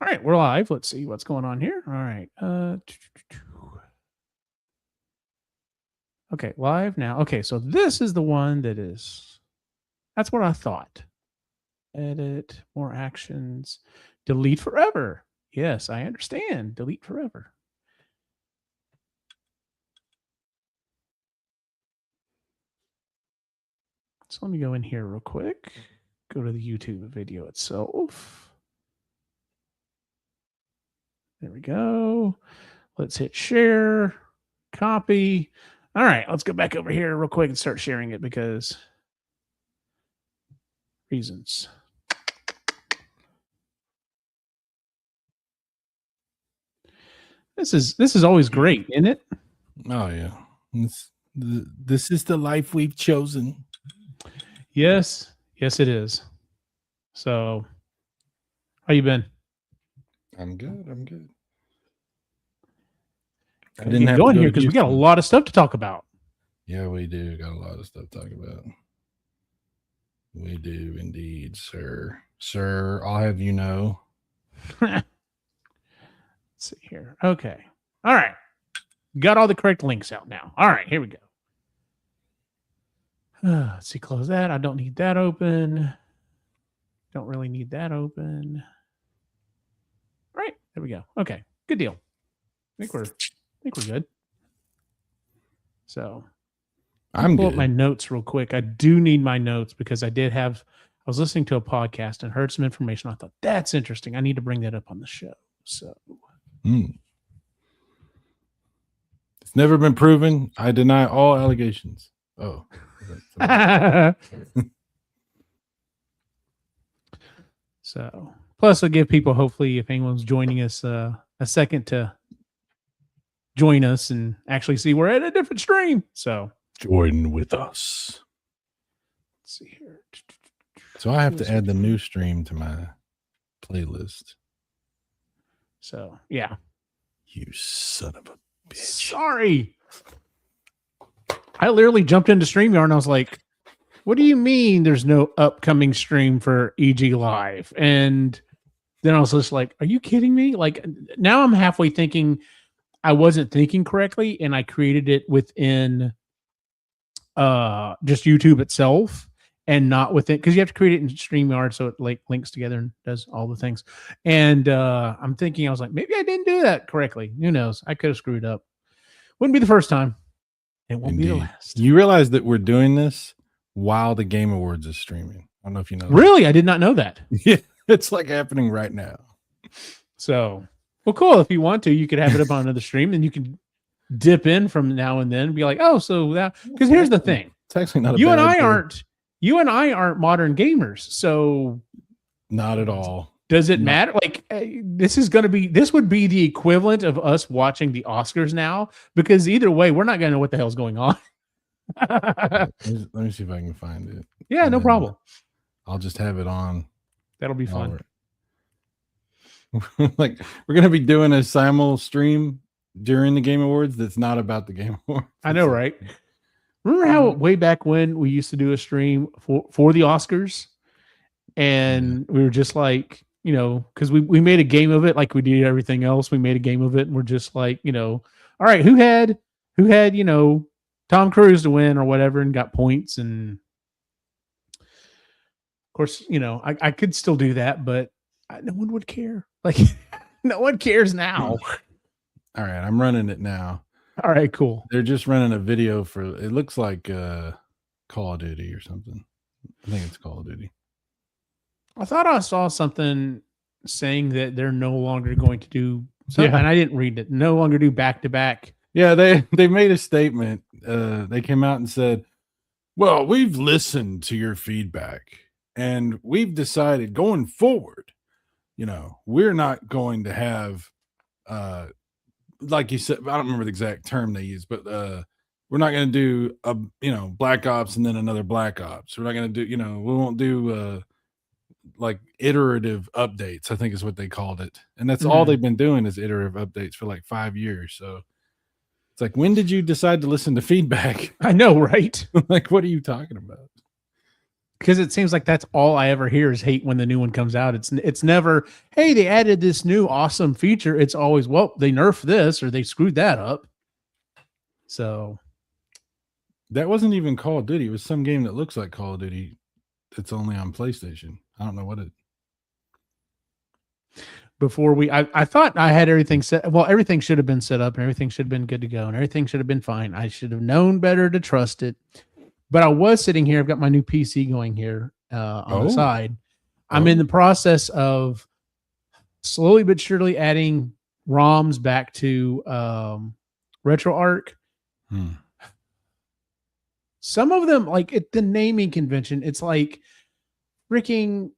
All right, we're live. Let's see what's going on here. All right. Okay, live now. Okay, so this is the one that's what I thought. Edit, more actions, delete forever. Yes, I understand. Delete forever. So let me go in here real quick. Go to the YouTube video itself. There we go. Let's hit share, copy. All right, let's go back over here real quick and start sharing it because reasons. This is always great, isn't it? Oh yeah. This is the life we've chosen. Yes, it is. So, how you been? I'm good. I didn't have to go in here because we got a lot of stuff to talk about. Yeah, we do. Got a lot of stuff to talk about. We do indeed, sir. Sir, I'll have you know. Let's see here. Okay. All right. Got all the correct links out now. All right, here we go. Let's see, close that. I don't need that open. Don't really need that open. All right, there we go. Okay, good deal. I think we're good. So I'm pull good. up my notes real quick. I do need my notes because I was listening to a podcast and heard some information. I thought that's interesting. I need to bring that up on the show. So it's never been proven. I deny all allegations. Oh. So plus I'll give people, hopefully, if anyone's joining us, a second to join us and actually see we're at a different stream. So join with us. Let's see here. So I have to add the new stream to my playlist. So yeah. You son of a bitch. Sorry. I literally jumped into StreamYard and I was like, what do you mean there's no upcoming stream for EG Live? And then I was just like, are you kidding me? Like now I'm halfway thinking I wasn't thinking correctly and I created it within just YouTube itself and not within, because you have to create it in StreamYard so it like links together and does all the things. And I'm thinking, I was like, maybe I didn't do that correctly. Who knows? I could have screwed up. Wouldn't be the first time. It won't be the last. You realize that we're doing this while the Game Awards is streaming. I don't know if you know. Really? I did not know that. Yeah, it's like happening right now. So, well, cool. If you want to, you could have it up on another stream and you can dip in from now and then and be like, oh, so that, because here's the thing. It's actually not you and I aren't modern gamers. So not at all. Does it matter? Like this would be the equivalent of us watching the Oscars now, because either way, we're not going to know what the hell's going on. Let me see if I can find it. Yeah, no problem. I'll just have it on. That'll be fun. Like we're going to be doing a simul stream during the Game Awards that's not about the Game Awards. I know, right? Remember how way back when we used to do a stream for the Oscars and we were just like, you know, because we made a game of it like we did everything else. We made a game of it and we're just like, you know, all right, who had, you know, Tom Cruise to win or whatever and got points. And of course, you know, I could still do that, but no one would care. Like no one cares now. All right, I'm running it now. All right, cool. They're just running a video for, it looks like Call of Duty or something. I think it's Call of Duty. I thought I saw something saying that they're no longer going to do something, and I didn't read it. No longer do back-to-back. Yeah, they made a statement. They came out and said, well, we've listened to your feedback and we've decided going forward, you know, we're not going to have, like you said, I don't remember the exact term they used, but we're not going to do a, you know, Black Ops and then another Black Ops. We're not going to do, you know, we won't do like iterative updates, I think is what they called it. And that's all they've been doing is iterative updates for like 5 years. So it's like, when did you decide to listen to feedback? I know, right? Like, what are you talking about? because it seems like that's all I ever hear is hate when the new one comes out. It's never, hey, they added this new awesome feature. It's always, well, they nerfed this or they screwed that up. So that wasn't even Call of Duty. It was some game that looks like Call of Duty. It's only on PlayStation. I don't know what it. Before I thought I had everything set. Well, everything should have been set up and everything should have been good to go and everything should have been fine. I should have known better to trust it. But I was sitting here. I've got my new PC going here on the side. I'm in the process of slowly but surely adding ROMs back to RetroArch. Some of them, like at the naming convention, it's like freaking,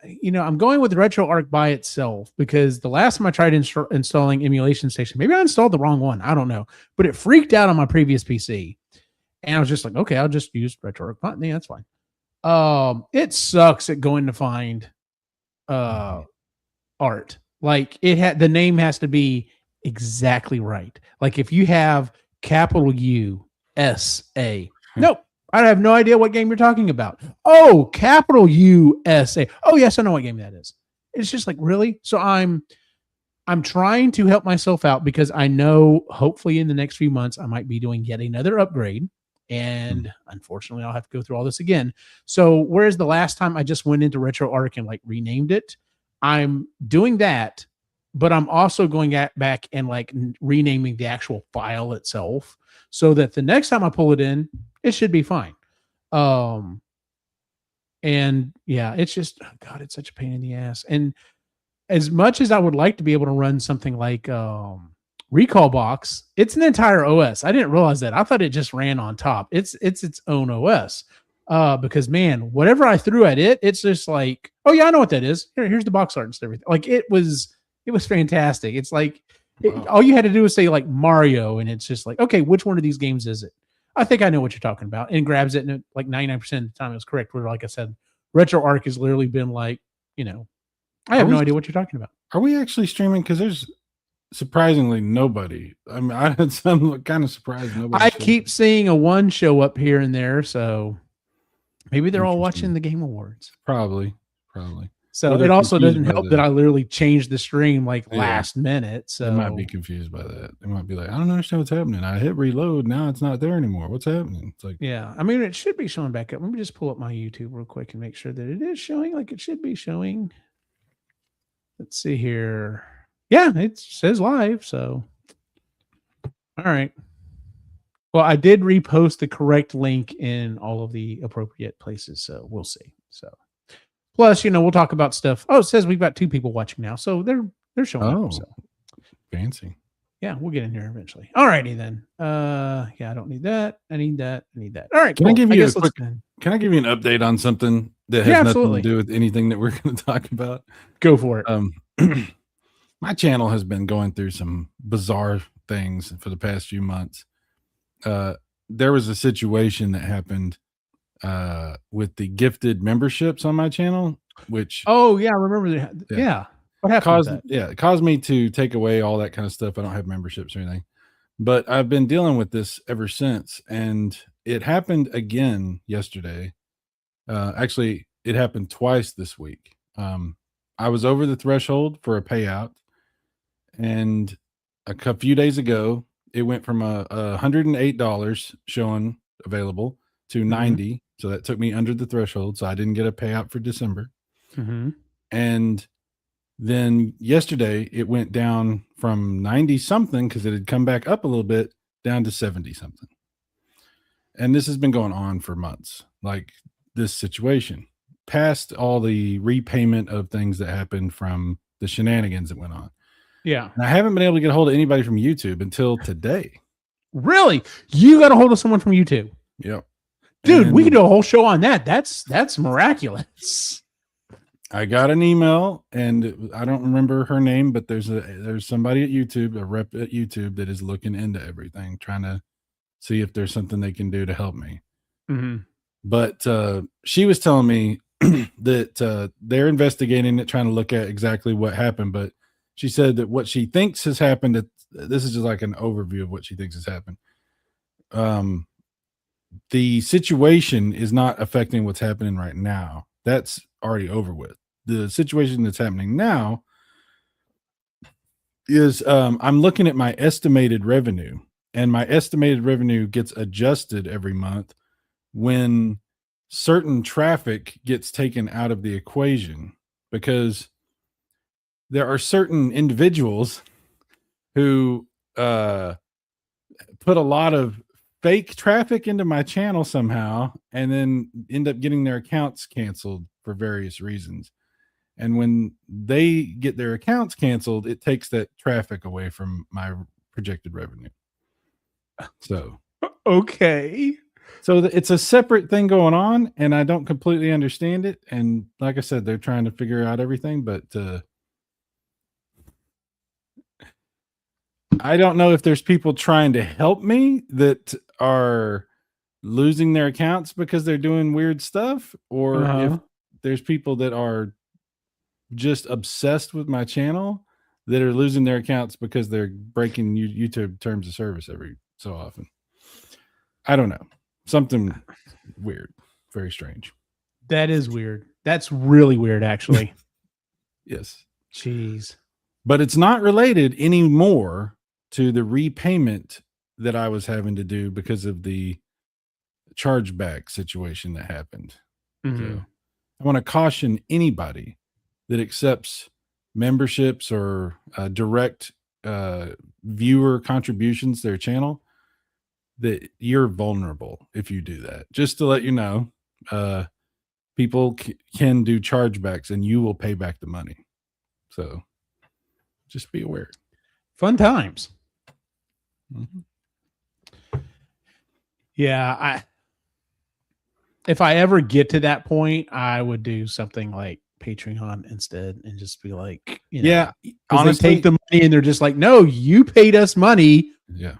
I'm going with RetroArch by itself because the last time I tried installing Emulation Station, maybe I installed the wrong one. I don't know. But it freaked out on my previous PC. And I was just like, okay, I'll just use RetroArch. Yeah, that's fine. It sucks at going to find art. Like the name has to be exactly right. Like if you have capital USA, nope, I have no idea what game you're talking about. Oh, capital USA. Oh, yes, I know what game that is. It's just like, really? So I'm trying to help myself out because I know hopefully in the next few months I might be doing yet another upgrade. And unfortunately, I'll have to go through all this again. So whereas the last time I just went into RetroArch and like renamed it, I'm doing that, but I'm also going back and like renaming the actual file itself so that the next time I pull it in, it should be fine. And yeah, it's just, oh God, it's such a pain in the ass. And as much as I would like to be able to run something like Recall Box, it's an entire OS. I didn't realize that. I thought it just ran on top. It's its own OS. Because man, whatever I threw at it, it's just like, oh yeah, I know what that is. Here's the box art and everything. Like it was fantastic. It's like all you had to do was say like Mario, and it's just like, okay, which one of these games is it? I think I know what you're talking about, and grabs it, and like 99% of the time it was correct. Where like I said, RetroArch has literally been like, I have no idea what you're talking about. Are we actually streaming? Because there's surprisingly nobody. I mean, I had some kind of surprised nobody. I keep seeing a one show up here and there, so maybe they're all watching the Game Awards. Probably. So it also doesn't help that I literally changed the stream like last minute. So they might be confused by that. They might be like, I don't understand what's happening. I hit reload. Now it's not there anymore. What's happening? It's like, yeah, I mean, it should be showing back up. Let me just pull up my YouTube real quick and make sure that it is showing like it should be showing. Let's see here. Yeah, it says live. So, all right. Well, I did repost the correct link in all of the appropriate places. So we'll see. So, plus, we'll talk about stuff. Oh, it says we've got 2 people watching now. So they're showing up. So fancy. Yeah, we'll get in here eventually. All righty then. Yeah, I don't need that. I need that. All right. Can I give you can I give you an update on something that has nothing to do with anything that we're going to talk about? Go for it. My channel has been going through some bizarre things for the past few months. There was a situation that happened with the gifted memberships on my channel, which I remember that. Yeah. What happened? It caused me to take away all that kind of stuff. I don't have memberships or anything, but I've been dealing with this ever since, and it happened again yesterday. Actually, it happened twice this week. I was over the threshold for a payout, and a few days ago, it went from $108 showing available to $90. So that took me under the threshold. So I didn't get a payout for December. And then yesterday it went down from 90 something because it had come back up a little bit down to 70 something. And this has been going on for months, like this situation, past all the repayment of things that happened from the shenanigans that went on. Yeah. And I haven't been able to get a hold of anybody from YouTube until today. Really? You got a hold of someone from YouTube? Yep. Dude, we could do a whole show on that. That's miraculous. I got an email, and I don't remember her name, but there's somebody at YouTube, a rep at YouTube, that is looking into everything, trying to see if there's something they can do to help me. But she was telling me that they're investigating it, trying to look at exactly what happened. But she said that what she thinks has happened, this is just like an overview of what she thinks has happened. the situation is not affecting what's happening right now. That's already over with. The situation that's happening now is I'm looking at my estimated revenue, and my estimated revenue gets adjusted every month when certain traffic gets taken out of the equation, because there are certain individuals who put a lot of fake traffic into my channel somehow and then end up getting their accounts canceled for various reasons. And when they get their accounts canceled, it takes that traffic away from my projected revenue. So, Okay. so it's a separate thing going on, and I don't completely understand it. And like I said, they're trying to figure out everything, but I don't know if there's people trying to help me that are losing their accounts because they're doing weird stuff, or if there's people that are just obsessed with my channel that are losing their accounts because they're breaking YouTube terms of service every so often. I don't know. Something weird. Very strange. That is weird. That's really weird, actually. Yes. Jeez. But it's not related anymore to the repayment that I was having to do because of the chargeback situation that happened. So I want to caution anybody that accepts memberships or direct viewer contributions to their channel, that you're vulnerable if you do that. Just to let you know, people can do chargebacks and you will pay back the money. So just be aware. Fun times. Yeah, if I ever get to that point, I would do something like Patreon instead and just be like, yeah, honestly, they take the money and they're just like, no, you paid us money. Yeah.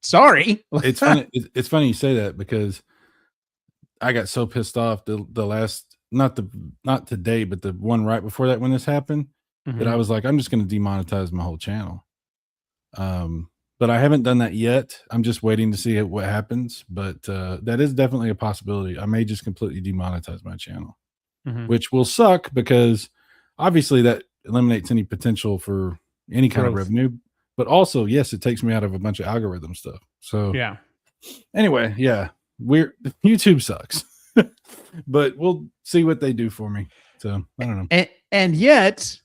Sorry. It's funny. It's funny you say that, because I got so pissed off the last, not today, but the one right before that, when this happened, that I was like, I'm just going to demonetize my whole channel. But I haven't done that yet. I'm just waiting to see what happens. But that is definitely a possibility. I may just completely demonetize my channel, which will suck, because obviously that eliminates any potential for any kind of revenue. But also, yes, it takes me out of a bunch of algorithm stuff. So yeah. Anyway, yeah, YouTube sucks, but we'll see what they do for me. So I don't know. And yet,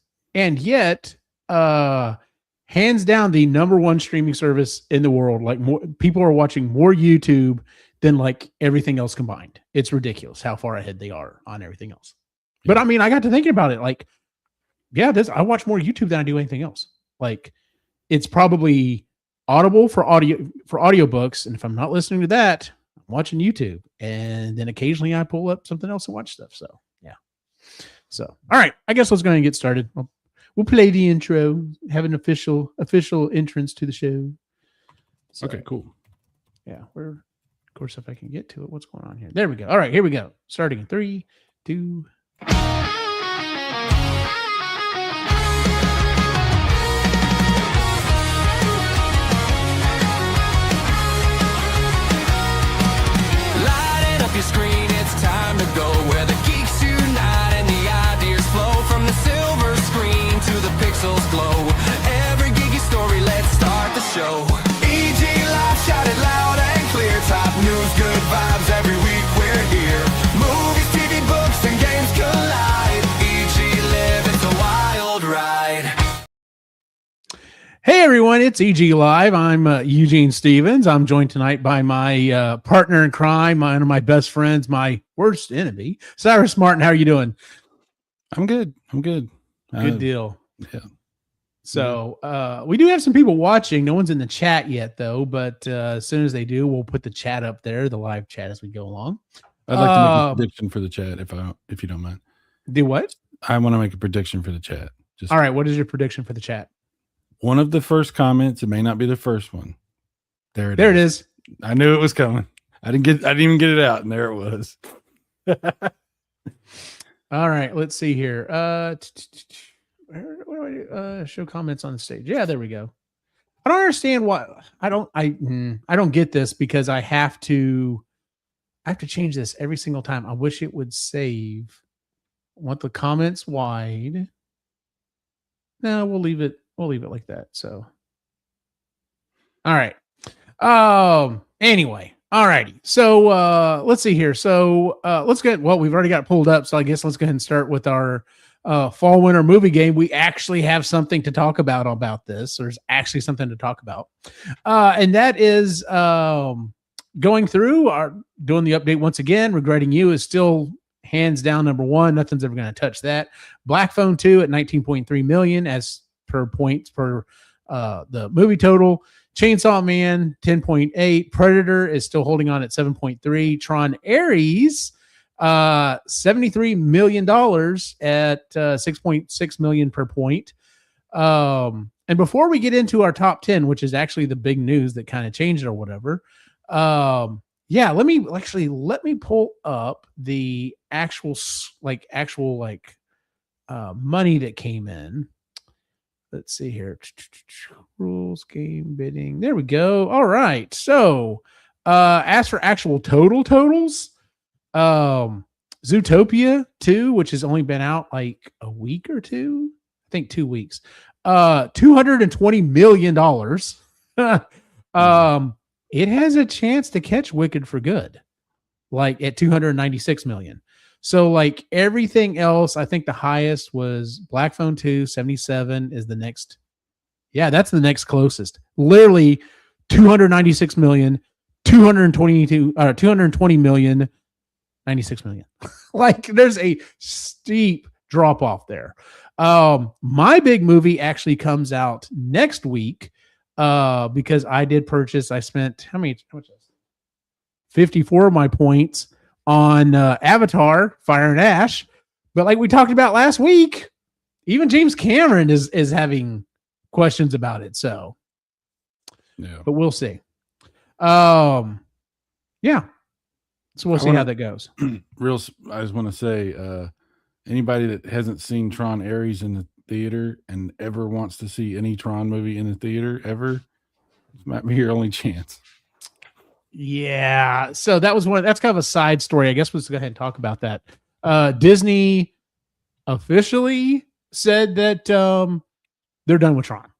hands down, the number one streaming service in the world. Like, more people are watching more YouTube than like everything else combined. It's ridiculous how far ahead they are on everything else. Yeah. But I mean, I got to thinking about it. Like, yeah, I watch more YouTube than I do anything else. Like, it's probably Audible for audiobooks, and if I'm not listening to that, I'm watching YouTube, and then occasionally I pull up something else and watch stuff. So yeah. So all right, I guess let's go ahead and get started. We'll play the intro, have an official entrance to the show. So, okay, cool. Yeah, of course, if I can get to it, what's going on here? There we go. All right, here we go. Starting in 3, 2. Screen, it's time to go where the geeks unite and the ideas flow from the silver screen to the pixels glow. Every geeky story, let's start the show. EG Live, shout it loud and clear. Top news, good vibes, every week we're here. Movies, TV, books, and games collide. EG Live, it's a wild ride. Hey everyone, it's EG Live. I'm Eugene Stevens. I'm joined tonight by my partner in crime, one of my best friends, my worst enemy, Cyrus Martin. How are you doing? I'm good. Good deal. Yeah. So we do have some people watching. No one's in the chat yet, though. But as soon as they do, we'll put the chat up there, the live chat, as we go along. I'd like to make a prediction for the chat, if you don't mind. Do what? I want to make a prediction for the chat. All right. What is your prediction for the chat? One of the first comments. It may not be the first one. There it is. I knew it was coming. I didn't even get it out, and there it was. All right, let's see here. Show comments on the stage. Yeah, there we go. I don't understand why. I don't get this, because I have to I have to change this every single time. I wish it would save. I want the comments wide. No, we'll leave it. We'll leave it like that. So, all right. Anyway, all righty. So, let's see here. So, let's get. Well, we've already got it pulled up. So, I guess let's go ahead and start with our fall winter movie game. We actually have something to talk about this. There's actually something to talk about, and that is going through doing the update once again. Regretting You is still hands down number one. Nothing's ever going to touch that. Black Phone 2 at 19.3 million as per points per the movie total. Chainsaw Man 10.8. Predator is still holding on at 7.3. Tron Ares $73 million at 6.6 million per point. And before we get into our top 10, which is actually the big news that kind of changed or whatever, let me pull up the actual money that came in. Let's see here. Rules, game bidding. There we go. All right. So, as for actual totals, Zootopia 2, which has only been out like a week or two, I think 2 weeks, $220 million. It has a chance to catch Wicked for Good, like at 296 million. So like everything else, I think the highest was Black Phone 2, 77 is the next. Yeah, that's the next closest. Literally 296 million, 220 million, 96 million. Like there's a steep drop off there. My big movie actually comes out next week because I did purchase. I spent how much? 54 of my points on Avatar, Fire and Ash. But like we talked about last week, even James Cameron is having questions about it. So, yeah, but we'll see. Yeah. So we'll see how that goes. I just want to say, anybody that hasn't seen Tron Ares in the theater and ever wants to see any Tron movie in the theater ever, this might be your only chance. Yeah. So that's kind of a side story. I guess let's go ahead and talk about that. Disney officially said that they're done with Tron.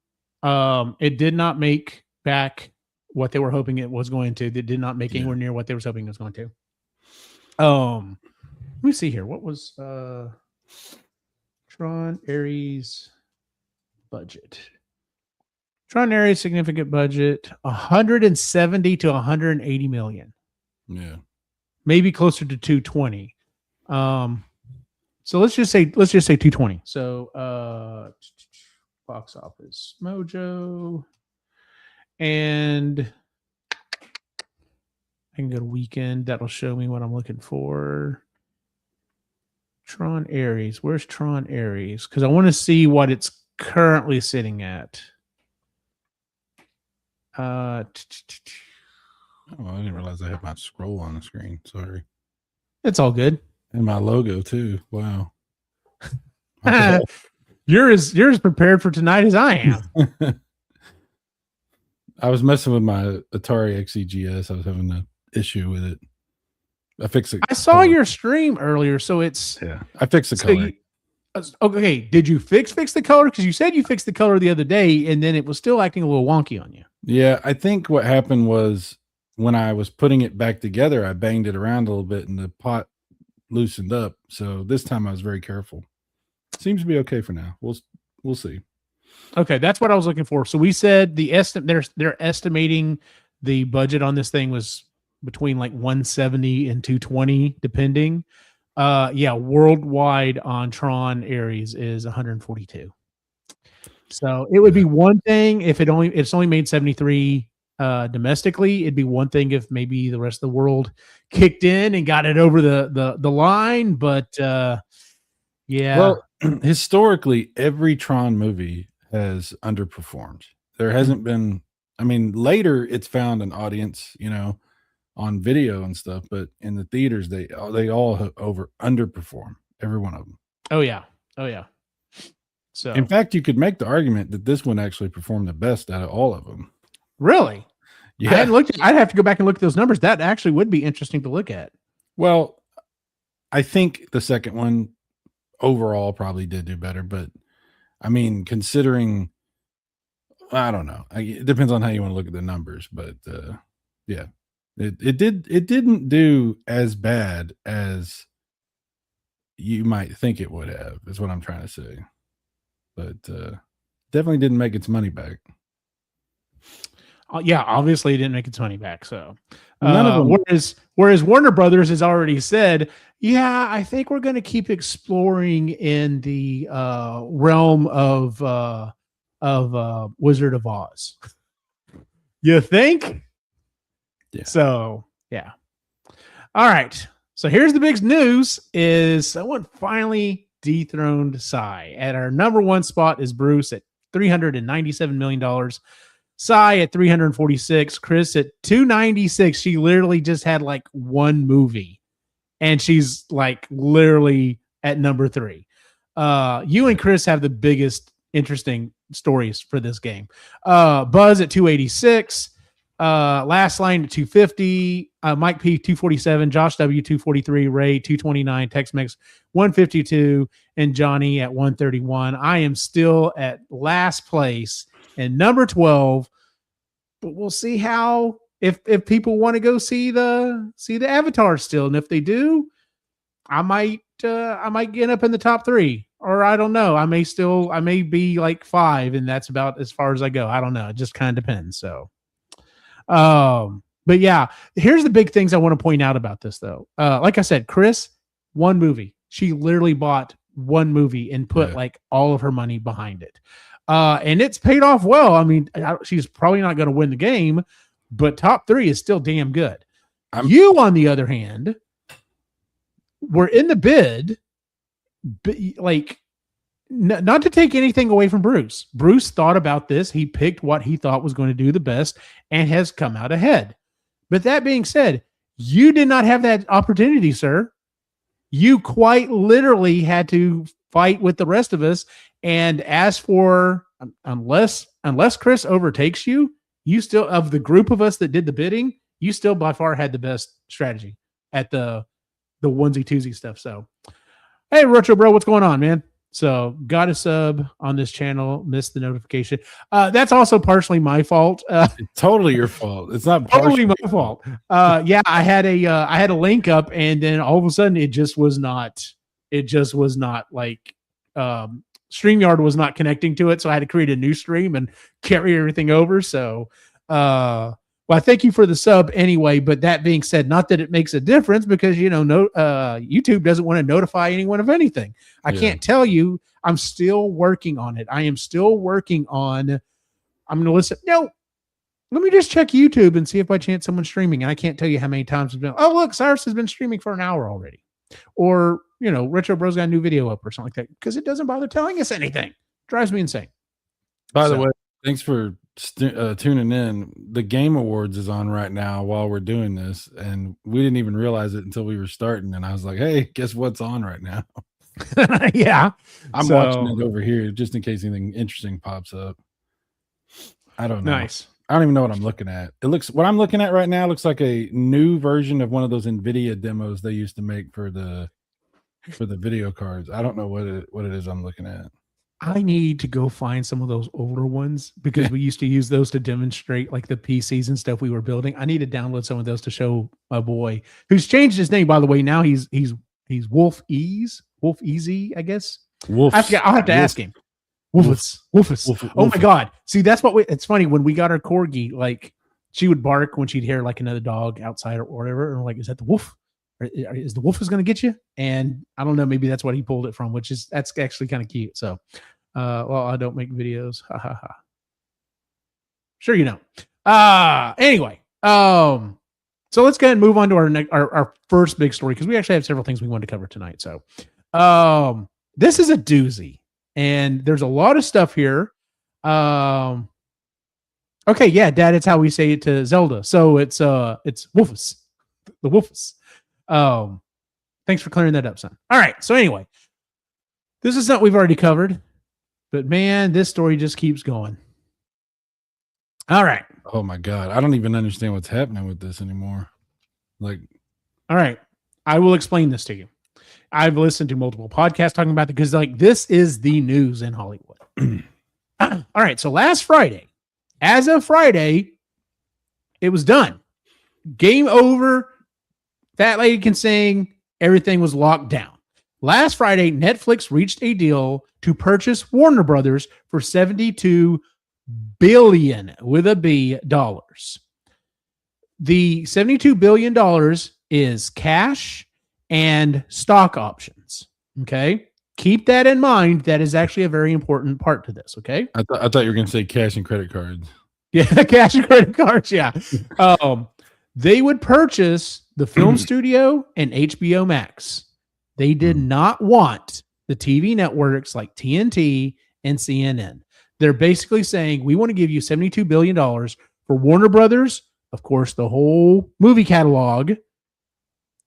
It did not make back what they were hoping it was going to. They did not make anywhere near what they were hoping it was going to. Let me see here. What was Tron Ares budget? Tron Ares significant budget 170 to 180 million. Yeah. Maybe closer to 220. So let's just say 220. So box office mojo, and I can go to weekend. That'll show me what I'm looking for. Tron Ares. Where's Tron Ares? Because I want to see what it's currently sitting at. I didn't realize I had my scroll on the screen. Sorry. It's all good. And my logo too. Wow. You're as prepared for tonight as I am. I was messing with my Atari XEGS. I was having an issue with it. I fixed it. I saw your stream earlier, so it's I fixed the color. Okay, did you fix the color? Because you said you fixed the color the other day, and then it was still acting a little wonky on you. Yeah, I think what happened was when I was putting it back together, I banged it around a little bit, and the pot loosened up. So this time I was very careful. Seems to be okay for now. We'll see. Okay, that's what I was looking for. So we said they're estimating the budget on this thing was between like 170 and 220, depending. Worldwide on Tron Ares is 142. So it would be one thing if it's only made 73 domestically. It'd be one thing if maybe the rest of the world kicked in and got it over the line. But well, historically, every Tron movie has underperformed. There hasn't been. I mean, later it's found an audience, on video and stuff, but in the theaters they all underperform, every one of them. Oh yeah. So in fact, you could make the argument that this one actually performed the best out of all of them. Really? I hadn't looked I'd have to go back and look at those numbers. That actually would be interesting to look at. Well, I think the second one overall probably did do better, but I mean, considering, I don't know. It depends on how you want to look at the numbers, but yeah, it didn't do as bad as you might think it would have, is what I'm trying to say. But definitely didn't make its money back. Yeah, obviously it didn't make its money back. So None of them. Whereas Warner Brothers has already said, yeah, I think we're going to keep exploring in the realm of Wizard of Oz. You think? Yeah. So yeah. All right. So here's the big news: is someone finally dethroned Cy. At our number one spot is Bruce at $397 million. Cy at 346, Chris at 296. She literally just had like one movie, and she's like literally at number 3. You and Chris have the biggest interesting stories for this game. Buzz at 286, Last Line at 250, Mike P 247, Josh W 243, Ray 229, Tex-Mex 152, and Johnny at 131. I am still at last place and number 12, but we'll see how if people want to go see the Avatar still, and if they do, I might get up in the top 3, or I don't know. I may be like 5, and that's about as far as I go. I don't know. It just kind of depends. So, but yeah, here's the big things I want to point out about this though. Like I said, Chris, one movie. She literally bought one movie and put like all of her money behind it. And it's paid off well. I mean, she's probably not going to win the game, but top 3 is still damn good. You, on the other hand, were in the bid, like, not to take anything away from Bruce. Bruce thought about this. He picked what he thought was going to do the best and has come out ahead. But that being said, you did not have that opportunity, sir. You quite literally had to fight with the rest of us. And as for, unless Chris overtakes you, you still, of the group of us that did the bidding, you still by far had the best strategy at the onesie twosie stuff. So, hey, Retro Bro, what's going on, man? So, got a sub on this channel, missed the notification. That's also partially my fault. It's totally your fault. It's not totally my fault. Yeah, I had a link up, and then all of a sudden it just was not like StreamYard was not connecting to it, so I had to create a new stream and carry everything over. So, well, I thank you for the sub anyway. But that being said, not that it makes a difference, because YouTube doesn't want to notify anyone of anything. I can't tell you. I'm still working on it. I am still working on. I'm going to listen. No, let me just check YouTube and see if by chance someone's streaming. And I can't tell you how many times it's been. Oh, look, Cyrus has been streaming for an hour already, or Retro Bros got a new video up or something like that, because it doesn't bother telling us anything. Drives me insane. By the way, thanks for tuning in. The Game Awards is on right now while we're doing this, and we didn't even realize it until we were starting. And I was like, "Hey, guess what's on right now?" Yeah, I'm watching it over here just in case anything interesting pops up. I don't know. Nice. I don't even know what I'm looking at. What I'm looking at right now looks like a new version of one of those NVIDIA demos they used to make for the video cards. I don't know what it is I'm looking at. I need to go find some of those older ones, because we used to use those to demonstrate like the PCs and stuff we were building. I need to download some of those to show my boy, who's changed his name, by the way. Now he's Wolf Easy, I guess. Wolf. I'll have to ask him. Wolfus. Oh my God. See, that's what it's funny. When we got our corgi, like, she would bark when she'd hear like another dog outside or whatever. And we're like, is that the wolf? Is the wolf is going to get you? And I don't know, maybe that's what he pulled it from, that's actually kind of cute. So, well, I don't make videos. Ha ha ha. Sure, you know. Anyway, so let's go ahead and move on to our first big story, because we actually have several things we wanted to cover tonight. So, this is a doozy, and there's a lot of stuff here. Okay, yeah, Dad, it's how we say it to Zelda. So it's Wolfus, the Wolfus. Thanks for clearing that up, son. All right. So anyway, this is something we've already covered, but man, this story just keeps going. All right. Oh my God. I don't even understand what's happening with this anymore. Like, All right. I will explain this to you. I've listened to multiple podcasts talking about it because like this is the news in Hollywood. All right. So last Friday, as of Friday, it was done. Game over. Fat Lady Can Sing. Everything was locked down. Last Friday, Netflix reached a deal to purchase Warner Brothers for $72 billion with a B dollars. The $72 billion is cash and stock options. Okay. Keep that in mind. That is actually a very important part to this. Okay. I thought you were going to say cash and credit cards. Yeah. Cash and credit cards. Yeah. They would purchase the film studio and HBO Max. They did not want the TV networks like TNT and CNN. They're basically saying, we want to give you $72 billion for Warner Brothers, of course, the whole movie catalog,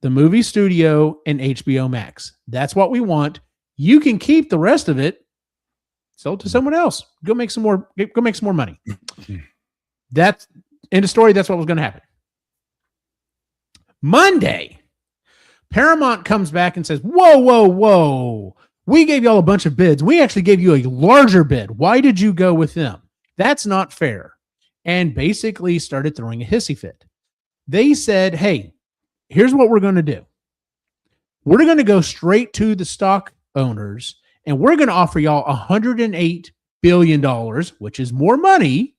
the movie studio, and HBO Max. That's what we want. You can keep the rest of it, sell it to someone else. Go make some more money. That's end of story. That's what was going to happen. Monday, Paramount comes back and says, whoa. We gave y'all a bunch of bids. We actually gave you a larger bid. Why did you go with them? That's not fair. And basically started throwing a hissy fit. They said, hey, here's what we're going to do. We're going to go straight to the stock owners, and we're going to offer y'all $108 billion, which is more money,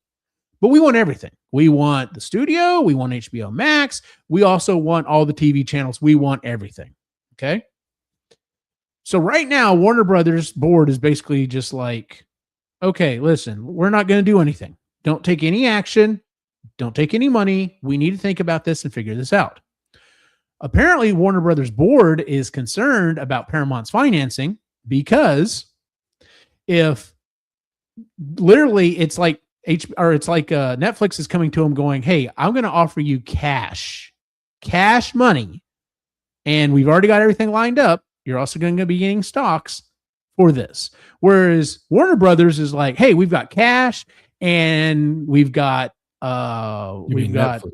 but we want everything. We want the studio. We want HBO Max. We also want all the TV channels. We want everything. Okay. So right now, Warner Brothers board is basically just like, okay, listen, we're not going to do anything. Don't take any action. Don't take any money. We need to think about this and figure this out. Apparently, Warner Brothers board is concerned about Paramount's financing because if literally it's like Netflix is coming to them going, hey, I'm going to offer you cash money. And we've already got everything lined up. You're also going to be getting stocks for this. Whereas Warner Brothers is like, hey, we've got cash and we've got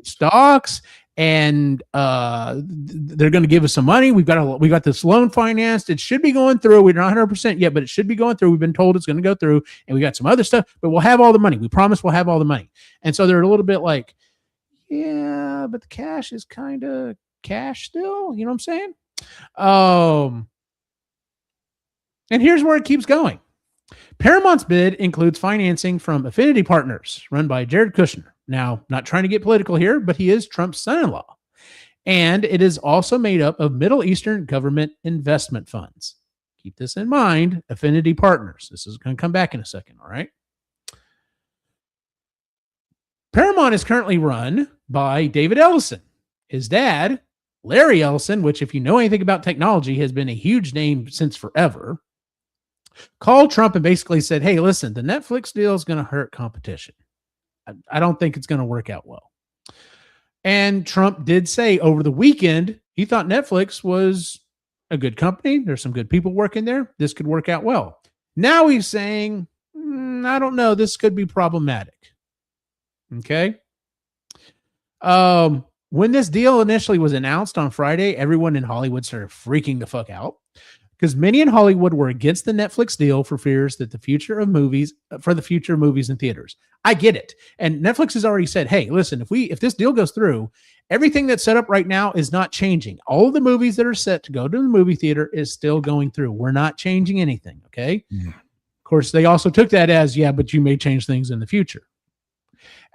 stocks and they're going to give us some money. We got this loan financed. It should be going through. We're not 100% yet, but it should be going through. We've been told it's going to go through, and we got some other stuff, but we'll have all the money. We promise we'll have all the money. And so they're a little bit like, yeah, but the cash is kind of cash still. You know what I'm saying? And here's where it keeps going. Paramount's bid includes financing from Affinity Partners, run by Jared Kushner. Now, not trying to get political here, but he is Trump's son-in-law. And it is also made up of Middle Eastern government investment funds. Keep this in mind, Affinity Partners. This is going to come back in a second, all right? Paramount is currently run by David Ellison. His dad, Larry Ellison, which if you know anything about technology, has been a huge name since forever, called Trump and basically said, hey, listen, the Netflix deal is going to hurt competition. I don't think it's going to work out well. And Trump did say over the weekend, he thought Netflix was a good company. There's some good people working there. This could work out well. Now he's saying, I don't know. This could be problematic. Okay. When this deal initially was announced on Friday, everyone in Hollywood started freaking the fuck out because many in Hollywood were against the Netflix deal for fears that the future of movies in theaters. I get it. And Netflix has already said, hey, listen, if this deal goes through, everything that's set up right now is not changing. All of the movies that are set to go to the movie theater is still going through. We're not changing anything. Okay. Yeah. Of course, they also took that as, yeah, but you may change things in the future.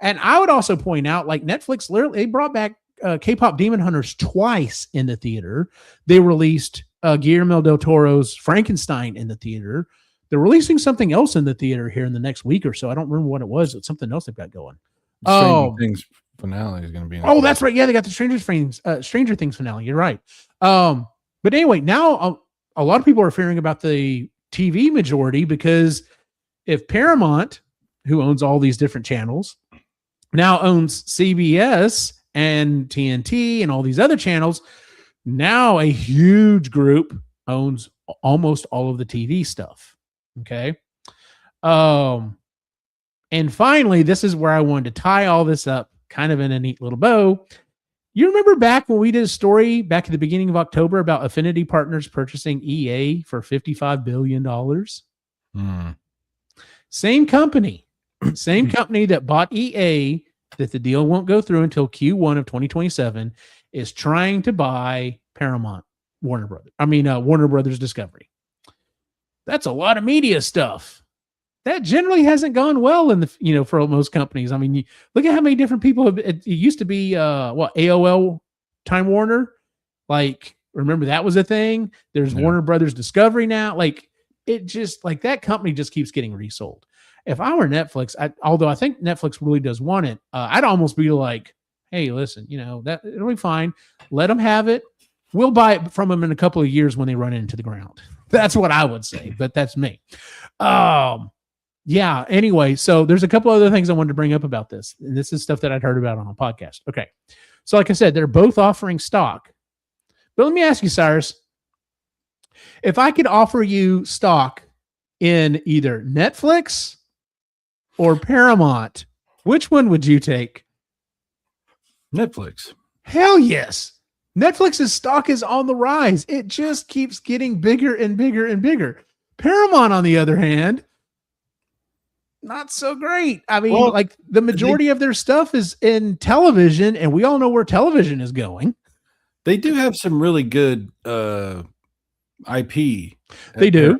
And I would also point out, like Netflix, literally, they brought back K-pop Demon Hunters twice in the theater. They released Guillermo del Toro's Frankenstein in the theater. They're releasing something else in the theater here in the next week or so. I don't remember what it was. It's something else they've got going. Stranger Things finale is going to be. Oh, that's right. Yeah, they got the Stranger Things finale. You're right. But anyway, now a lot of people are fearing about the TV majority because if Paramount, who owns all these different channels, now owns CBS and TNT and all these other channels, now a huge group owns almost all of the TV stuff. Okay. And finally, this is where I wanted to tie all this up kind of in a neat little bow. You remember back when we did a story back at the beginning of October about Affinity Partners purchasing EA for $55 billion? Same company that bought EA, that the deal won't go through until Q1 of 2027, is trying to buy Paramount Warner Brothers Discovery. That's a lot of media stuff. That generally hasn't gone well in the, for most companies. I mean, you look at how many different people it used to be, AOL Time Warner. Like, remember that was a thing. There's Warner Brothers Discovery now. Like, it just, like, that company just keeps getting resold. If I were Netflix, although I think Netflix really does want it, I'd almost be like, hey, listen, that it'll be fine. Let them have it. We'll buy it from them in a couple of years when they run into the ground. That's what I would say, but that's me. Yeah. Anyway, so there's a couple other things I wanted to bring up about this. And this is stuff that I'd heard about on a podcast. Okay. So like I said, they're both offering stock. But let me ask you, Cyrus, if I could offer you stock in either Netflix or Paramount, which one would you take? Netflix. Hell yes. Netflix's stock is on the rise. It just keeps getting bigger and bigger and bigger. Paramount, on the other hand, not so great. I mean, like the majority of their stuff is in television, and we all know where television is going. They do have some really good IP. They do.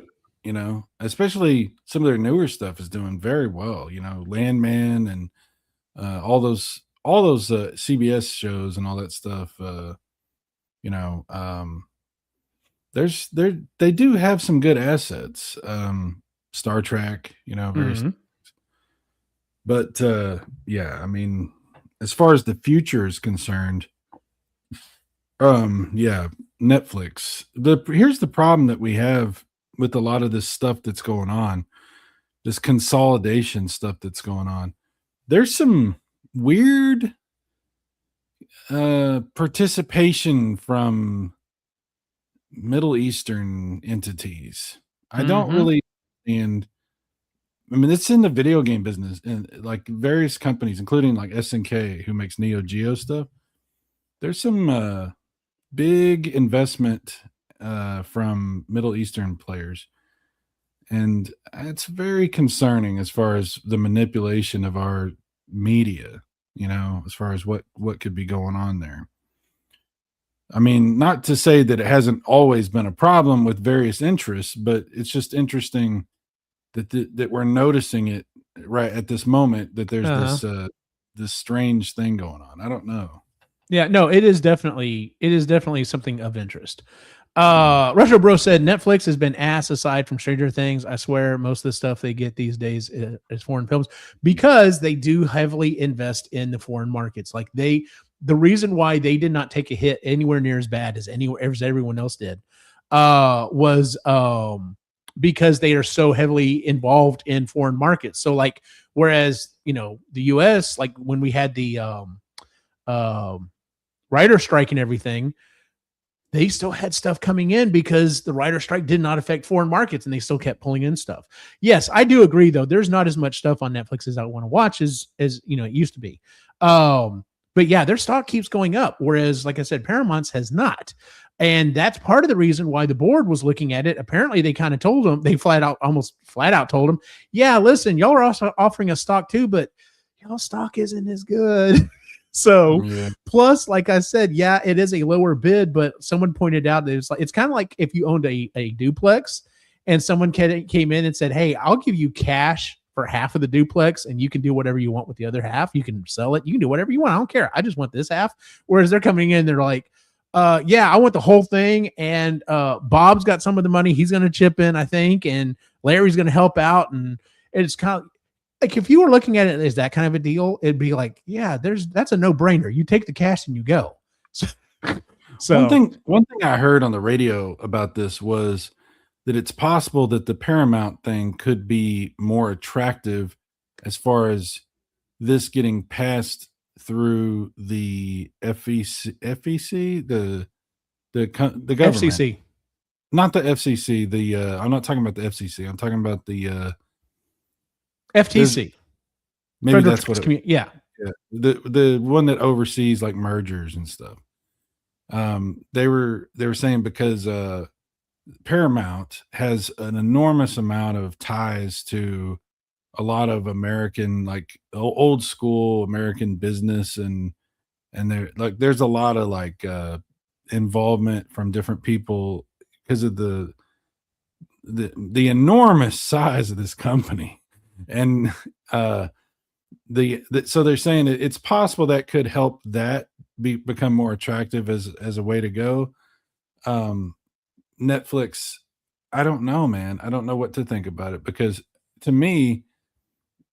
Especially some of their newer stuff is doing very well. Landman and all those CBS shows and all that stuff. They do have some good assets. Star Trek, but I mean, as far as the future is concerned, Netflix. Here's the problem that we have with a lot of this stuff that's going on, this consolidation stuff that's going on. There's some weird participation from Middle Eastern entities. I don't really understand. I mean, it's in the video game business, and like various companies, including like SNK, who makes Neo Geo stuff. There's some big investment from Middle Eastern players, and it's very concerning as far as the manipulation of our media. As far as what could be going on there. I mean, not to say that it hasn't always been a problem with various interests, but it's just interesting that we're noticing it right at this moment, that there's this strange thing going on. I don't know. Yeah, no, it is definitely something of interest. Retro Bro said Netflix has been ass aside from Stranger Things. I swear most of the stuff they get these days is foreign films, because they do heavily invest in the foreign markets. Like the reason why they did not take a hit anywhere near as bad as everyone else did was because they are so heavily involved in foreign markets. So like, whereas, the US, like when we had the writer strike and everything, they still had stuff coming in because the writer strike did not affect foreign markets, and they still kept pulling in stuff. Yes, I do agree though. There's not as much stuff on Netflix as I want to watch as it used to be. But yeah, their stock keeps going up. Whereas, like I said, Paramount's has not. And that's part of the reason why the board was looking at it. Apparently they kind of told them, they almost flat out told them, yeah, listen, y'all are also offering us stock too, but y'all stock isn't as good. So plus, like I said, yeah, it is a lower bid, but someone pointed out that it's kind of like if you owned a duplex and someone came in and said, hey, I'll give you cash for half of the duplex and you can do whatever you want with the other half. You can sell it. You can do whatever you want. I don't care. I just want this half. Whereas they're coming in, they're like, yeah, I want the whole thing. And Bob's got some of the money. He's going to chip in, I think. And Larry's going to help out. And it's kind of like, if you were looking at it as that kind of a deal, it'd be like, yeah, that's a no-brainer. You take the cash and you go. So one thing I heard on the radio about this was that it's possible that the Paramount thing could be more attractive as far as this getting passed through the FEC, the government. FCC. Not the FCC. I'm not talking about the FCC. I'm talking about the FTC. Maybe that's what yeah. The one that oversees like mergers and stuff. They were saying because Paramount has an enormous amount of ties to a lot of American, like old school American business, and there, like, there's a lot of like involvement from different people because of the enormous size of this company. And so they're saying it's possible that could help that become more attractive as a way to go. Netflix, I don't know, man. I don't know what to think about it, because to me,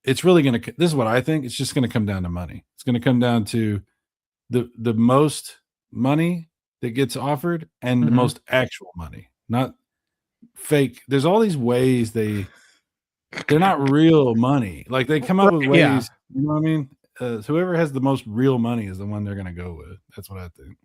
it's really this is what I think. It's just going to come down to money. It's going to come down to the most money that gets offered and the most actual money, not fake. There's all these ways they're not real money. Like, they come up with ways, yeah. You know what I mean? So whoever has the most real money is the one they're going to go with. That's what I think.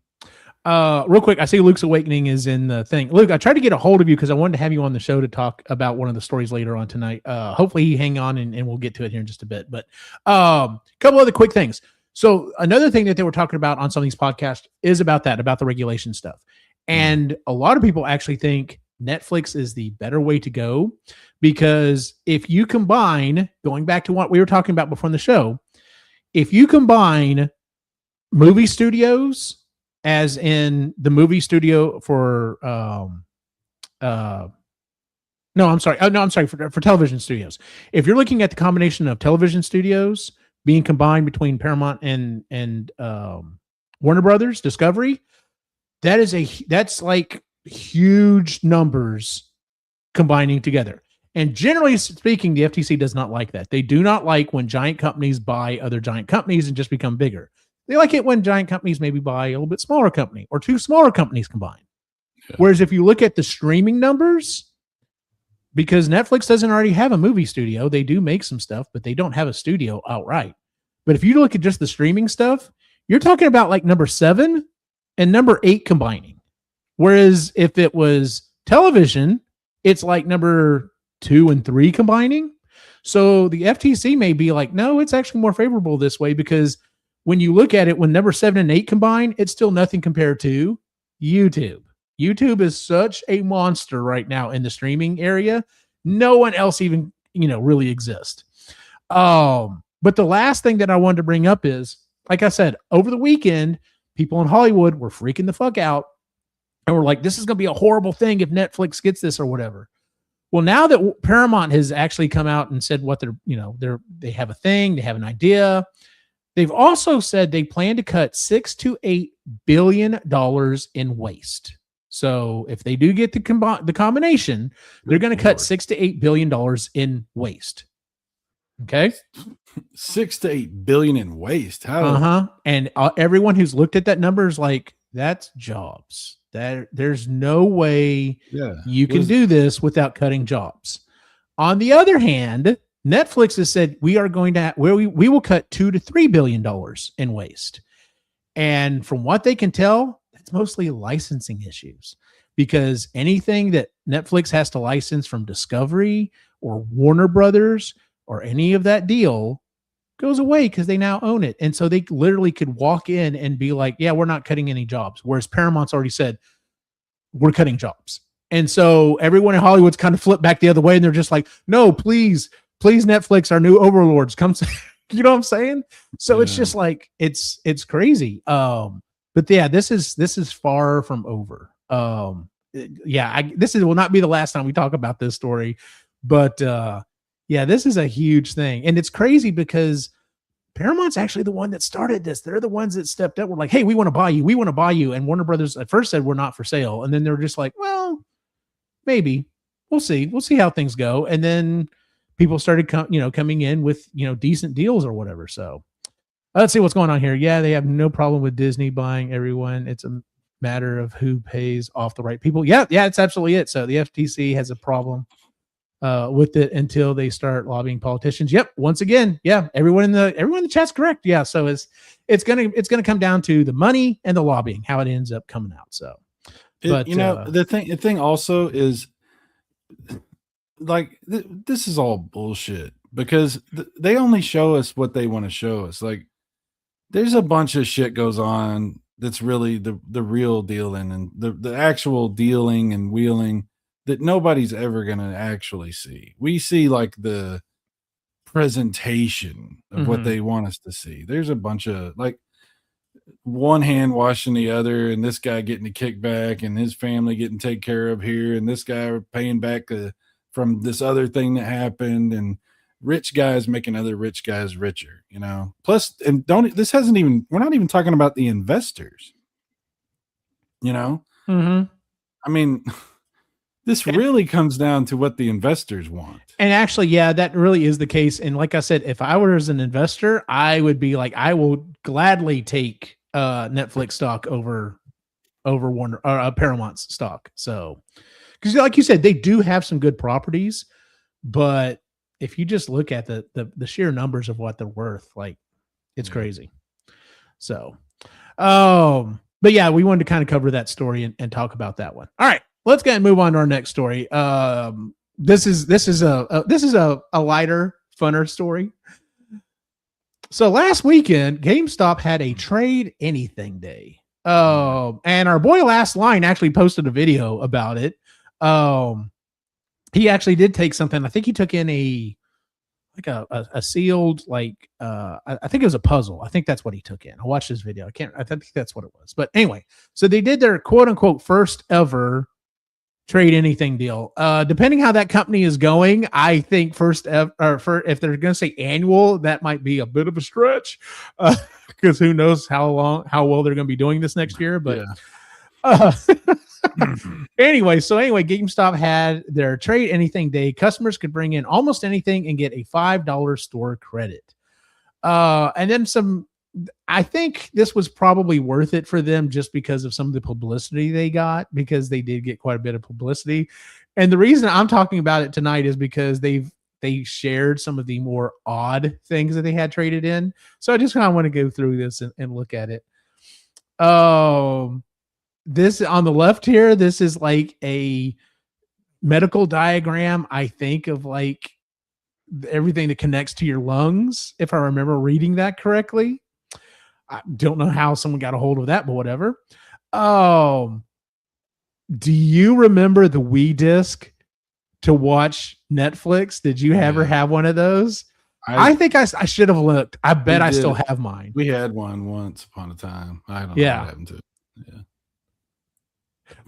Real quick, I see Luke's Awakening is in the thing. Luke, I tried to get a hold of you because I wanted to have you on the show to talk about one of the stories later on tonight. Hopefully you hang on and we'll get to it here in just a bit. But a couple other quick things. So another thing that they were talking about on some of these podcasts is about the regulation stuff. And a lot of people actually think Netflix is the better way to go, because if you combine, going back to what we were talking about before the show, if you combine movie studios, as in the movie studio for for television studios. If you're looking at the combination of television studios being combined between Paramount and Warner Brothers Discovery, that's like huge numbers combining together. And generally speaking, the FTC does not like that. They do not like when giant companies buy other giant companies and just become bigger. They like it when giant companies maybe buy a little bit smaller company or two smaller companies combined. Yeah. Whereas if you look at the streaming numbers, because Netflix doesn't already have a movie studio, they do make some stuff, but they don't have a studio outright. But if you look at just the streaming stuff, you're talking about like number 7 and number 8 combining. Whereas if it was television, it's like number 2 and 3 combining. So the FTC may be like, no, it's actually more favorable this way, because when you look at it, when number 7 and 8 combine, it's still nothing compared to YouTube. YouTube is such a monster right now in the streaming area. No one else even, really exists. But the last thing that I wanted to bring up is, like I said, over the weekend, people in Hollywood were freaking the fuck out. And we're like, this is going to be a horrible thing if Netflix gets this or whatever. Well, now that Paramount has actually come out and said what they have a thing, they have an idea. They've also said they plan to cut $6 to $8 billion in waste. So if they do get the combination, they're going to cut $6 to $8 billion in waste. Okay, $6 to $8 billion in waste. How? And everyone who's looked at that number is like, that's jobs. There's no way you can do this without cutting jobs. On the other hand, Netflix has said we will cut $2 to $3 billion in waste. And from what they can tell, that's mostly licensing issues, because anything that Netflix has to license from Discovery or Warner Brothers or any of that deal goes away because they now own it. And so they literally could walk in and be like, yeah, we're not cutting any jobs. Whereas Paramount's already said, we're cutting jobs. And so everyone in Hollywood's kind of flipped back the other way. And they're just like, no, please, Netflix, our new overlords, come. You know what I'm saying? So it's just like, it's crazy. But yeah, this is far from over. This will not be the last time we talk about this story, but this is a huge thing. And it's crazy because Paramount's actually the one that started this. They're the ones that stepped up. We're like, hey, we want to buy you. We want to buy you. And Warner Brothers at first said we're not for sale. And then they're just like, well, maybe we'll see. We'll see how things go. And then people started coming in with, decent deals or whatever. So let's see what's going on here. Yeah, they have no problem with Disney buying everyone. It's a matter of who pays off the right people. Yeah, it's absolutely it. So the FTC has a problem with it until they start lobbying politicians. Yep. Once again, everyone in the chat's correct. Yeah. So it's gonna come down to the money and the lobbying, how it ends up coming out. So, the thing also is, like, this is all bullshit. because they only show us what they want to show us. Like, there's a bunch of shit goes on that's really the real dealing and the actual dealing and wheeling that nobody's ever going to actually see. We see like the presentation of what they want us to see. There's a bunch of like one hand washing the other, and this guy getting a kickback, and his family getting taken care of here, and this guy paying back from this other thing that happened, and rich guys making other rich guys richer, you know. Plus, and we're not even talking about the investors, you know. I mean, this really comes down to what the investors want. And actually, yeah, that really is the case. And like I said, if I were as an investor, I would be like, I will gladly take Netflix stock over Warner or Paramount stock. So, because like you said, they do have some good properties, but if you just look at the sheer numbers of what they're worth, like it's crazy. So, but yeah, we wanted to kind of cover that story and talk about that one. All right. Let's go ahead and move on to our next story. This is a lighter, funner story. So last weekend, GameStop had a trade anything day. And our boy Last Line actually posted a video about it. He actually did take something. I think he took in a sealed, like, I think it was a puzzle. I think that's what he took in. I watched this video. I think that's what it was. But anyway, so they did their quote unquote first ever trade anything deal. Depending how that company is going, I think if they're going to say annual, that might be a bit of a stretch, because who knows how well they're going to be doing this next year. But anyway, GameStop had their trade anything day. Customers could bring in almost anything and get a $5 store credit. And then some. I think this was probably worth it for them just because of some of the publicity they got, because they did get quite a bit of publicity. And the reason I'm talking about it tonight is because they shared some of the more odd things that they had traded in. So I just kind of want to go through this and look at it. This on the left here, this is like a medical diagram, I think, of like everything that connects to your lungs, if I remember reading that correctly. I don't know how someone got a hold of that, but whatever. Do you remember the Wii disc to watch Netflix? Did you ever have one of those? I think I should have looked. I bet I still have mine. We had one once upon a time. I don't know what happened to it. Yeah.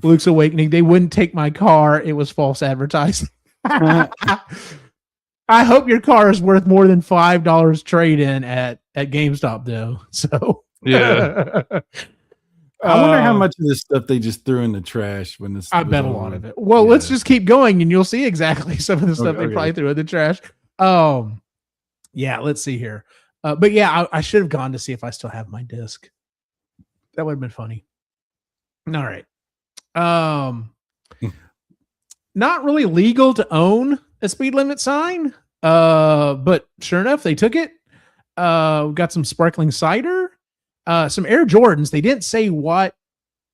Luke's Awakening. They wouldn't take my car. It was false advertising. I hope your car is worth more than $5 trade in at GameStop though. So yeah. I wonder how much of this stuff they just threw in the trash when this. I bet a lot of it. Well, let's just keep going and you'll see exactly some of the stuff they probably threw in the trash. Yeah, let's see here. But yeah, I should have gone to see if I still have my disc. That would have been funny. All right. Not really legal to own a speed limit sign, but sure enough, they took it. Got some sparkling cider, some Air Jordans. They didn't say what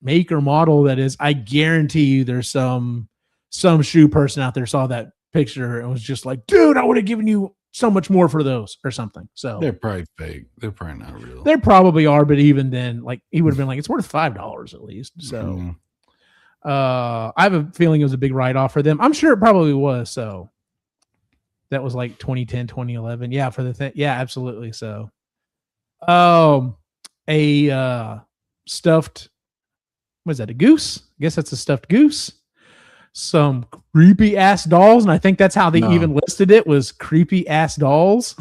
make or model that is. I guarantee you there's some shoe person out there saw that picture and was just like, dude, I would have given you so much more for those or something. So they're probably fake. They're probably not real. They probably are, but even then, like, he would have been like, it's worth $5 at least. So I have a feeling it was a big write-off for them. I'm sure it probably was. So that was like 2010, 2011. Yeah, for the thing. Yeah, absolutely. So a stuffed, what is that, a goose? I guess that's a stuffed goose. Some creepy ass dolls, and I think that's how they even listed it, was creepy ass dolls.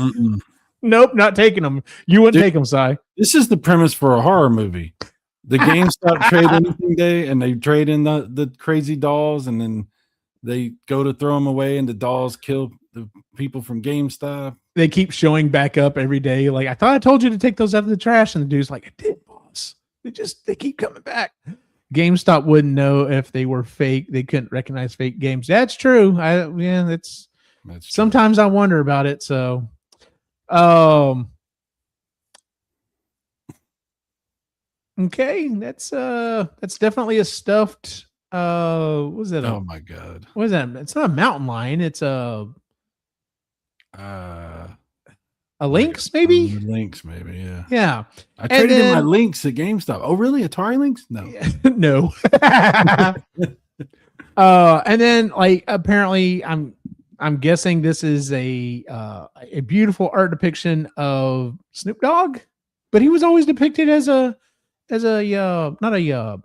Nope, not taking them. You wouldn't take them, Si. This is the premise for a horror movie. The GameStop trade anything day, and they trade in the crazy dolls, and then they go to throw them away, and the dolls kill the people from GameStop. They keep showing back up every day. Like, I thought I told you to take those out of the trash, and the dude's like, I did, boss. They keep coming back. GameStop wouldn't know if they were fake. They couldn't recognize fake games. That's true. That's true. Sometimes I wonder about it. So, okay, that's definitely a stuffed. What was that? Oh my god! What is that? It's not a mountain lion. It's a. A Lynx, maybe? Lynx, maybe, yeah. Yeah. I traded in my Lynx at GameStop. Oh, really? Atari Lynx? No. No. And then like apparently I'm guessing this is a beautiful art depiction of Snoop Dogg, but he was always depicted as a not a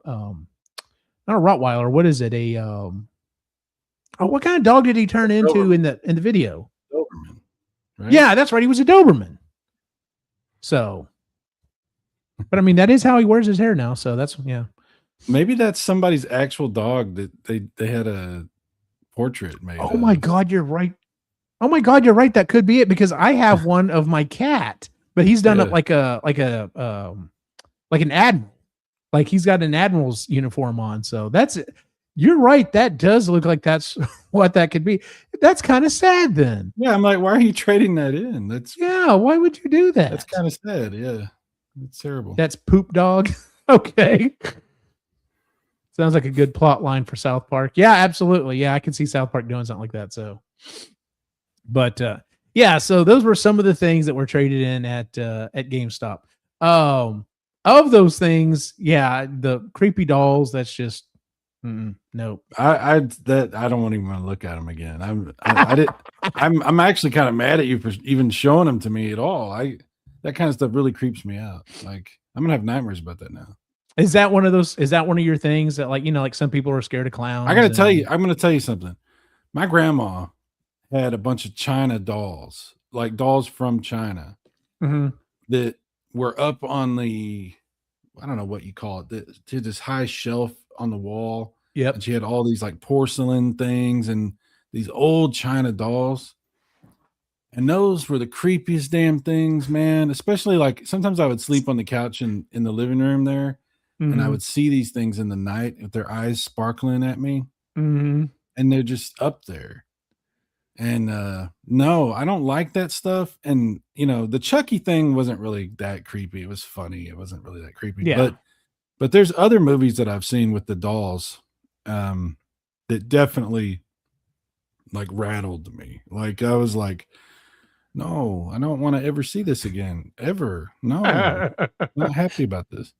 Rottweiler. What is it? What kind of dog did he turn into in the video? Doberman, right? Yeah, that's right. He was a Doberman. So, but I mean, that is how he wears his hair now. So that's, yeah. Maybe that's somebody's actual dog that they had a portrait made. Oh my God, you're right. Oh my God, you're right. That could be it, because I have one of my cat, but he's done it like an admiral. Like he's got an admiral's uniform on. So that's it. You're right. That does look like that's what that could be. That's kind of sad then. Yeah, I'm like, why are you trading that in? Why would you do that? That's kind of sad. Yeah. It's terrible. That's Poop Dog. Okay. Sounds like a good plot line for South Park. Yeah, absolutely. Yeah, I can see South Park doing something like that. So, but yeah, so those were some of the things that were traded in at GameStop. Of those things, yeah, the creepy dolls. That's just nope. I don't even want to look at them again. I'm actually kind of mad at you for even showing them to me at all. That kind of stuff really creeps me out. Like I'm gonna have nightmares about that now. Is that one of your things that like some people are scared of clowns? I'm gonna tell you something. My grandma had a bunch of China dolls, like dolls from China, that were up on the, I don't know what you call it, to this high shelf on the wall. Yep. And she had all these like porcelain things and these old China dolls. And those were the creepiest damn things, man. Especially like sometimes I would sleep on the couch in the living room there, and I would see these things in the night with their eyes sparkling at me. And they're just up there. And no, I don't like that stuff. And the Chucky thing wasn't really that creepy. It was funny. It wasn't really that creepy. Yeah. But there's other movies that I've seen with the dolls that definitely like rattled me. Like I was like, no, I don't want to ever see this again. Ever. No. Not happy about this.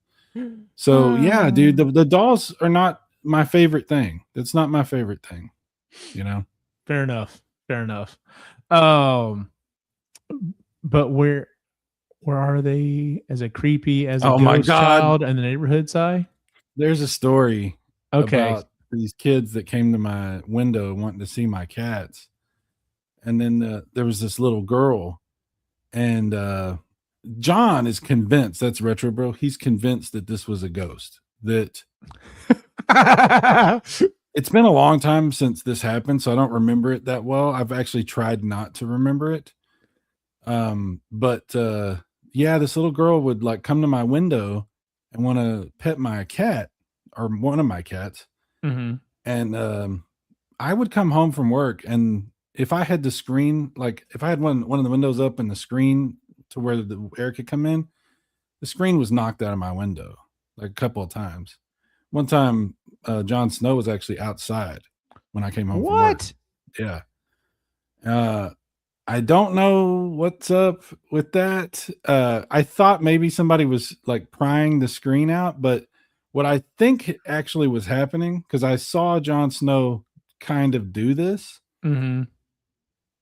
So yeah, dude, the dolls are not my favorite thing. That's not my favorite thing. Fair enough. But where are they as a creepy as a ghost child in the neighborhood, Si? There's a story about these kids that came to my window wanting to see my cats. And then there was this little girl, and John is convinced, that's Retro Bro, he's convinced that this was a ghost. That it's been a long time since this happened, so I don't remember it that well. I've actually tried not to remember it. But yeah, this little girl would like come to my window and want to pet my cat, or one of my cats. And I would come home from work, and if I had the screen, like if I had one of the windows up and the screen to where the air could come in, the screen was knocked out of my window like a couple of times. One time, Jon Snow was actually outside when I came home from work. Yeah. I don't know what's up with that. I thought maybe somebody was like prying the screen out, but what I think actually was happening, because I saw Jon Snow kind of do this.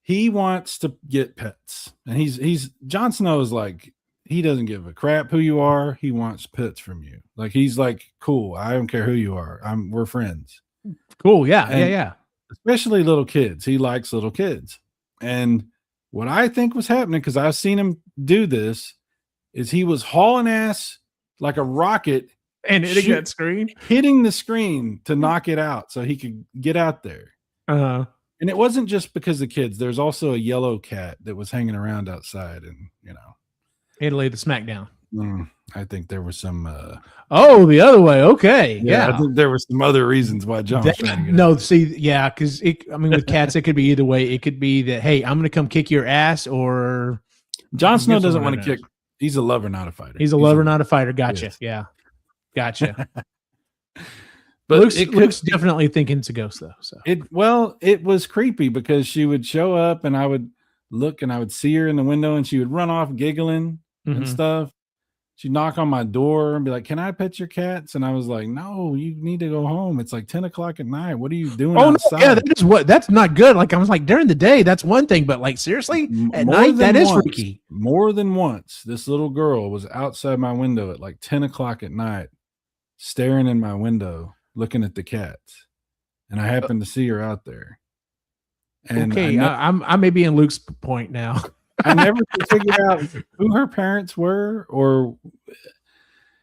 He wants to get pets, and he's Jon Snow is like, he doesn't give a crap who you are. He wants pets from you. Like he's like, cool, I don't care who you are. We're friends. Cool. Yeah. Especially little kids. He likes little kids. And what I think was happening, because I've seen him do this, is he was hauling ass like a rocket and hitting that screen, hitting the screen to knock it out so he could get out there. And it wasn't just because of kids. There's also a yellow cat that was hanging around outside, and it laid the smack down. I think there was some. The other way. Okay, yeah. I think there were some other reasons why John. Because with cats, it could be either way. It could be that, hey, I'm going to come kick your ass, or Jon Snow doesn't want to kick. He's a lover, not a fighter. He's a lover, not a fighter. Gotcha. Yes. Yeah, gotcha. But Luke's definitely thinking it's a ghost, though. So it was creepy because she would show up, and I would look and I would see her in the window and she would run off giggling and stuff. She'd knock on my door and be like, "Can I pet your cats?" And I was like, "No, you need to go home. It's like 10 o'clock at night. What are you doing outside?" No, yeah, that's not good. Like I was like, during the day, that's one thing, but like seriously, at night, that is freaky. More than once, this little girl was outside my window at like 10 o'clock at night, staring in my window, looking at the cats. And I happened to see her out there. And okay, I may be in Luke's point now. I never could figure out who her parents were, or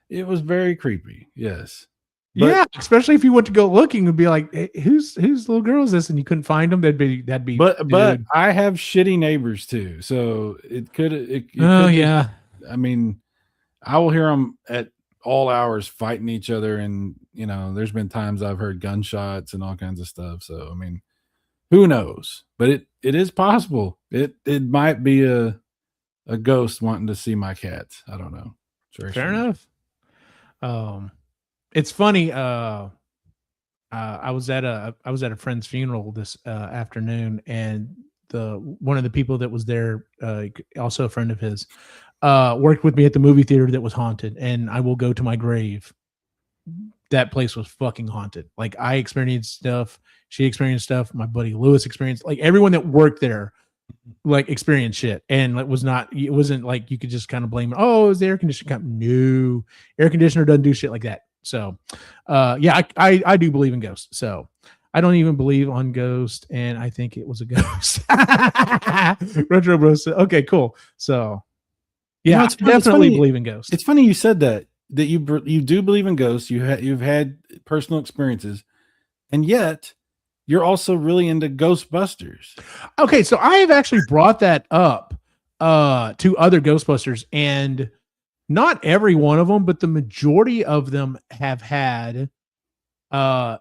it was very creepy. Yes. But, yeah, especially if you went to go looking and be like, hey, whose little girl is this? And you couldn't find them. That'd be. But I have shitty neighbors too, so it could. Yeah. I mean, I will hear them at all hours fighting each other, and there's been times I've heard gunshots and all kinds of stuff. So I mean, who knows? But it is possible. It might be a ghost wanting to see my cats. I don't know. Fair enough. It's funny. I was at a friend's funeral this afternoon, and one of the people that was there, also a friend of his, worked with me at the movie theater that was haunted. And I will go to my grave, that place was fucking haunted. Like I experienced stuff, she experienced stuff, my buddy Lewis experienced, like everyone that worked there, like experienced shit. And it wasn't like you could just kind of blame, oh, it was the air conditioner company. No, air conditioner doesn't do shit like that. So, yeah, I do believe in ghosts. So I don't even believe on ghost. And I think it was a ghost. Retro Bros. Okay, cool. So yeah, I definitely believe in ghosts. It's funny you said that you do believe in ghosts. You've had personal experiences, and yet you're also really into Ghostbusters. Okay, so I have actually brought that up to other Ghostbusters, and not every one of them, but the majority of them have had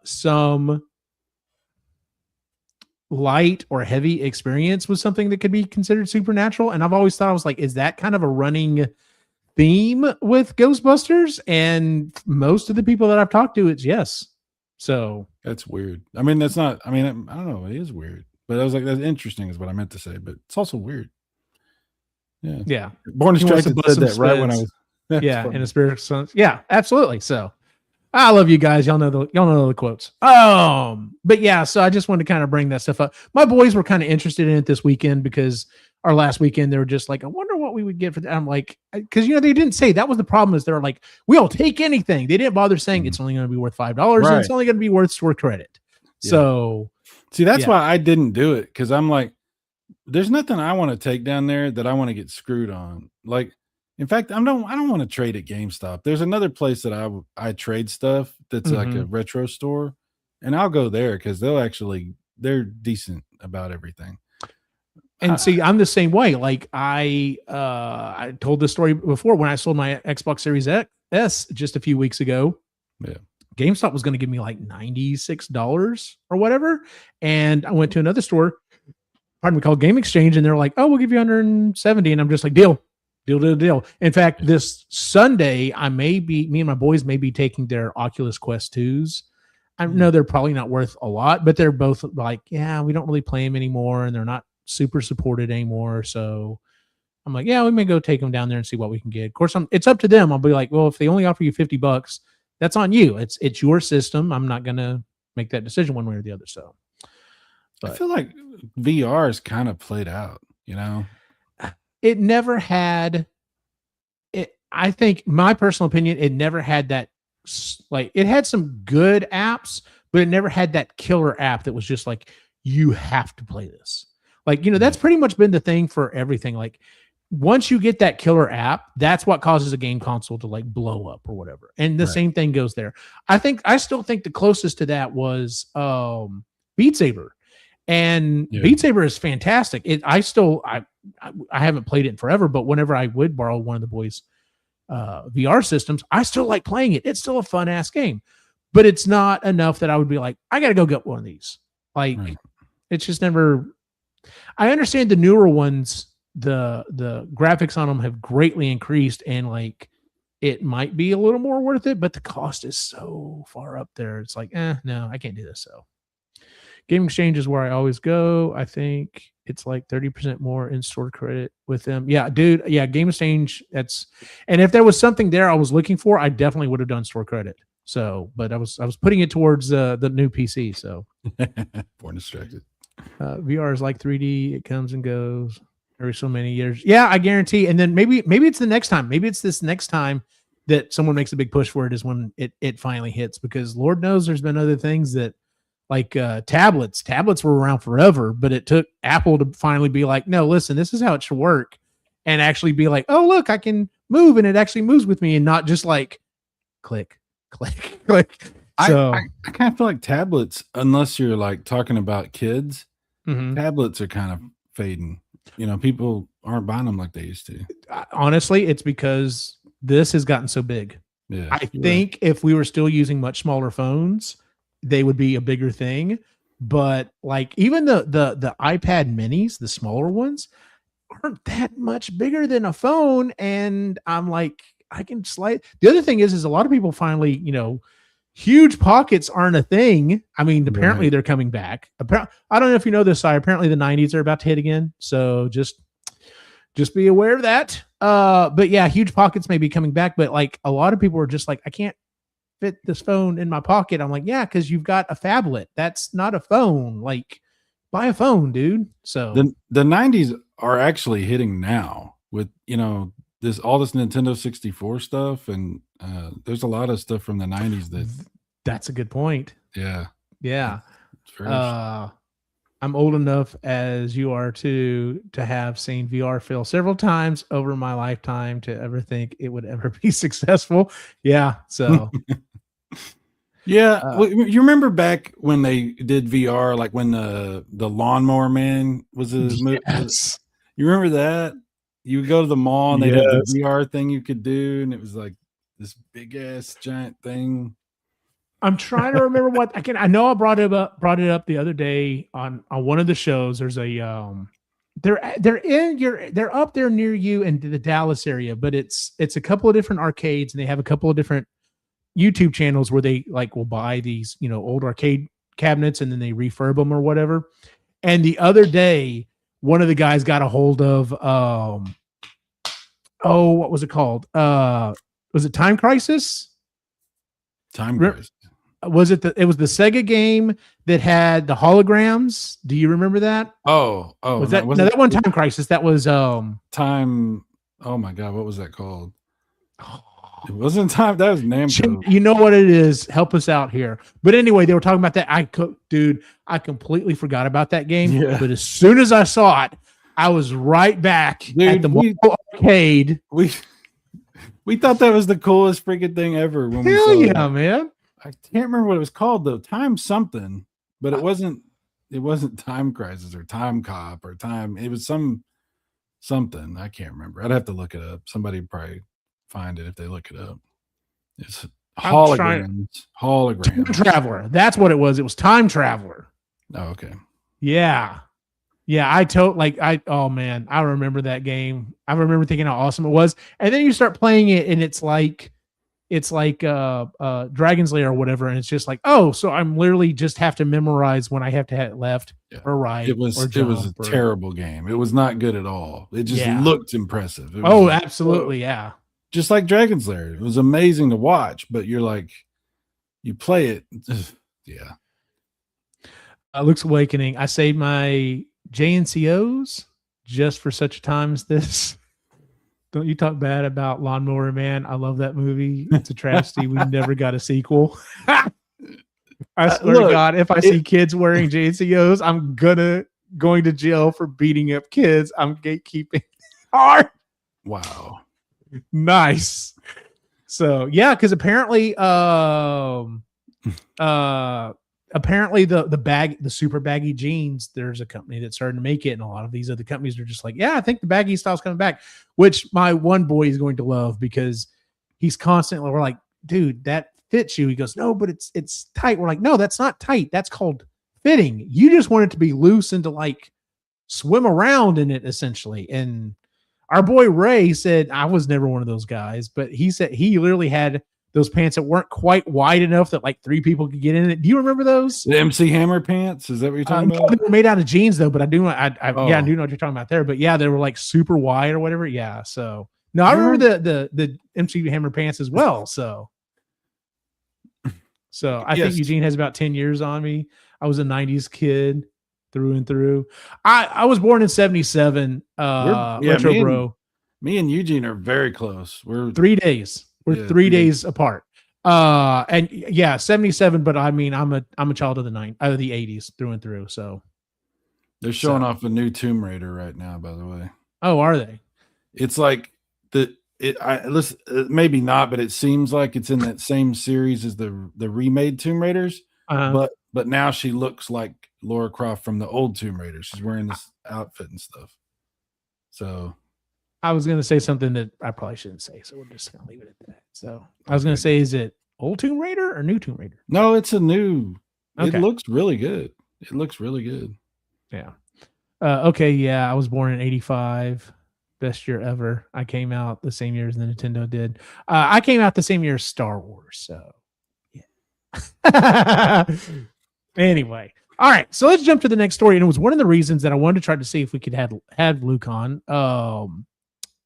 some light or heavy experience with something that could be considered supernatural. And I've always thought, I was like, is that kind of a running theme with Ghostbusters? And most of the people that I've talked to, it's yes. So that's weird. I mean, I don't know. It is weird, but I was like, that's interesting is what I meant to say, but it's also weird. Yeah. Yeah. Born Distracted said that right when I was. Yeah. In a spirit sense. Yeah, absolutely. So I love you guys. Y'all know the quotes. But yeah, so I just wanted to kind of bring that stuff up. My boys were kind of interested in it this weekend because our last weekend, they were just like, I wonder what we would get for that. I'm like, because they didn't say that was the problem, is they're like, we'll take anything. They didn't bother saying it's only going to be worth $5 right. and it's only going to be worth store credit. Yeah. So see, that's why I didn't do it, because I'm like, there's nothing I want to take down there that I want to get screwed on. Like, in fact, I don't want to trade at GameStop. There's another place that I trade stuff that's like a retro store, and I'll go there because they're decent about everything. And see, I'm the same way. Like I told this story before when I sold my Xbox Series S just a few weeks ago. Yeah. GameStop was going to give me like $96 or whatever. And I went to another store, called Game Exchange, and they're like, oh, we'll give you 170. And I'm just like, deal. In fact, this Sunday, me and my boys may be taking their Oculus Quest 2s. I know they're probably not worth a lot, but they're both like, yeah, we don't really play them anymore, and they're not super supported anymore. So I'm like, yeah, we may go take them down there and see what we can get. Of course, it's up to them. I'll be like, well, if they only offer you $50, that's on you. It's your system. I'm not gonna make that decision one way or the other. So, I feel like VR is kind of played out. It never had it. I think, my personal opinion, it never had that. Like, it had some good apps, but it never had that killer app that was just like, you have to play this. Like, that's pretty much been the thing for everything. Like, once you get that killer app, that's what causes a game console to like blow up or whatever. And the same thing goes there. I still think the closest to that was Beat Saber. And Beat Saber is fantastic. I haven't played it in forever, but whenever I would borrow one of the boys' VR systems, I still like playing it. It's still a fun ass game, but it's not enough that I would be like, I got to go get one of these. Like, it's just never. I understand the newer ones, the graphics on them have greatly increased, and like it might be a little more worth it, but the cost is so far up there. It's like, no, I can't do this. So Game Exchange is where I always go. I think it's like 30% more in-store credit with them. Yeah, dude. Yeah, Game Exchange. And if there was something there I was looking for, I definitely would have done store credit. So, but I was putting it towards the new PC. So, Born distracted. VR is like 3D. It comes and goes every so many years. Yeah, I guarantee. And then maybe it's the next time. Maybe it's this next time that someone makes a big push for it is when it finally hits, because Lord knows there's been other things that, like tablets were around forever, but it took Apple to finally be like, no, listen, this is how it should work, and actually be like, oh, look, I can move, and it actually moves with me, and not just like click, click, click. So I kind of feel like tablets, unless you're like talking about kids, tablets are kind of fading. You know, people aren't buying them like they used to. Honestly, it's because this has gotten so big. Yeah, I think if we were still using much smaller phones, they would be a bigger thing. But like even the iPad minis, the smaller ones, aren't that much bigger than a phone. And I'm like, I can slide. The other thing is a lot of people finally, you know, huge pockets aren't a thing. I mean, apparently they're coming back. I don't know if you know this, apparently the 90s are about to hit again. So just be aware of that. But yeah, huge pockets may be coming back, but like a lot of people are just like, I can't fit this phone in my pocket. I'm like, yeah, because you've got a phablet. That's not a phone. Like, buy a phone, dude. So the 90s are actually hitting now with, you know, all this Nintendo 64 stuff, and there's a lot of stuff from the 90s that's a good point. Yeah. It's very I'm old enough as you are to have seen VR fail several times over my lifetime to ever think it would ever be successful. Yeah. So yeah. You remember back when they did VR, like when the Lawnmower Man was his movie? Yes. You remember that? You would go to the mall and they'd have the VR thing you could do, and it was like this big ass giant thing. I'm trying to remember what I know I brought it up the other day on one of the shows. There's a they're up there near you in the Dallas area, but it's a couple of different arcades, and they have a couple of different YouTube channels where they like will buy these, you know, old arcade cabinets and then they refurb them or whatever. And the other day, one of the guys got a hold of what was it called? Was it Time Crisis? Time Crisis. Was it it was the Sega game that had the holograms? Do you remember that? Was that that one Time Crisis? That was Time. Oh my God, what was that called? It wasn't Time. That was Namco. You know what it is? Help us out here. But anyway, they were talking about that. I completely forgot about that game. Yeah. But as soon as I saw it, I was right back at the arcade. We thought that was the coolest freaking thing ever. When Hell we saw yeah, it. Man! I can't remember what it was called though. Time something, but it wasn't. It wasn't Time Crisis or Time Cop or Time. It was something. I can't remember. I'd have to look it up. Somebody would probably find it if they look it up. It's holograms. Time Traveler. That's what it was. It was Time Traveler. Oh, okay. Yeah. Yeah, oh man, I remember that game. I remember thinking how awesome it was. And then you start playing it and it's like Dragon's Lair or whatever, and it's just like, oh, so I'm literally just have to memorize when I have to hit left or right. It was a terrible game. It was not good at all. It just looked impressive. Absolutely, yeah. Just like Dragon's Lair. It was amazing to watch, but you're like, you play it, yeah. Luke's Awakening. I saved my JNCOs just for such a time as this. Don't you talk bad about Lawnmower Man. I love that movie. It's a travesty. We never got a sequel. I swear to God, if I see kids wearing JNCOs, I'm going to jail for beating up kids. I'm gatekeeping hard. Wow. Nice. So yeah, because apparently the super baggy jeans, there's a company that's starting to make it, and a lot of these other companies are just like, yeah, I think the baggy style's coming back, which my one boy is going to love because he's constantly, we're like, dude, that fits you. He goes, no, but it's tight. We're like, no, that's not tight. That's called fitting. You just want it to be loose and to like swim around in it essentially. And our boy Ray said, I was never one of those guys, but he said he literally had those pants that weren't quite wide enough that like 3 people could get in it. Do you remember those? The MC Hammer pants? Is that what you're talking about? They were made out of jeans though, but I do know I Oh. yeah, I do know what you're talking about there. But yeah, they were like super wide or whatever. Yeah. So no, I remember the MC Hammer pants as well. So I think Eugene has about 10 years on me. I was a 90s kid through and through. I was born in 77. Retro bro. Me and Eugene are very close. We're 3 days. We're 3 days apart. And yeah, 77, but I mean I'm a child of the 80s through and through. So they're showing off a new Tomb Raider right now, by the way. Oh, are they? It's like maybe not, but it seems like it's in that same series as the remade Tomb Raiders. But now she looks like Lara Croft from the old Tomb Raider. She's wearing this outfit and stuff. So I was going to say something that I probably shouldn't say, so we're just going to leave it at that. So I was going to say, is it old Tomb Raider or new Tomb Raider? No, it's a new. Okay. It looks really good. It looks really good. Yeah. Okay. Yeah, I was born in 85. Best year ever. I came out the same year as the Nintendo did. I came out the same year as Star Wars. So yeah. Anyway. All right. So let's jump to the next story. And it was one of the reasons that I wanted to try to see if we could have Luke on.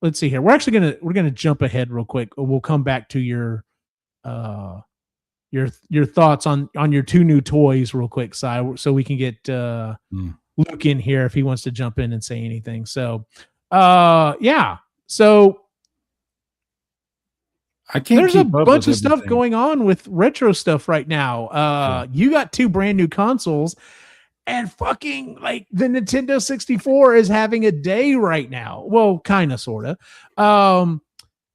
Let's see here. We're gonna jump ahead real quick. We'll come back to your thoughts on your 2 new toys real quick, Si, so we can get Luke in here if he wants to jump in and say anything. So yeah. So there's a bunch of stuff going on with retro stuff right now. You got 2 brand new consoles, and fucking like the Nintendo 64 is having a day right now. Well, kind of, sort of.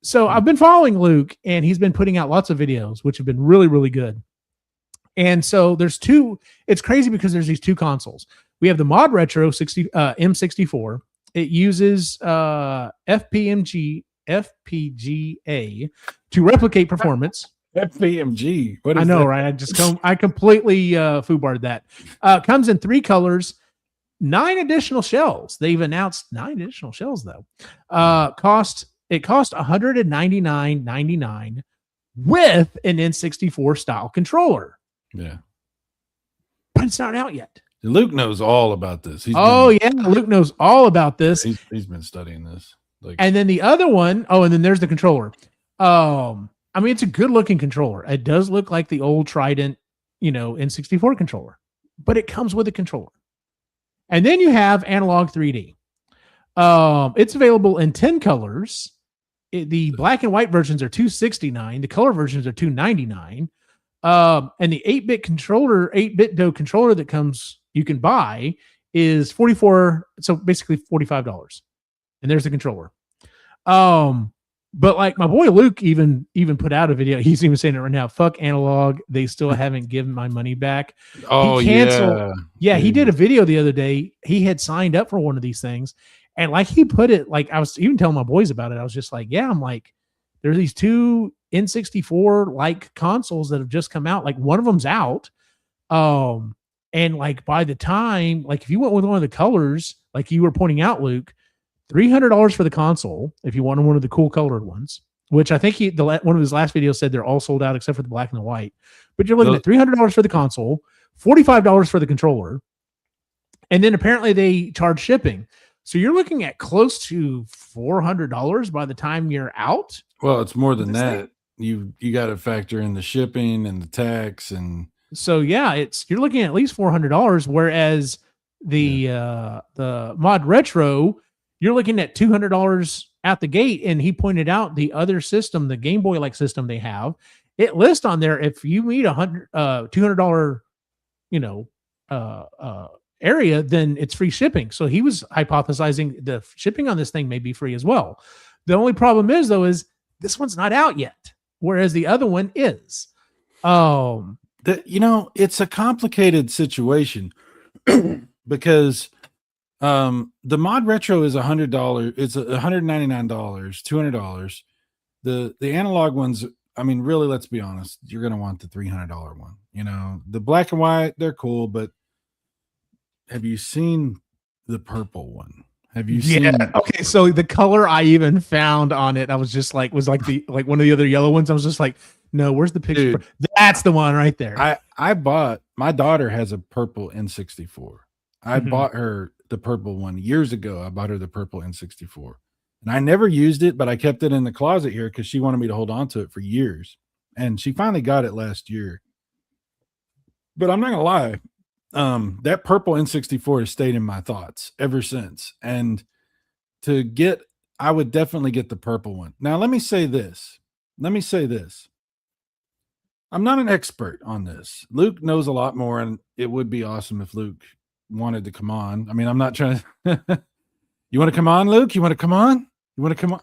So I've been following Luke, and he's been putting out lots of videos, which have been really, really good. And so there's 2. It's crazy because there's these 2 consoles. We have the ModRetro M64. It uses FPGA to replicate performance. FPMG. What is I know, that? right? I completely foobarred that. Comes in 3 colors, 9 additional shells. They've announced 9 additional shells though. It cost $199.99 with an N64 style controller. Yeah, but it's not out yet. Luke knows all about this. Luke knows all about this. He's been studying this. And then the other one, and then there's the controller. I mean, it's a good looking controller. It does look like the old Trident, N64 controller, but it comes with a controller. And then you have Analogue 3D. It's available in 10 colors. The black and white versions are $269. The color versions are $299. And the 8-bit controller, 8-bit DO controller that you can buy is $44. So basically $45. And there's the controller. But like my boy Luke even put out a video. He's even saying it right now. Fuck Analogue. They still haven't given my money back. Oh, he canceled. Yeah, he did a video the other day. He had signed up for one of these things. And like he put it, like I was even telling my boys about it. I was just like, yeah, I'm like, there's these 2 N64 like consoles that have just come out. Like one of them's out. And like by the time, like if you went with one of the colors, like you were pointing out, Luke, $300 for the console if you wanted one of the cool colored ones, which I think one of his last videos said they're all sold out except for the black and the white. But you're looking at $300 for the console, $45 for the controller, and then apparently they charge shipping. So you're looking at close to $400 by the time you're out. Well, it's more than that. You got to factor in the shipping and the tax, and so yeah, you're looking at least $400. Whereas the ModRetro, you're looking at $200 at the gate. And he pointed out the other system, the Game Boy like system they have, it lists on there if you meet $200, area, then it's free shipping. So he was hypothesizing the shipping on this thing may be free as well. The only problem is this one's not out yet, whereas the other one is. It's a complicated situation because the ModRetro is $100. It's $199, $200. The Analog ones, I mean, really, let's be honest, you're gonna want the $300 one. The black and white, they're cool, but have you seen the purple one? Have you seen? Okay, so the color I even found on it, I was just like, was like one of the other yellow ones. I was just like, no, where's the picture? Dude, That's the one right there. I bought, my daughter has a purple N64. I Mhm. bought her the purple one years ago. I bought her the purple N64, and I never used it, but I kept it in the closet here because she wanted me to hold on to it for years, and she finally got it last year. But I'm not gonna lie, that purple N64 has stayed in my thoughts ever since. And to get, I would definitely get the purple one. Now, let me say this. I'm not an expert on this. Luke knows a lot more, and it would be awesome if Luke wanted to come on. I mean, I'm not trying to. You want to come on, Luke? You want to come on? You want to come on?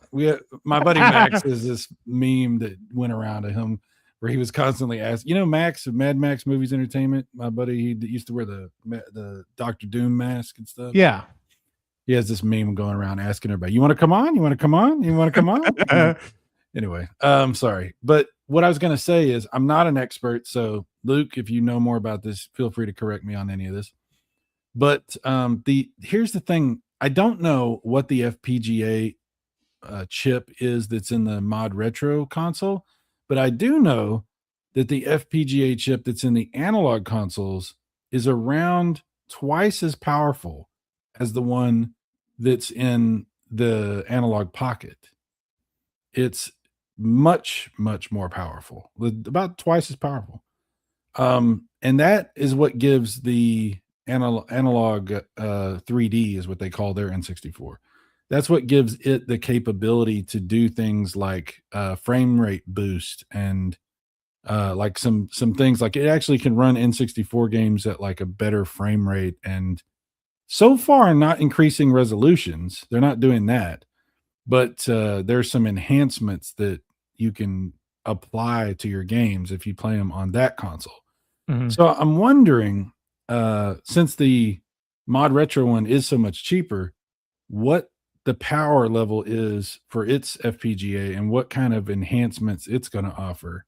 My buddy Max is this meme that went around to him where he was constantly asked, Max of Mad Max Movies Entertainment, my buddy, he used to wear the Dr. Doom mask and stuff. Yeah. He has this meme going around asking everybody, you want to come on? You want to come on? You want to come on? Anyway, sorry. But what I was going to say is I'm not an expert. So Luke, if you know more about this, feel free to correct me on any of this. But here's the thing. I don't know what the FPGA chip is that's in the ModRetro console, but I do know that the FPGA chip that's in the analog consoles is around twice as powerful as the one that's in the analog pocket. It's much, much more powerful, about twice as powerful. And that is what gives the analog 3D is what they call their N64. That's what gives it the capability to do things like frame rate boost and like some things like it actually can run N64 games at like a better frame rate, and so far not increasing resolutions. They're not doing that, but there's some enhancements that you can apply to your games if you play them on that console. Mhm. So I'm wondering, since the ModRetro one is so much cheaper, what the power level is for its FPGA and what kind of enhancements it's going to offer.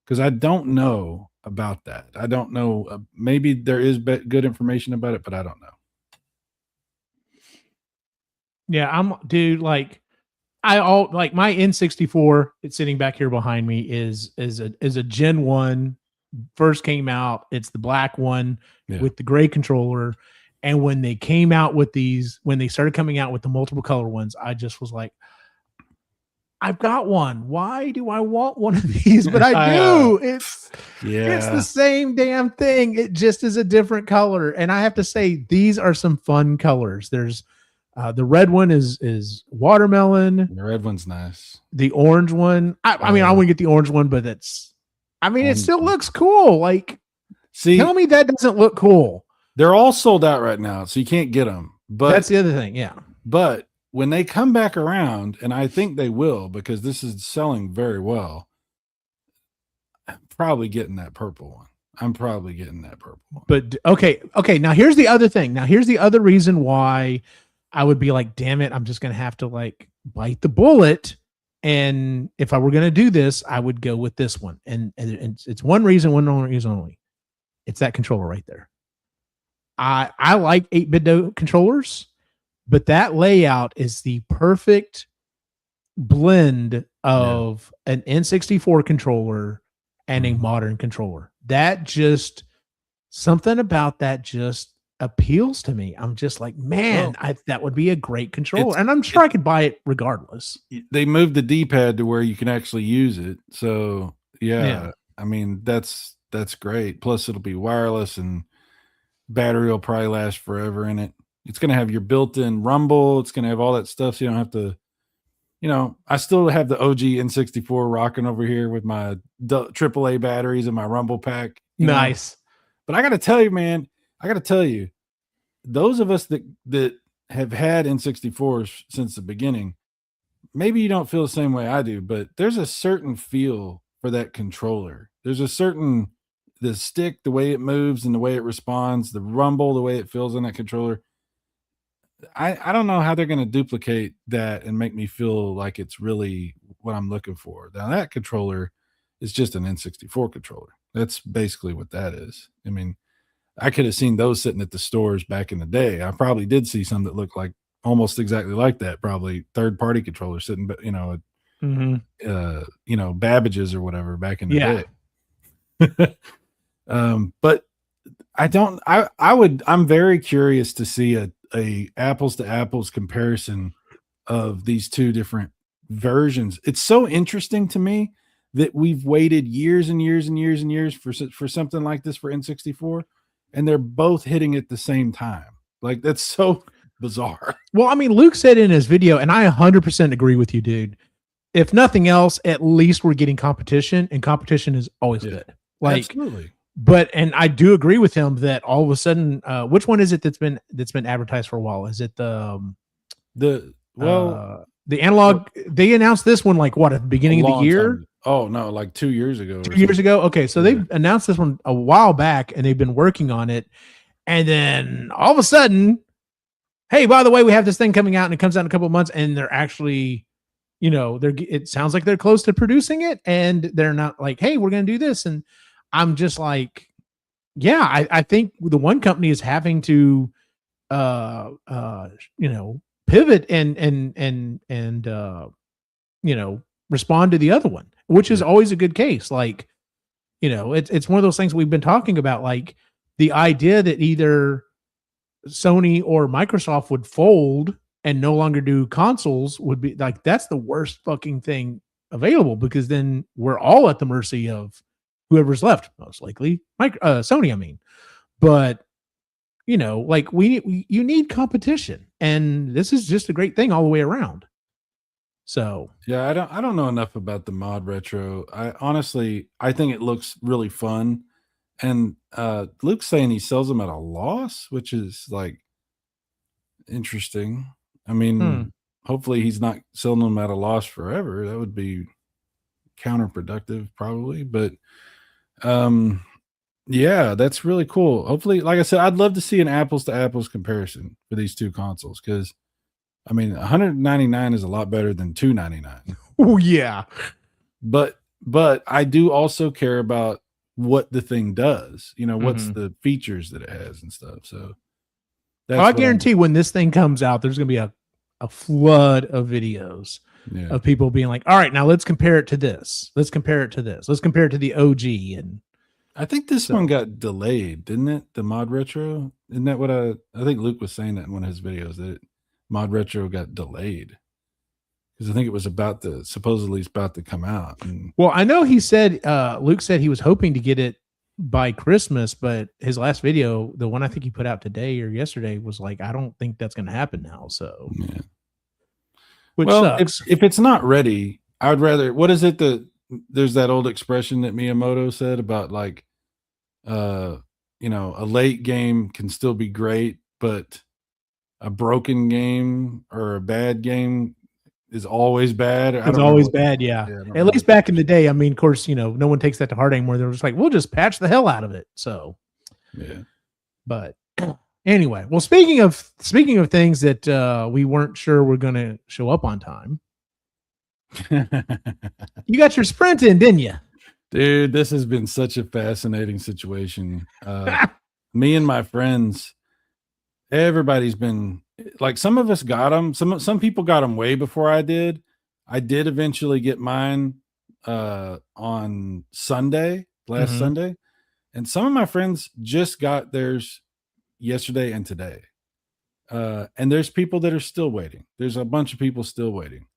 Because I don't know about that. I don't know. Maybe there is good information about it, but I don't know. Yeah, dude, like like my N64, it's sitting back here behind me is a Gen 1, first came out. It's the black one with the gray controller. And when they came out with when they started coming out with the multiple color ones, I just was like, I've got one. Why do I want one of these? But I do. It's the same damn thing. It just is a different color. And I have to say, these are some fun colors. There's the red one is watermelon. The red one's nice. The orange one. I mean, I wouldn't get the orange one, but it still looks cool. Like, tell me that doesn't look cool. They're all sold out right now, so you can't get them. But that's the other thing. Yeah. But when they come back around, and I think they will, because this is selling very well, I'm probably getting that purple one. But okay. Now here's the other thing. Now here's the other reason why I would be like, damn it, I'm just going to have to like bite the bullet. And if I were going to do this, I would go with this one. And it's one reason only. It's that controller right there. I like 8-bit controllers, but that layout is the perfect blend of an N64 controller and a modern controller. That just, something about that just appeals to me. I'm just like, man, that would be a great controller. And I'm sure I could buy it regardless. They moved the D-pad to where you can actually use it. So yeah. I mean, that's great. Plus it'll be wireless and battery will probably last forever in it. It's going to have your built-in rumble. It's going to have all that stuff. So you don't have to, I still have the OG N64 rocking over here with my AAA batteries and my rumble pack. Nice. But I got to tell you, man, those of us that have had N64s since the beginning, maybe you don't feel the same way I do, but there's a certain feel for that controller. There's a certain, the stick, the way it moves and the way it responds, the rumble, the way it feels in that controller. I don't know how they're going to duplicate that and make me feel like it's really what I'm looking for. Now that controller is just an N64 controller. That's basically what that is. I mean, I could have seen those sitting at the stores back in the day. I probably did see some that looked like almost exactly like that, probably third-party controllers sitting, but Babbage's or whatever back in the day. But I'm very curious to see a apples to apples comparison of these two different versions. It's so interesting to me that we've waited years and years and years and years for something like this for N64, and they're both hitting at the same time. Like, that's so bizarre. Well, I mean, Luke said in his video, and I 100% agree with you, dude. If nothing else, at least we're getting competition, and competition is always good. Like, absolutely. But and I do agree with him that all of a sudden, which one is it that's been advertised for a while? Is it the Analogue? They announced this one like what, at the beginning of the year? Oh no, like 2 years ago. 2 years ago. Okay, so they've announced this one a while back, and they've been working on it, and then all of a sudden, hey, by the way, we have this thing coming out, and it comes out in a couple of months, and they're actually, it sounds like they're close to producing it, and they're not like, hey, we're going to do this. And I'm just like, yeah, I think the one company is having to, pivot and respond to the other one, which is always a good case. Like, it's one of those things we've been talking about, like the idea that either Sony or Microsoft would fold and no longer do consoles would be like, that's the worst fucking thing available, because then we're all at the mercy of whoever's left, most likely Sony. I mean, but like you need competition, and this is just a great thing all the way around. So yeah, I don't know enough about the ModRetro. I think it looks really fun, and Luke's saying he sells them at a loss, which is like interesting. I mean, hopefully he's not selling them at a loss forever. That would be counterproductive, probably. But yeah, that's really cool. Hopefully, like I said, I'd love to see an apples to apples comparison for these two consoles, because I mean, $199 is a lot better than $299. Oh yeah, but I do also care about what the thing does. What's the features that it has and stuff. So I guarantee when this thing comes out, there's going to be a flood of videos of people being like, all right, now let's compare it to this. Let's compare it to this. Let's compare it to the OG. And I think this one got delayed, didn't it? The ModRetro. Isn't that what I think Luke was saying that in one of his videos, that ModRetro got delayed? Because I think it was supposedly about to come out. Well, I know he said, Luke said he was hoping to get it by Christmas, but his last video, the one I think he put out today or yesterday, was like, I don't think that's going to happen now. So, yeah. Which sucks. If it's not ready, I would rather, what is it that there's that old expression that Miyamoto said about like, a late game can still be great, but a broken game or a bad game is always bad. It's always bad. Yeah. At least back in the day. I mean, of course, no one takes that to heart anymore. They're just like, we'll just patch the hell out of it. So, yeah. But anyway, well, speaking of things that we weren't sure were going to show up on time, you got your Sprint in, didn't you? Dude, this has been such a fascinating situation. Me and my friends, everybody's been like, some of us got them. Some people got them way before I did. I did eventually get mine on Sunday, last Sunday. And some of my friends just got theirs yesterday and today. And there's people that are still waiting. There's a bunch of people still waiting.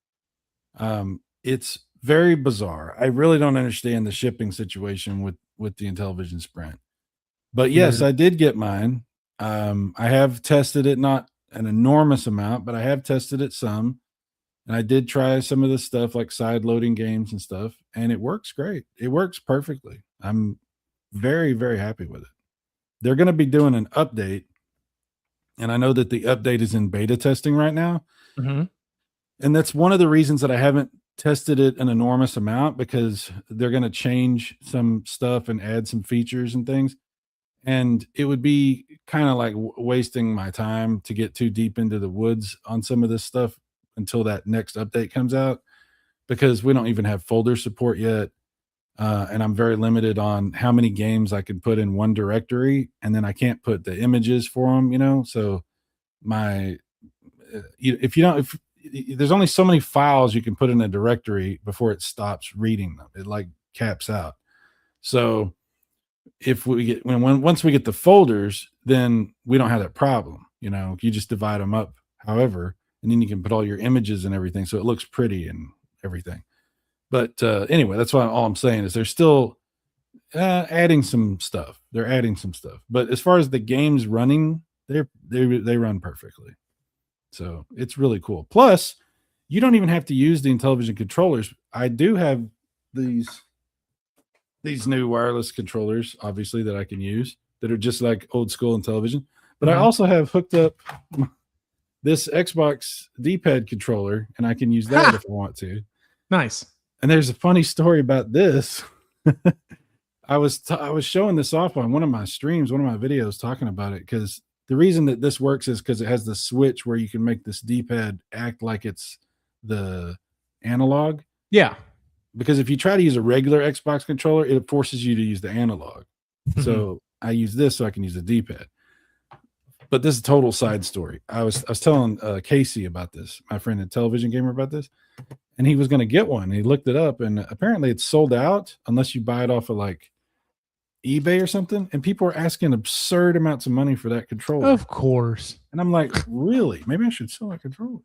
It's very bizarre. I really don't understand the shipping situation with the Intellivision Sprint. But yes, I did get mine. I have tested it, not an enormous amount, but I have tested it some. And I did try some of the stuff like side loading games and stuff, and it works great. It works perfectly. I'm very, very happy with it. They're going to be doing an update, and I know that the update is in beta testing right now. And that's one of the reasons that I haven't tested it an enormous amount, because they're going to change some stuff and add some features and things. And it would be kind of like wasting my time to get too deep into the woods on some of this stuff until that next update comes out, because we don't even have folder support yet. And I'm very limited on how many games I can put in one directory, and then I can't put the images for them, so if you don't, if there's only so many files you can put in a directory before it stops reading them, it like caps out. So if we get once we get the folders, then we don't have that problem. You just divide them up however, and then you can put all your images and everything, so it looks pretty and everything. But anyway, that's why all I'm saying is they're still adding some stuff. They're adding some stuff, but as far as the games running, they run perfectly. So it's really cool. Plus, you don't even have to use the Intellivision controllers. I do have these new wireless controllers, obviously, that I can use that are just like old school Intellivision. But I also have hooked up this Xbox D-pad controller, and I can use that if I want to. Nice. And there's a funny story about this. I was showing this off on one of my streams, one of my videos, talking about it, because the reason that this works is because it has the switch where you can make this D-pad act like it's the analog. Yeah. Because if you try to use a regular Xbox controller, it forces you to use the analog. So I use this so I can use the D-pad. But this is a total side story. I was telling Casey about this, my friend and television gamer, about this, and he was going to get one. He looked it up, and apparently it's sold out unless you buy it off of like eBay or something, and people are asking absurd amounts of money for that controller. Of course. And I'm like, really? Maybe I should sell that controller.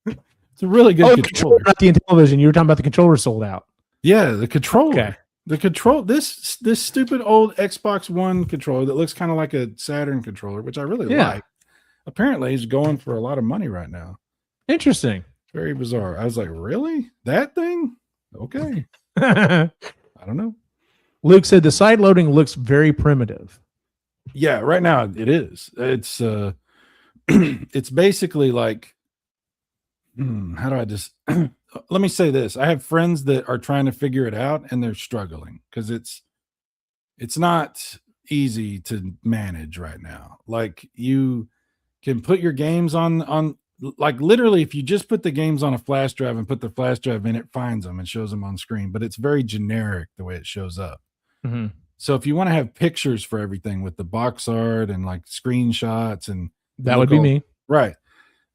It's a really good controller. Not the Intellivision. You were talking about the controller sold out. Yeah, the controller. Okay. The control, this stupid old Xbox One controller that looks kind of like a Saturn controller, which I really like, apparently is going for a lot of money right now. Interesting. Very bizarre. I was like, really? That thing? Okay. I don't know. Luke said the side loading looks very primitive. Yeah, right now it is. It's it's basically like, how do I just let me say this. I have friends that are trying to figure it out and they're struggling because it's not easy to manage right now. Like, you can put your games on like, literally, if you just put the games on a flash drive and put the flash drive in, it finds them and shows them on screen, but it's very generic the way it shows up. So if you want to have pictures for everything with the box art and like screenshots, and that would be me. Right.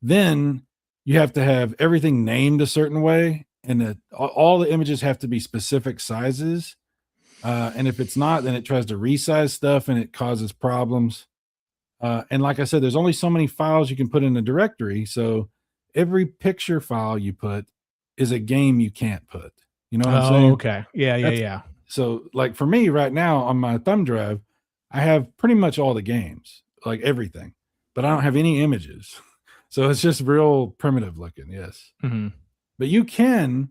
Then you have to have everything named a certain way, and all the images have to be specific sizes. And if it's not, then it tries to resize stuff and it causes problems. And like I said, there's only so many files you can put in a directory. So every picture file you put is a game you can't put. You know what I'm saying? Okay. Yeah. So like for me right now on my thumb drive, I have pretty much all the games, like everything, but I don't have any images. So it's just real primitive looking. Yes. But you can,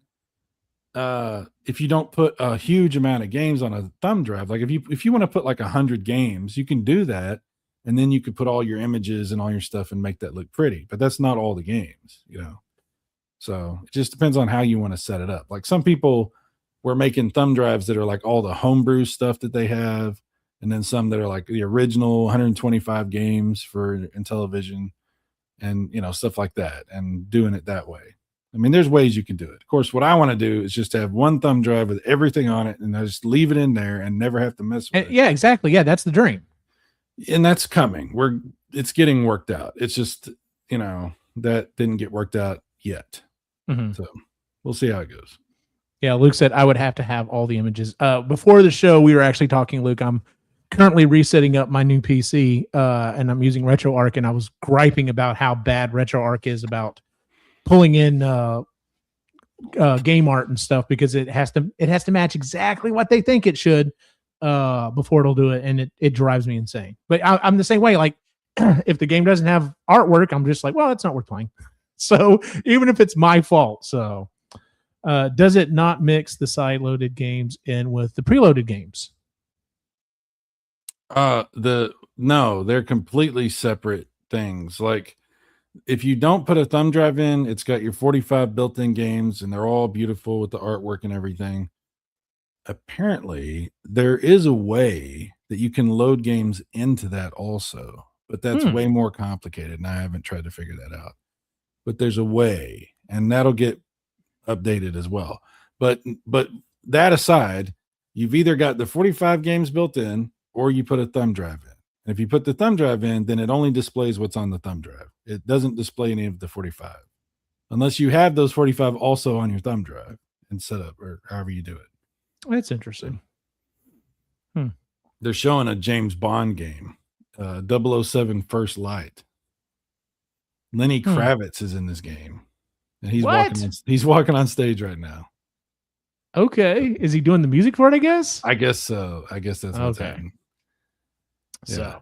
if you don't put a huge amount of games on a thumb drive, like if you want to put like 100 games, you can do that. And then you could put all your images and all your stuff and make that look pretty, but that's not all the games, So it just depends on how you want to set it up. Like, some people were making thumb drives that are like all the homebrew stuff that they have, and then some that are like the original 125 games for Intellivision, and stuff like that, and doing it that way. I mean, there's ways you can do it. Of course, what I want to do is just have one thumb drive with everything on it, and I just leave it in there and never have to mess with it. Yeah, exactly. Yeah, that's the dream. And that's coming. It's getting worked out. It's just, that didn't get worked out yet. So we'll see how it goes. Yeah, Luke said I would have to have all the images. Before the show, we were actually talking, Luke. I'm currently resetting up my new PC, and I'm using RetroArch, and I was griping about how bad RetroArch is about pulling in game art and stuff, because it has to match exactly what they think it should before it'll do it, and it drives me insane. But I'm the same way. Like, if the game doesn't have artwork, I'm just like, well, it's not worth playing. So even if it's my fault. So does it not mix the side-loaded games in with the preloaded games? No, they're completely separate things. Like, if you don't put a thumb drive in, it's got your 45 built-in games, and they're all beautiful with the artwork and everything. Apparently, there is a way that you can load games into that also, but that's way more complicated, and I haven't tried to figure that out. But there's a way, and that'll get updated as well. But that aside, you've either got the 45 games built in, or you put a thumb drive in. And if you put the thumb drive in, then it only displays what's on the thumb drive. It doesn't display any of the 45, unless you have those 45 also on your thumb drive and set up, or however you do it. That's interesting. They're showing a James Bond game, 007 First Light. Lenny Kravitz is in this game, and he's walking on stage right now. Okay, is he doing the music for it? I guess. I guess so. I guess that's what's happening. Yeah. So,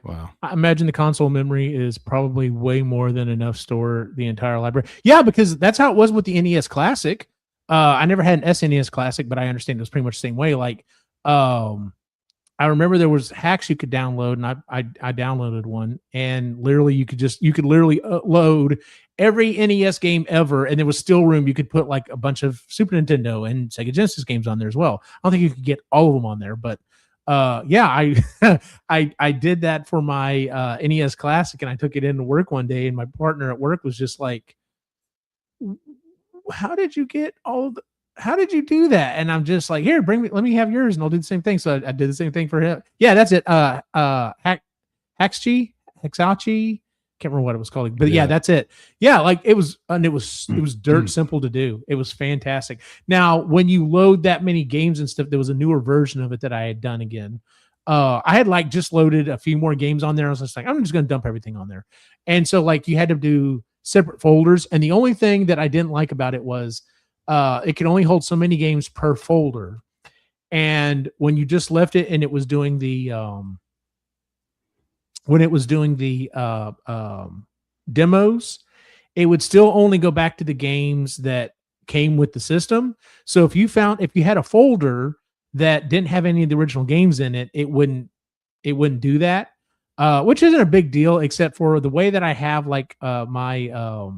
wow. I imagine the console memory is probably way more than enough to store the entire library. Yeah, because that's how it was with the NES Classic. I never had an SNES Classic, but I understand it was pretty much the same way. Like, I remember there was hacks you could download, and I downloaded one, and literally you could literally load every NES game ever, and there was still room. You could put like a bunch of Super Nintendo and Sega Genesis games on there as well. I don't think you could get all of them on there, but yeah, I did that for my NES Classic, and I took it into work one day, and my partner at work was just like, "How did you get all of the?" How did you do that? And I'm just like, here, let me have yours, and I'll do the same thing. So I did the same thing for him. Yeah, that's it. Hexauchi, can't remember what it was called, but yeah, that's it. Yeah, like it was dirt simple to do. It was fantastic. Now, when you load that many games and stuff, there was a newer version of it that I had done again. I had like just loaded a few more games on there. I was just like, I'm just going to dump everything on there. And so like you had to do separate folders. And the only thing that I didn't like about it was, it could only hold so many games per folder. And when you just left it and it was doing the demos, it would still only go back to the games that came with the system. So if you had a folder that didn't have any of the original games in it, it wouldn't do that. Which isn't a big deal, except for the way that I have like my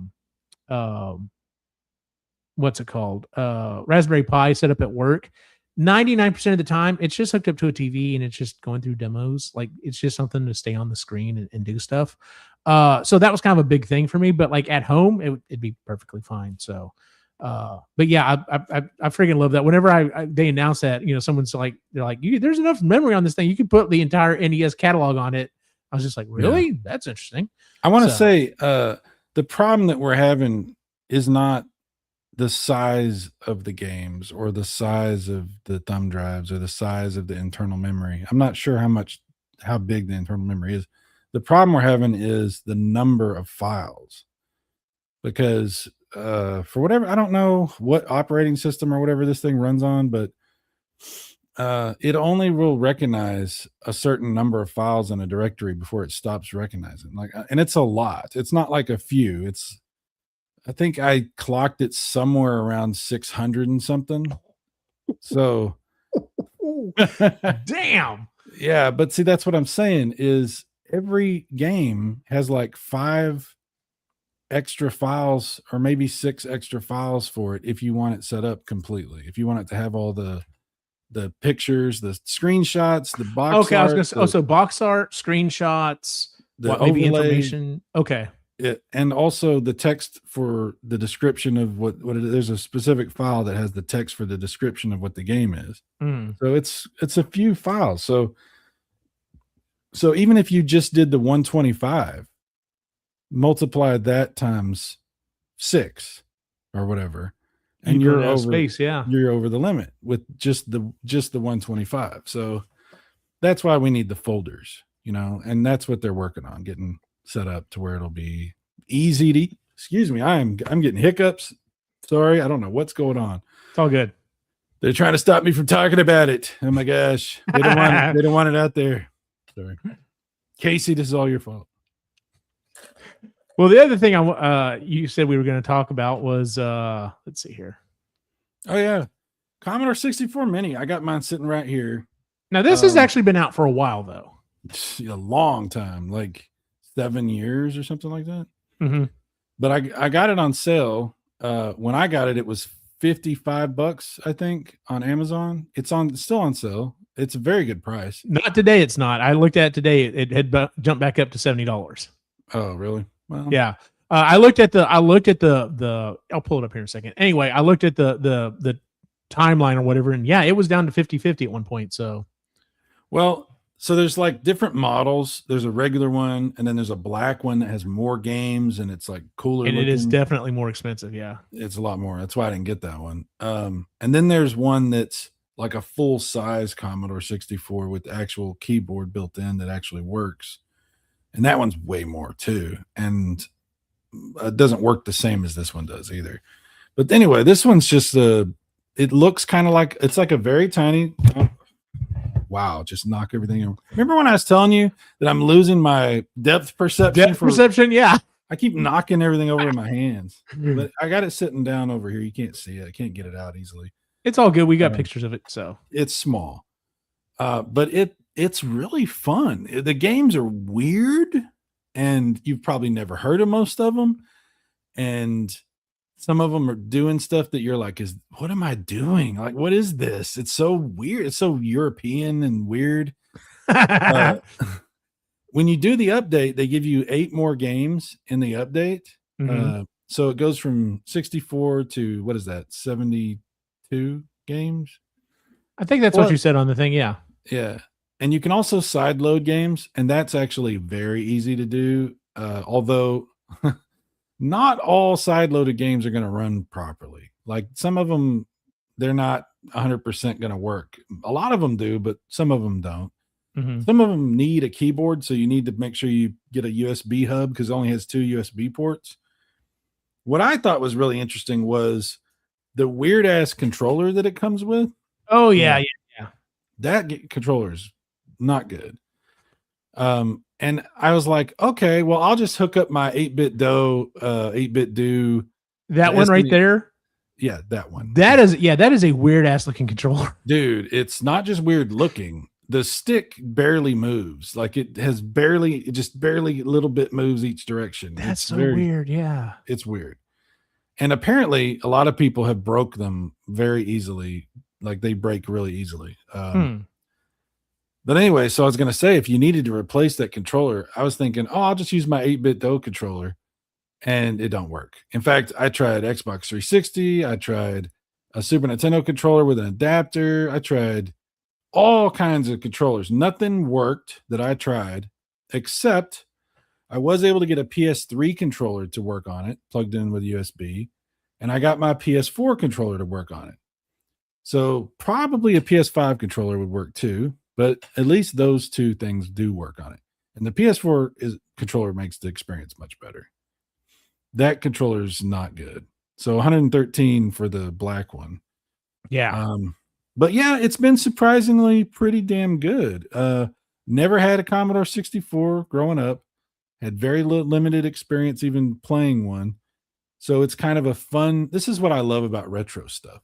what's it called? Raspberry Pi set up at work. 99% of the time, it's just hooked up to a TV and it's just going through demos. Like it's just something to stay on the screen and do stuff. So that was kind of a big thing for me. But like at home, it'd be perfectly fine. So, but yeah, I freaking love that. Whenever they announce that, someone's like, they're like, there's enough memory on this thing. You can put the entire NES catalog on it. I was just like, really? Yeah. That's interesting. I want to say the problem that we're having is not the size of the games or the size of the thumb drives or the size of the internal memory. I'm not sure how big the internal memory is. The problem we're having is the number of files, because for whatever, I don't know what operating system or whatever this thing runs on, but it only will recognize a certain number of files in a directory before it stops recognizing. Like, and it's a lot. It's not like a few. I think I clocked it somewhere around 600 and something. So, damn. Yeah, but see, that's what I'm saying is every game has like 5 extra files or maybe 6 extra files for it if you want it set up completely. If you want it to have all the pictures, the screenshots, the box art. Okay, I was going to say, so box art, screenshots, maybe information. Okay. And also the text for the description of what it is. There's a specific file that has the text for the description of what the game is. So it's a few files. So even if you just did the 125, multiply that times 6 or whatever, and you're over space. Yeah, you're over the limit with just the 125. So that's why we need the folders, and that's what they're working on, getting set up to where it'll be easy to. Excuse me, I'm getting hiccups. Sorry, I don't know what's going on. It's all good. They're trying to stop me from talking about it. Oh my gosh, they don't want it out there. Sorry, Casey, this is all your fault. Well, the other thing you said we were going to talk about was let's see here. Oh yeah, Commodore 64 Mini. I got mine sitting right here. Now this has actually been out for a while though. A long time, like 7 years or something like that. Mm-hmm. But I got it on sale. When I got it, it was $55, I think, on Amazon. It's still on sale. It's a very good price. Not today. It's not. I looked at it today. It had jumped back up to $70. Oh, really? Well, yeah. I looked at the. I'll pull it up here in a second. Anyway, I looked at the timeline or whatever, and yeah, it was down to 50-50 at one point. So, well, So there's like different models. There's a regular one, and then there's a black one that has more games, and it's like cooler And looking. it is definitely more expensive. Yeah. It's a lot more. That's why I didn't get that one. And then there's one that's like a full size Commodore 64 with actual keyboard built in that actually works. And that one's way more too. And it doesn't work the same as this one does either. But anyway, this one's just it looks kind of like it's like a very tiny. Wow, just knock everything over. Remember when I was telling you that I'm losing my depth perception? Yeah. I keep knocking everything over in my hands. But I got it sitting down over here. You can't see it. I can't get it out easily. It's all good. We got pictures of it. So it's small. But it's really fun. The games are weird, and you've probably never heard of most of them. And some of them are doing stuff that you're like, what am I doing? Like, what is this? It's so weird. It's so European and weird. When you do the update, they give you 8 more games in the update. So it goes from 64 to what is that? 72 games. I think that's what you said on the thing. Yeah. Yeah. And you can also side load games, and that's actually very easy to do. Although not all side loaded games are going to run properly. Like some of them, they're not 100% going to work. A lot of them do, but some of them don't. Some of them need a keyboard, so you need to make sure you get a USB hub because it only has 2 USB ports. What I thought was really interesting was the weird ass controller that it comes with. Oh yeah. That controller is not good. And I was like, okay, well, I'll just hook up my 8-bit do that one right there. Yeah, that one. That is a weird ass looking controller. Dude, it's not just weird looking. The stick barely moves. Like it just barely a little bit moves each direction. That's so weird. Yeah. It's weird. And apparently a lot of people have broke them very easily. Like they break really easily. But anyway, so I was going to say, if you needed to replace that controller, I was thinking, I'll just use my 8-bit Do controller, and it don't work. In fact, I tried Xbox 360. I tried a Super Nintendo controller with an adapter. I tried all kinds of controllers. Nothing worked that I tried, except I was able to get a PS3 controller to work on it, plugged in with USB, and I got my PS4 controller to work on it. So probably a PS5 controller would work too, but at least those 2 things do work on it. And the PS4 controller makes the experience much better. That controller is not good. So 113 for the black one. Yeah. But yeah, it's been surprisingly pretty damn good. Never had a Commodore 64 growing up. Had very limited experience even playing one. So it's kind of a fun. This is what I love about retro stuff.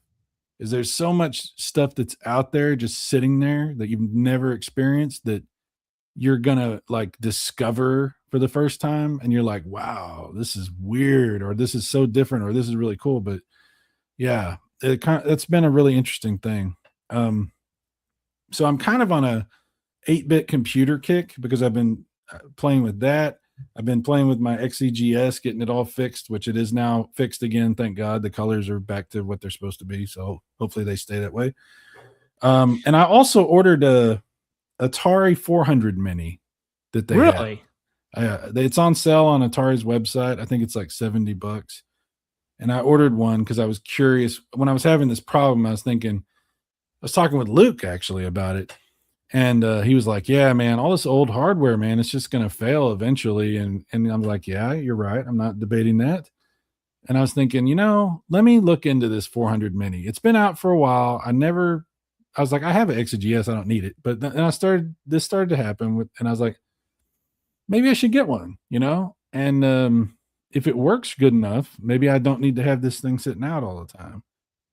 Is there's so much stuff that's out there just sitting there that you've never experienced that you're gonna like discover for the first time, and you're like, wow, this is weird, or this is so different, or this is really cool. But yeah, it's been a really interesting thing. So I'm kind of on a 8-bit computer kick because I've been playing with that. I've been playing with my XEGS, getting it all fixed, which it is now fixed again. Thank God. The colors are back to what they're supposed to be. So hopefully they stay that way. And I also ordered a Atari 400 mini that they really, it's on sale on Atari's website. I think it's like $70. And I ordered one because I was curious. When I was having this problem, I was talking with Luke actually about it. And he was like, yeah, man, all this old hardware, man, it's just going to fail eventually. And I'm like, yeah, you're right. I'm not debating that. And I was thinking, let me look into this 400 mini. It's been out for a while. I was like, I have an XGS. I don't need it. But then this started to happen and I was like, maybe I should get one, and if it works good enough, maybe I don't need to have this thing sitting out all the time,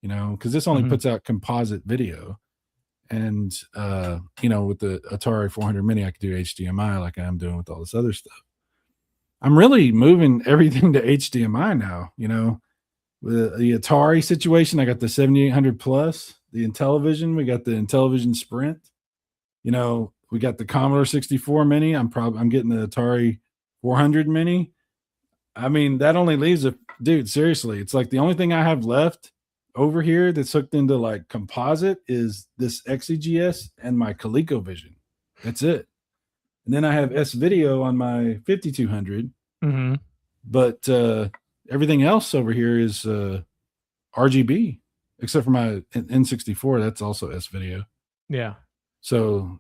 because this only puts out composite video. And, with the Atari 400 mini, I could do HDMI like I'm doing with all this other stuff. I'm really moving everything to HDMI now, with the Atari situation. I got the 7800 plus, the Intellivision. We got the Intellivision Sprint, we got the Commodore 64 mini. I'm getting the Atari 400 mini. I mean, that only leaves dude, seriously. It's like the only thing I have left over here that's hooked into like composite is this XEGS and my ColecoVision. That's it. And then I have S video on my 5200. Mm-hmm. But everything else over here is RGB, except for my N64. That's also S video. Yeah. So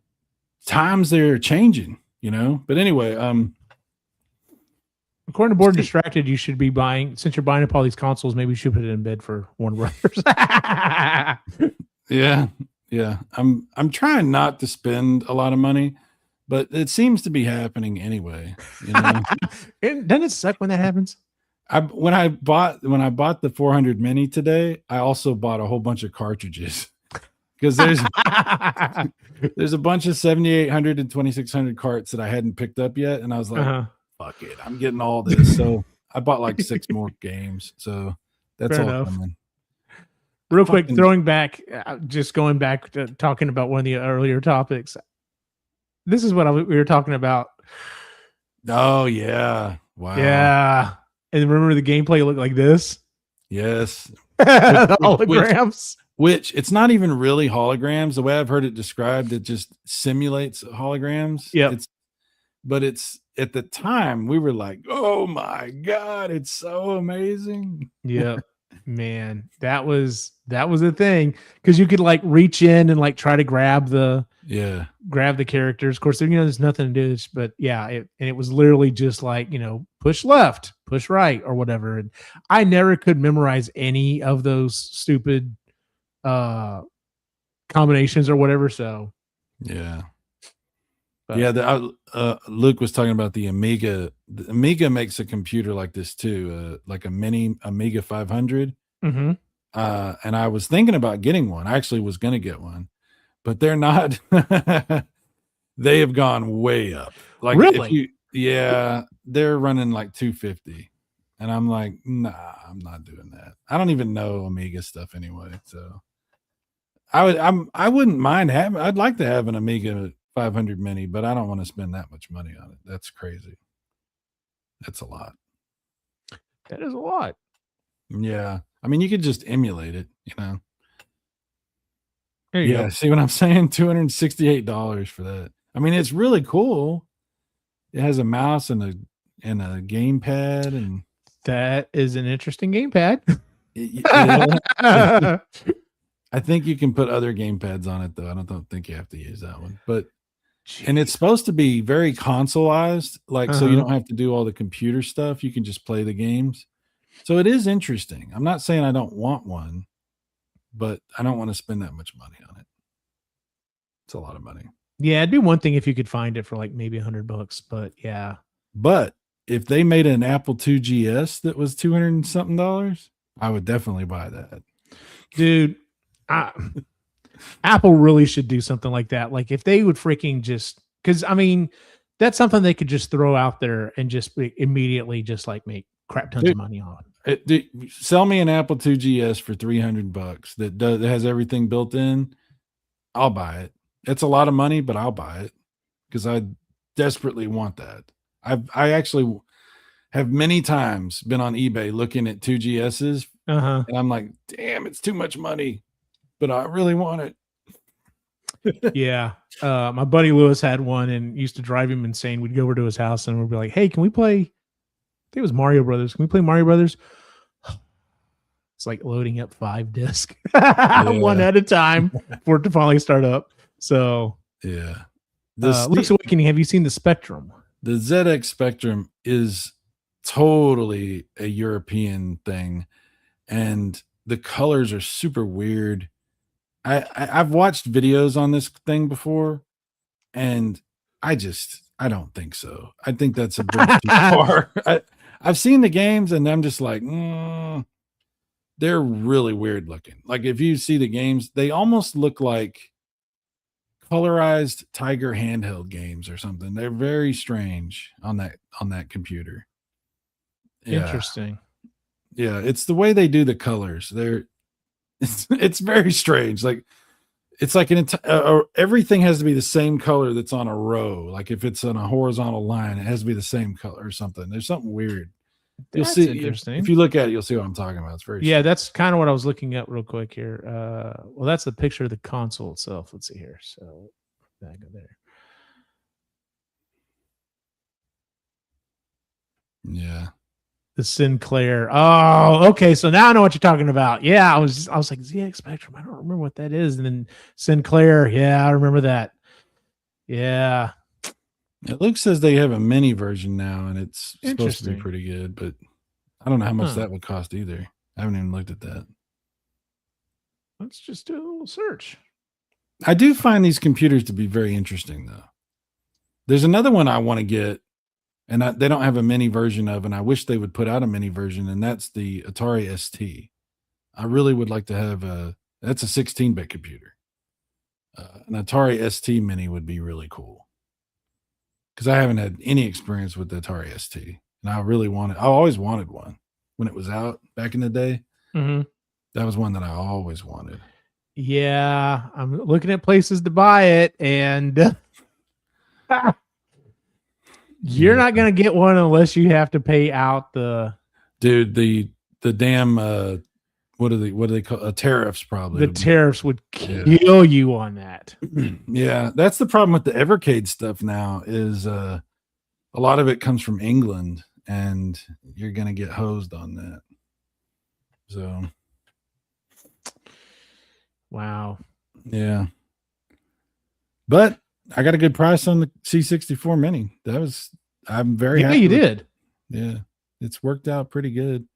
times they're changing, you know. But anyway, according to Bored and Distracted, you should be buying, since you're buying up all these consoles, maybe you should put it in bed for Warner Brothers. yeah. I'm trying not to spend a lot of money, but it seems to be happening anyway. You know? Doesn't it suck when that happens? When I bought the 400 mini today, I also bought a whole bunch of cartridges because there's a bunch of 7800 and 2600 carts that I hadn't picked up yet, and I was like, fuck it, I'm getting all this. So I bought like 6 more games. So that's Fair all enough. coming. Real quick, going back to talking about one of the earlier topics. This is what we were talking about. Oh yeah, wow, yeah. And remember the gameplay looked like this? Yes. The holograms. Which it's not even really holograms. The way I've heard it described, it just simulates holograms. Yeah. But it's at the time we were like, oh my God, it's so amazing. Yeah. Man, that was a thing. Because you could like reach in and like try to grab the characters. Of course, you know, there's nothing to do, but yeah, it was literally just like, you know, push left, push right, or whatever. And I never could memorize any of those stupid combinations or whatever. So yeah. Luke was talking about the Amiga. The Amiga makes a computer like this too, like a mini Amiga 500. Mm-hmm. And I was thinking about getting one. I actually was going to get one, but they're not. They have gone way up. Like, really? They're running like 250, and I'm like, nah, I'm not doing that. I don't even know Amiga stuff anyway, so I wouldn't mind having. I'd like to have an Amiga 500 mini, but I don't want to spend that much money on it. That's crazy. That's a lot. That is a lot. Yeah. I mean, you could just emulate it, you know. There you go. See what I'm saying? $268 for that. I mean, it's really cool. It has a mouse and a gamepad, and that is an interesting gamepad. I think you can put other gamepads on it, though. I don't think you have to use that one. But and it's supposed to be very consoleized, like so you don't have to do all the computer stuff. You can just play the games. So it is interesting. I'm not saying I don't want one, but I don't want to spend that much money on it. It's a lot of money. Yeah, it'd be one thing if you could find it for like maybe $100, but yeah. But if they made an Apple II GS that was $200 and something, I would definitely buy that. Dude, Apple really should do something like that. Like if they would freaking just, because I mean, that's something they could just throw out there and just immediately just like make crap tons of money on. Sell me an Apple II GS for $300 that has everything built in. I'll buy it. It's a lot of money, but I'll buy it because I desperately want that. I actually have many times been on eBay looking at 2 GSs, and I'm like, damn, it's too much money, but I really want it. Yeah. My buddy Lewis had one and used to drive him insane. We'd go over to his house and we'd be like, hey, can we play? I think it was Mario Brothers. Can we play Mario Brothers? It's like loading up 5 discs one at a time for it to finally start up. So yeah. Link's Awakening, have you seen the Spectrum? The ZX Spectrum is totally a European thing, and the colors are super weird. I've watched videos on this thing before, and I don't think so. I think that's a bridge too far. I've seen the games, and I'm just like, they're really weird looking. Like if you see the games, they almost look like colorized Tiger handheld games or something. They're very strange on that computer. Yeah. Interesting. Yeah, it's the way they do the colors. It's very strange. Like it's like everything has to be the same color that's on a row. Like if it's on a horizontal line, it has to be the same color or something. There's something weird. You'll see interesting. If you look at it, you'll see what I'm talking about. It's very strange. That's kind of what I was looking at real quick here. Well, that's the picture of the console itself. Let's see here. So back up there. Yeah. The Sinclair. Oh, okay. So now I know what you're talking about. Yeah, I was like ZX Spectrum. I don't remember what that is. And then Sinclair. Yeah, I remember that. Yeah. It looks as they have a mini version now, and it's supposed to be Interesting. pretty good, but I don't know how much Huh. that would cost either. I haven't even looked at that. Let's just do a little search. I do find these computers to be very interesting, though. There's another one I want to get, and they don't have a mini version of, and I wish they would put out a mini version, and that's the Atari ST. I really would like to have that's a 16-bit computer. An Atari ST mini would be really cool, because I haven't had any experience with the Atari ST, and I always wanted one when it was out back in the day. Mm-hmm. That was one that I always wanted. Yeah, I'm looking at places to buy it, and you're not going to get one unless you have to pay out the damn what do they call tariffs? Probably the tariffs would kill you on that. Yeah, that's the problem with the Evercade stuff now. Is a lot of it comes from England, and you're going to get hosed on that. So. Wow. Yeah. But I got a good price on the C64 Mini. I'm very happy. You did. Yeah. It's worked out pretty good.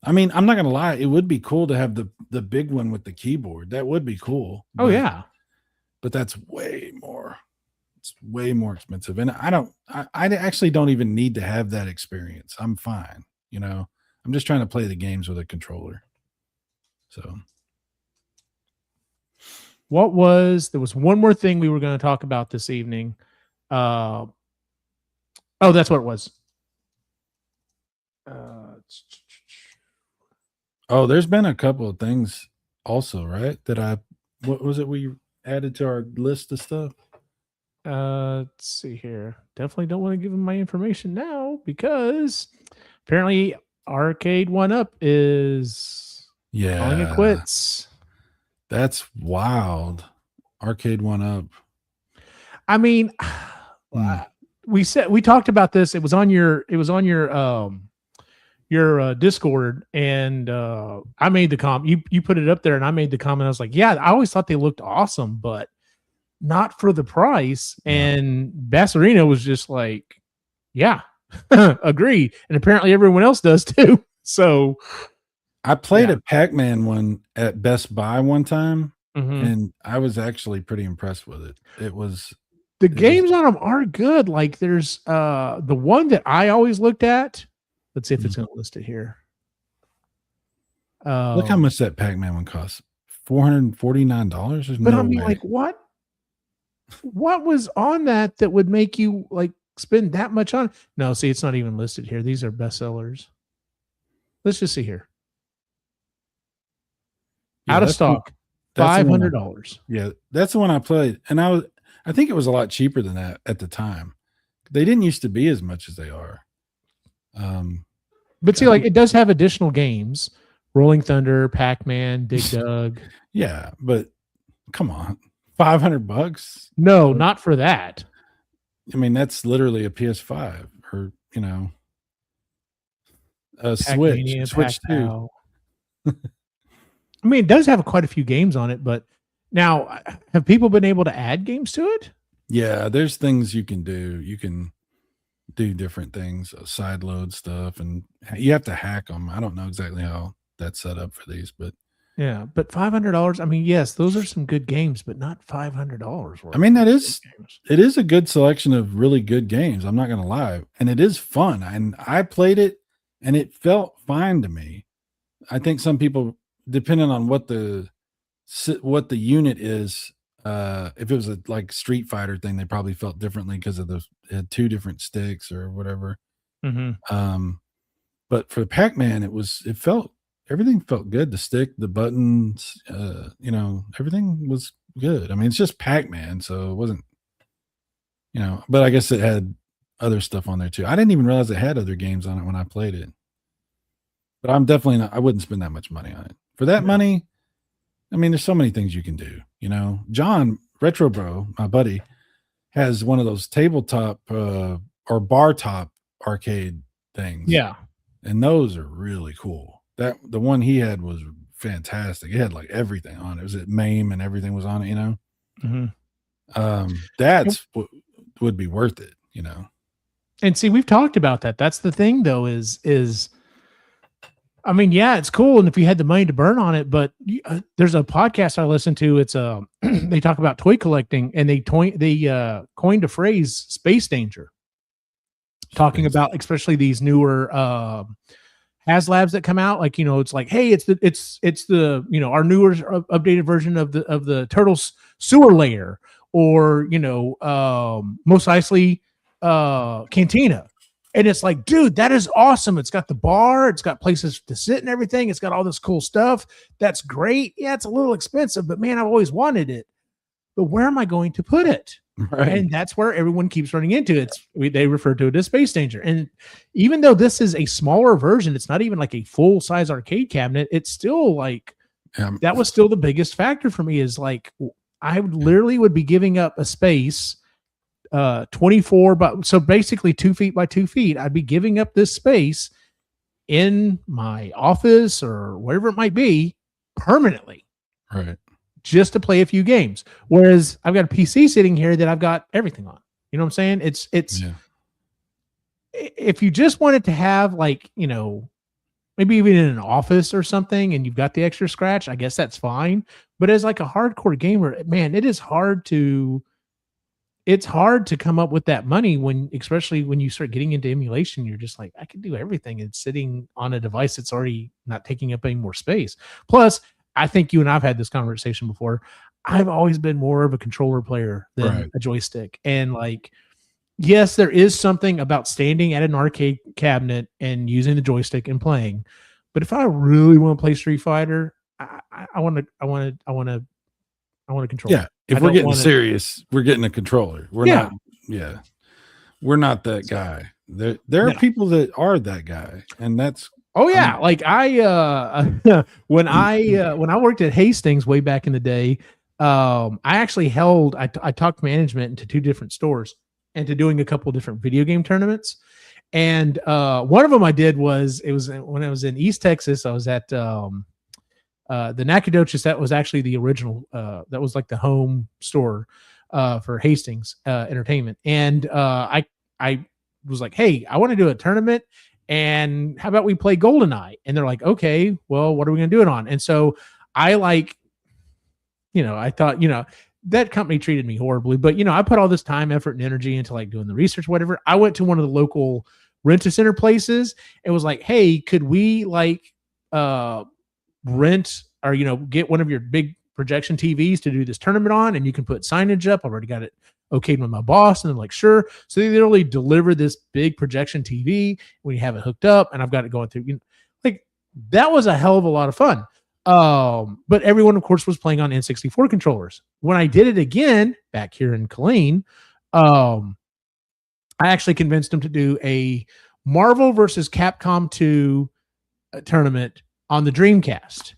I mean, I'm not going to lie. It would be cool to have the big one with the keyboard. That would be cool. Oh, yeah. But that's way more. It's way more expensive. And I actually don't even need to have that experience. I'm fine. I'm just trying to play the games with a controller. So. There was one more thing we were going to talk about this evening. That's what it was. There's been a couple of things also, right? What was it we added to our list of stuff? Let's see here. Definitely don't want to give them my information now, because apparently Arcade 1UP is calling it quits. That's wild. Arcade 1UP. I mean, we talked about this. It was on your Discord, and I made the comment. You put it up there, and I made the comment. I was like, yeah, I always thought they looked awesome, but not for the price. And Bassarino was just like, yeah, agree. And apparently everyone else does too. So I played a Pac-Man one at Best Buy one time, and I was actually pretty impressed with it. The games on them are good. Like there's the one that I always looked at. Let's see if it's going to list it here. Look how much that Pac-Man one costs. $449. There's no way. Like what was on that would make you like spend that much on? No, see, it's not even listed here. These are bestsellers. Let's just see here. Out of stock, $500. Yeah, that's the one I played, and I think it was a lot cheaper than that at the time. They didn't used to be as much as they are. But see, like it does have additional games: Rolling Thunder, Pac-Man, Dig Dug. Yeah, but come on, $500? No, not for that. I mean, that's literally a PS5 or a Switch 2. I mean, it does have quite a few games on it, but now have people been able to add games to it? Yeah, there's things you can do. You can do different things, side load stuff, and you have to hack them. I don't know exactly how that's set up for these, but yeah, but $500. I mean, yes, those are some good games, but not $500. I mean, it is a good selection of really good games. I'm not going to lie. And it is fun. And I played it and it felt fine to me. I think some people, depending on what the unit is, if it was a like Street Fighter thing, they probably felt differently because of it had two different sticks or whatever. But for Pac-Man, everything felt good. The stick, the buttons, everything was good. I mean, it's just Pac-Man, so it wasn't, but I guess it had other stuff on there too. I didn't even realize it had other games on it when I played it. But I'm definitely not, I wouldn't spend that much money on it. For that money, I mean, there's so many things you can do. John Retro Bro, my buddy, has one of those tabletop or bar top arcade things. Yeah. And those are really cool. The one he had was fantastic. It had like everything on it. It was at MAME and everything was on it, you know. That's what would be worth it, you know. And see, we've talked about that. That's the thing, though, is I mean, yeah, it's cool, and if you had the money to burn on it, but there's a podcast I listen to. It's they talk about toy collecting, and they coined a phrase "space danger," talking about especially these newer HasLabs that come out. Like, you know, it's like, hey, it's the you know, our newer updated version of the Turtles sewer layer, or you know, Mos Eisley Cantina. And it's like, dude, that is awesome. It's got the bar. It's got places to sit and everything. It's got all this cool stuff. That's great. Yeah, it's a little expensive, but man, I've always wanted it. But where am I going to put it? Right. And that's where everyone keeps running into it. They refer to it as Space Danger. And even though this is a smaller version, it's not even like a full-size arcade cabinet. It's still like, that was still the biggest factor for me, is like, I literally would be giving up a space 24 but so basically 2 feet by 2 feet. I'd be giving up this space in my office or wherever it might be permanently, right, just to play a few games. Whereas I've got a PC sitting here that I've got everything on. You know what I'm saying? It's if you just wanted to have, like, you know, maybe even in an office or something, and you've got the extra scratch, I guess that's fine. But as like a hardcore gamer, man, it's hard to come up with that money especially when you start getting into emulation. You're just like, I can do everything. It's sitting on a device that's already not taking up any more space. Plus, I think you and I've had this conversation before. I've always been more of a controller player than a joystick. And like, yes, there is something about standing at an arcade cabinet and using the joystick and playing. But if I really want to play Street Fighter, I want to control. Yeah. If we're getting serious, we're getting a controller. We're we're not that guy. There are people that are that guy, and that's like I when I worked at Hastings way back in the day, I actually I talked management into 2 different stores and to doing a couple of different video game tournaments. And one of them I did was when I was in East Texas. I was at the Nacogdoches. That was actually the original. That was like the home store for Hastings Entertainment. And I was like, hey, I want to do a tournament, and how about we play GoldenEye? And they're like, okay, well, what are we going to do it on? And so I I thought, that company treated me horribly, but I put all this time, effort, and energy into like doing the research, whatever. I went to one of the local rent-a-center places and was like, hey, could we rent or get one of your big projection TVs to do this tournament on, and you can put signage up. I've already got it okayed with my boss, and I'm like, sure. So they literally deliver this big projection TV when you have it hooked up, and I've got it going through. That was a hell of a lot of fun. But everyone, of course, was playing on N64 controllers. When I did it again back here in Killeen, I actually convinced them to do a Marvel versus Capcom 2 tournament on the Dreamcast.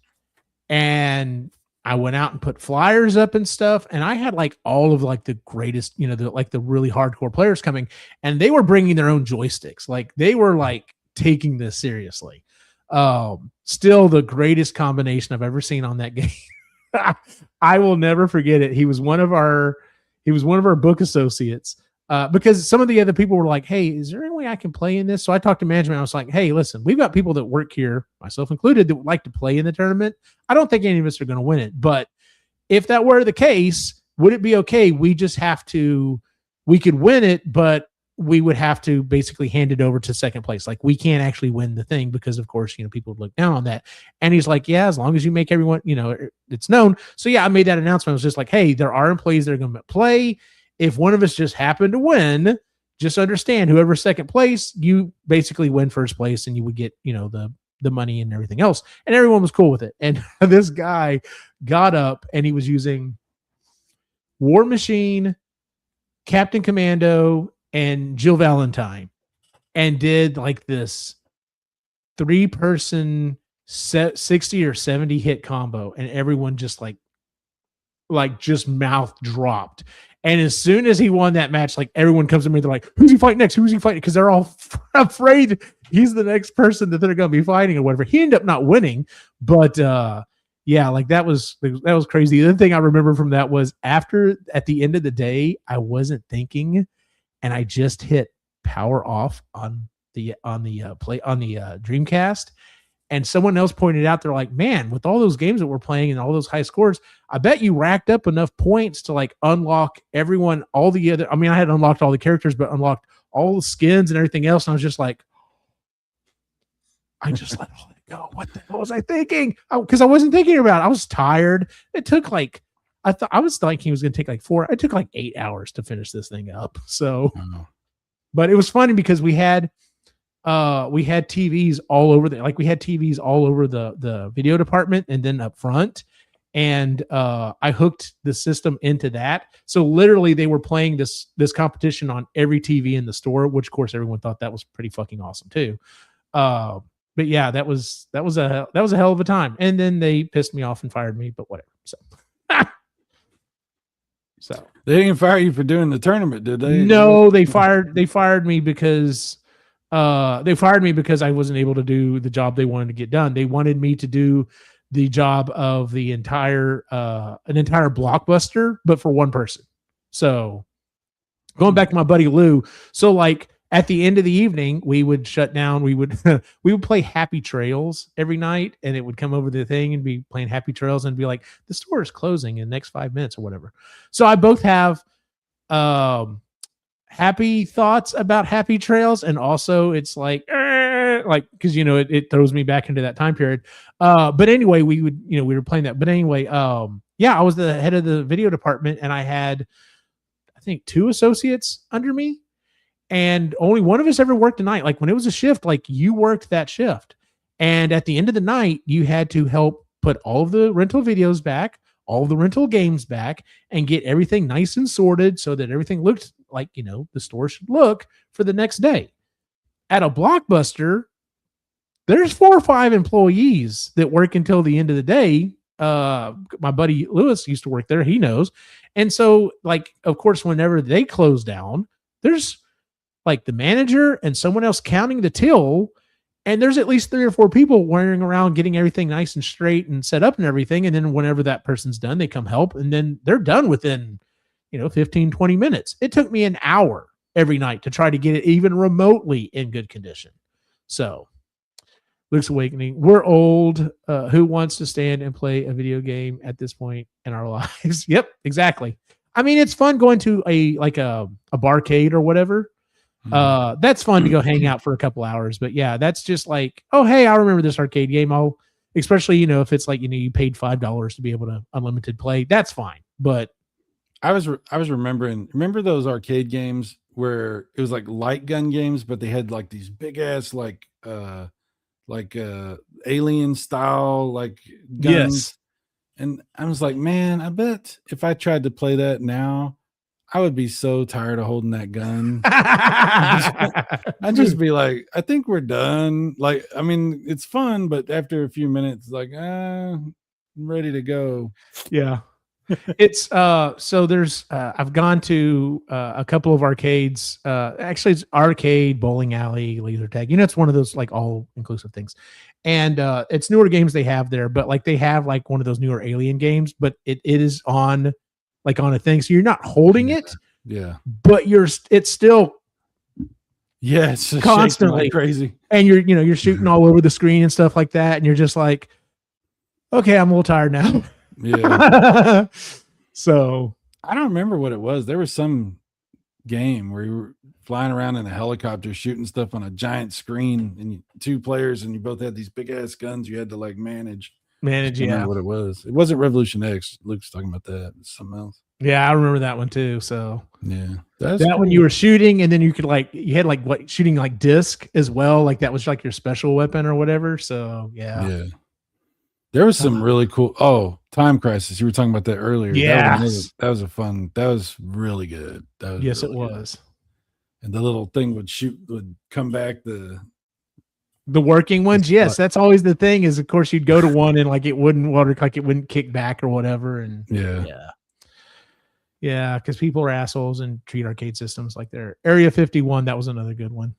And I went out and put flyers up and stuff. And I had like all of like the greatest, the really hardcore players coming, and they were bringing their own joysticks. Like they were like taking this seriously. Still the greatest combination I've ever seen on that game. I will never forget it. He was one of our book associates. Because some of the other people were like, hey, is there any way I can play in this? So I talked to management. I was like, hey, listen, we've got people that work here, myself included, that would like to play in the tournament. I don't think any of us are going to win it. But if that were the case, would it be okay? We could win it, but we would have to basically hand it over to second place. Like, we can't actually win the thing because, of course, people would look down on that. And he's like, yeah, as long as you make everyone, it's known. So yeah, I made that announcement. I was just like, hey, there are employees that are going to play. If one of us just happened to win, just understand whoever's second place, you basically win first place, and you would get, the money and everything else. And everyone was cool with it. And this guy got up and he was using War Machine, Captain Commando, and Jill Valentine, and did like this 3-person 60 or 70 hit combo. And everyone just like just mouth dropped. And as soon as he won that match, like everyone comes to me, they're like, who's he fighting next? Who's he fighting? Because they're all afraid he's the next person that they're going to be fighting or whatever. He ended up not winning, but yeah, like that was crazy. The other thing I remember from that was at the end of the day, I wasn't thinking, and I just hit power off on the Dreamcast. And someone else pointed out, they're like, man, with all those games that we're playing and all those high scores, I bet you racked up enough points to like unlock everyone, all the other. I mean, I had unlocked all the characters, but unlocked all the skins and everything else. And I was just like, I just let all that go. What the hell was I thinking? Because I wasn't thinking about it. I was tired. It took like, I was thinking it was going to take like 4. It took like 8 hours to finish this thing up. So, but it was funny because we had TVs all over the video department and then up front. And I hooked the system into that. So literally they were playing this competition on every TV in the store, which of course everyone thought that was pretty fucking awesome too. But yeah, that was a hell of a time. And then they pissed me off and fired me, but whatever. So they didn't fire you for doing the tournament, did they? No, they fired me because I wasn't able to do the job they wanted to get done. They wanted me to do the job of an entire blockbuster, but for one person. So going back to my buddy Lou. So like at the end of the evening, we would shut down. We would play Happy Trails every night, and it would come over the thing and be playing Happy Trails and be like, the store is closing in the next 5 minutes or whatever. So I both have happy thoughts about Happy Trails, and also it's like because it throws me back into that time period. But anyway, we were playing that. But anyway, yeah, I was the head of the video department, and I had I think 2 associates under me. And only one of us ever worked a night. Like when it was a shift, like you worked that shift. And at the end of the night, you had to help put all of the rental videos back, all of the rental games back, and get everything nice and sorted so that everything looked like, the store should look for the next day. At a Blockbuster, there's 4 or 5 employees that work until the end of the day. My buddy Lewis used to work there. He knows. And so, like, of course, whenever they close down, there's like the manager and someone else counting the till, and there's at least 3 or 4 people wearing around getting everything nice and straight and set up and everything. And then whenever that person's done, they come help, and then they're done within 15, 20 minutes. It took me an hour every night to try to get it even remotely in good condition. So Luke's Awakening, we're old. Who wants to stand and play a video game at this point in our lives? Yep, exactly. I mean, it's fun going to a barcade or whatever. That's fun to go hang out for a couple hours, but yeah, that's just like, oh, hey, I remember this arcade game. Especially, if it's like, you paid $5 to be able to unlimited play, that's fine. But I was remember those arcade games where it was like light gun games, but they had like these big ass, like alien style, like guns. Yes. And I was like, man, I bet if I tried to play that now, I would be so tired of holding that gun. I'd just be like, I think we're done. Like, I mean, it's fun, but after a few minutes, like, I'm ready to go. Yeah. It's so there's I've gone to a couple of arcades. Actually, it's arcade, bowling alley, laser tag. It's one of those like all inclusive things. And it's newer games they have there, but like they have like one of those newer alien games, but it is on like on a thing, so you're not holding it, but it's still constantly like crazy, and you're shooting all over the screen and stuff like that, and you're just like, okay, I'm a little tired now. Yeah. So I don't remember what it was. There was some game where you were flying around in a helicopter shooting stuff on a giant screen, and 2 players, and you both had these big ass guns you had to like manage. Yeah, what it was. It wasn't Revolution X. Luke's talking about that. It's something else. Yeah, I remember that one too. So yeah, that cool. When you were shooting, and then you could you had what shooting like disc as well. Like that was like your special weapon or whatever. So yeah. There was some really cool. Oh, Time Crisis. You were talking about that earlier. Yeah, that was a fun. That was really good. Yes, really it was. Good. And the little thing would come back. The working ones, yes, that's always the thing. Is of course you'd go to one and like it wouldn't work, like it wouldn't kick back or whatever, and yeah, because people are assholes and treat arcade systems like they're Area 51. That was another good one.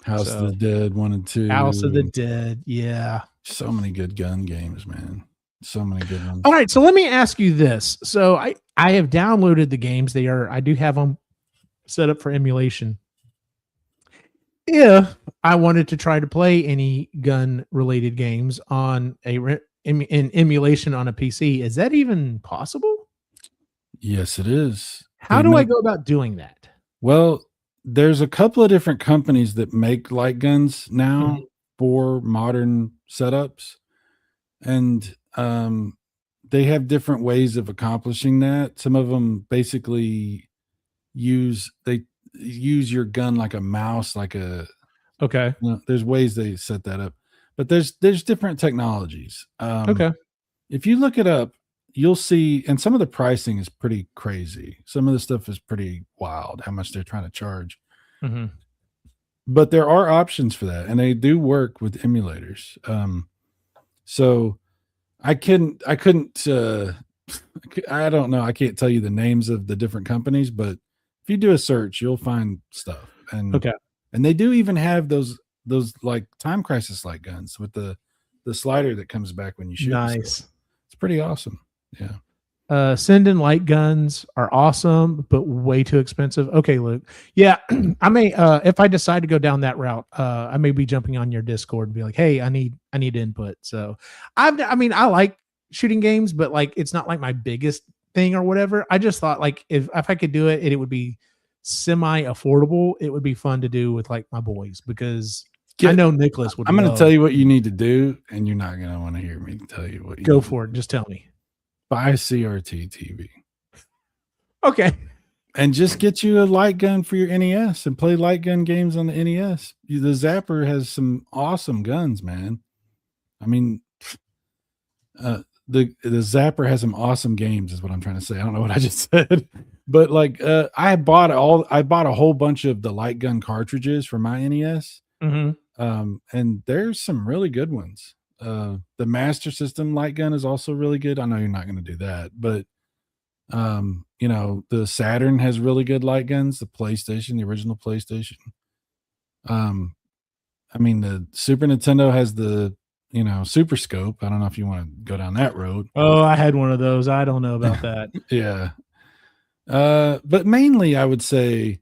House of the Dead 1 and 2. House of the Dead. Yeah. So many good gun games, man. So many good ones. All right. So let me ask you this. So I have downloaded the games. I do have them set up for emulation. If I wanted to try to play any gun related games on in emulation on a PC, is that even possible? Yes, it is. How do I go about doing that? Well, there's a couple of different companies that make light guns now for modern setups, and they have different ways of accomplishing that. Some of them basically use your gun like a mouse, like a there's ways they set that up, but there's different technologies. If you look it up, you'll see, and some of the pricing is pretty crazy. Some of the stuff is pretty wild, how much they're trying to charge. But there are options for that, and they do work with emulators. So I don't know. I can't tell you the names of the different companies, but if you do a search, you'll find stuff. And they do even have those like Time Crisis light guns with the slider that comes back when you shoot. Nice. It's pretty awesome. Yeah. Sending light guns are awesome, but way too expensive. Okay, Luke. Yeah, I may if I decide to go down that route, I may be jumping on your Discord and be like, "Hey, I need input." So, I like shooting games, but like it's not like my biggest thing or whatever. I just thought like if I could do it and it would be semi affordable, it would be fun to do with like my boys because I know Nicholas would. I'm going to tell you what you need to do, and you're not going to want to hear me tell you what. Go for it. Just tell me. Buy a CRT TV. Okay. And just get you a light gun for your NES and play light gun games on the NES. The Zapper has some awesome guns, man. I mean, the Zapper has some awesome games is what I'm trying to say. I don't know what I just said, but like I bought a whole bunch of the light gun cartridges for my NES. And there's some really good ones. The Master System light gun is also really good. I know you're not going to do that, but the Saturn has really good light guns. The PlayStation, the original PlayStation. The Super Nintendo has the Super Scope. I don't know if you want to go down that road. Oh, I had one of those. I don't know about that. Yeah. But mainly I would say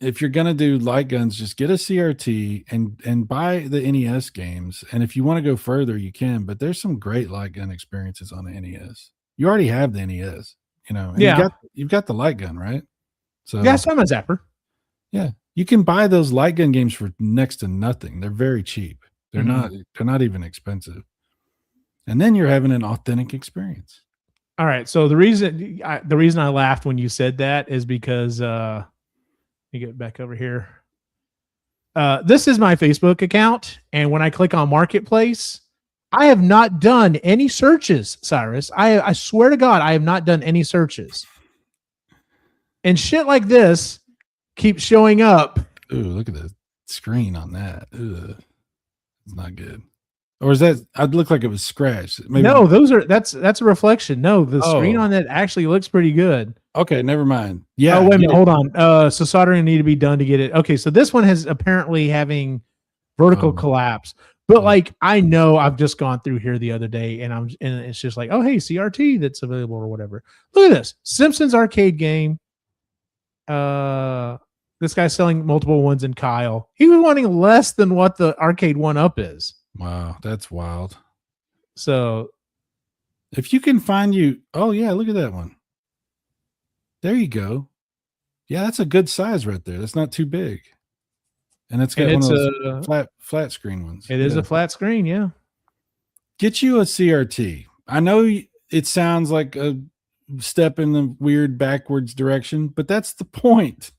if you're going to do light guns, just get a CRT and buy the NES games. And if you want to go further, you can, but there's some great light gun experiences on the NES. You already have the NES, and you've got the light gun, right? So yeah, so I'm a Zapper. Yeah. You can buy those light gun games for next to nothing. They're very cheap. They're not even expensive. And then you're having an authentic experience. All right. So the reason I laughed when you said that is because, let me get back over here. This is my Facebook account. And when I click on Marketplace, I have not done any searches, Cyrus. I swear to God, I have not done any searches. And shit like this keeps showing up. Ooh, look at the screen on that. Ugh. It's not good. Or is that? I'd look like it was scratched. Maybe. No, that's a reflection. No, the screen on that actually looks pretty good. Okay, never mind. Yeah. Oh, wait a minute. Hold on. So soldering need to be done to get it. Okay, so this one has apparently having vertical collapse. But like I know I've just gone through here the other day and it's just like, oh hey, CRT that's available or whatever. Look at this. Simpsons arcade game. This guy's selling multiple ones in Kyle. He was wanting less than what the arcade 1-up is. Wow, that's wild. So if you can find oh yeah, look at that one. There you go. Yeah, that's a good size right there. That's not too big. And it's got one of those flat screen ones. It is a flat screen, yeah. Get you a CRT. I know it sounds like a step in the weird backwards direction, but that's the point.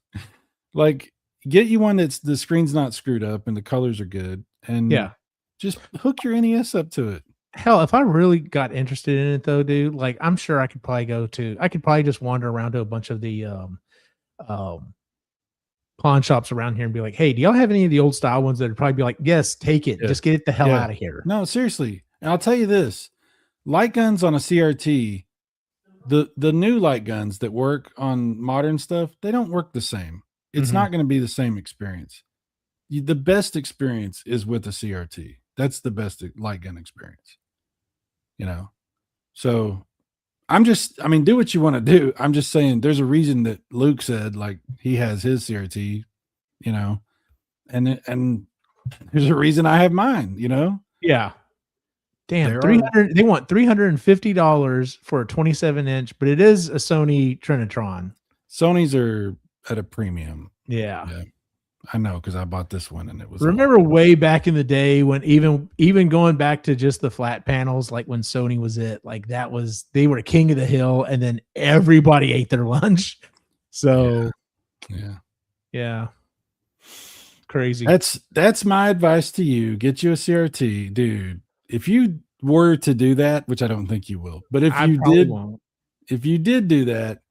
Like, get you one that's the screen's not screwed up and the colors are good. And just hook your NES up to it. Hell, if I really got interested in it though, dude, like I'm sure I could probably just wander around to a bunch of the pawn shops around here and be like, hey, do y'all have any of the old style ones that would probably be like, yes, take it. Just get it the hell out of here. No, seriously. And I'll tell you this, light guns on a CRT, the new light guns that work on modern stuff, they don't work the same. It's not going to be the same experience. the best experience is with a CRT. That's the best light gun experience. So do what you want to do. I'm just saying there's a reason that Luke said like he has his CRT, and there's a reason I have mine, Yeah. Damn, they want $350 for a 27-inch, but it is a Sony Trinitron. Sonys are at a premium. Yeah. I know, because I bought this one and it was. Remember way back in the day when even going back to just the flat panels, like when Sony was they were king of the hill, and then everybody ate their lunch. So yeah. Crazy. That's my advice to you. Get you a CRT, dude. If you were to do that, which I don't think you will, but if you did do that,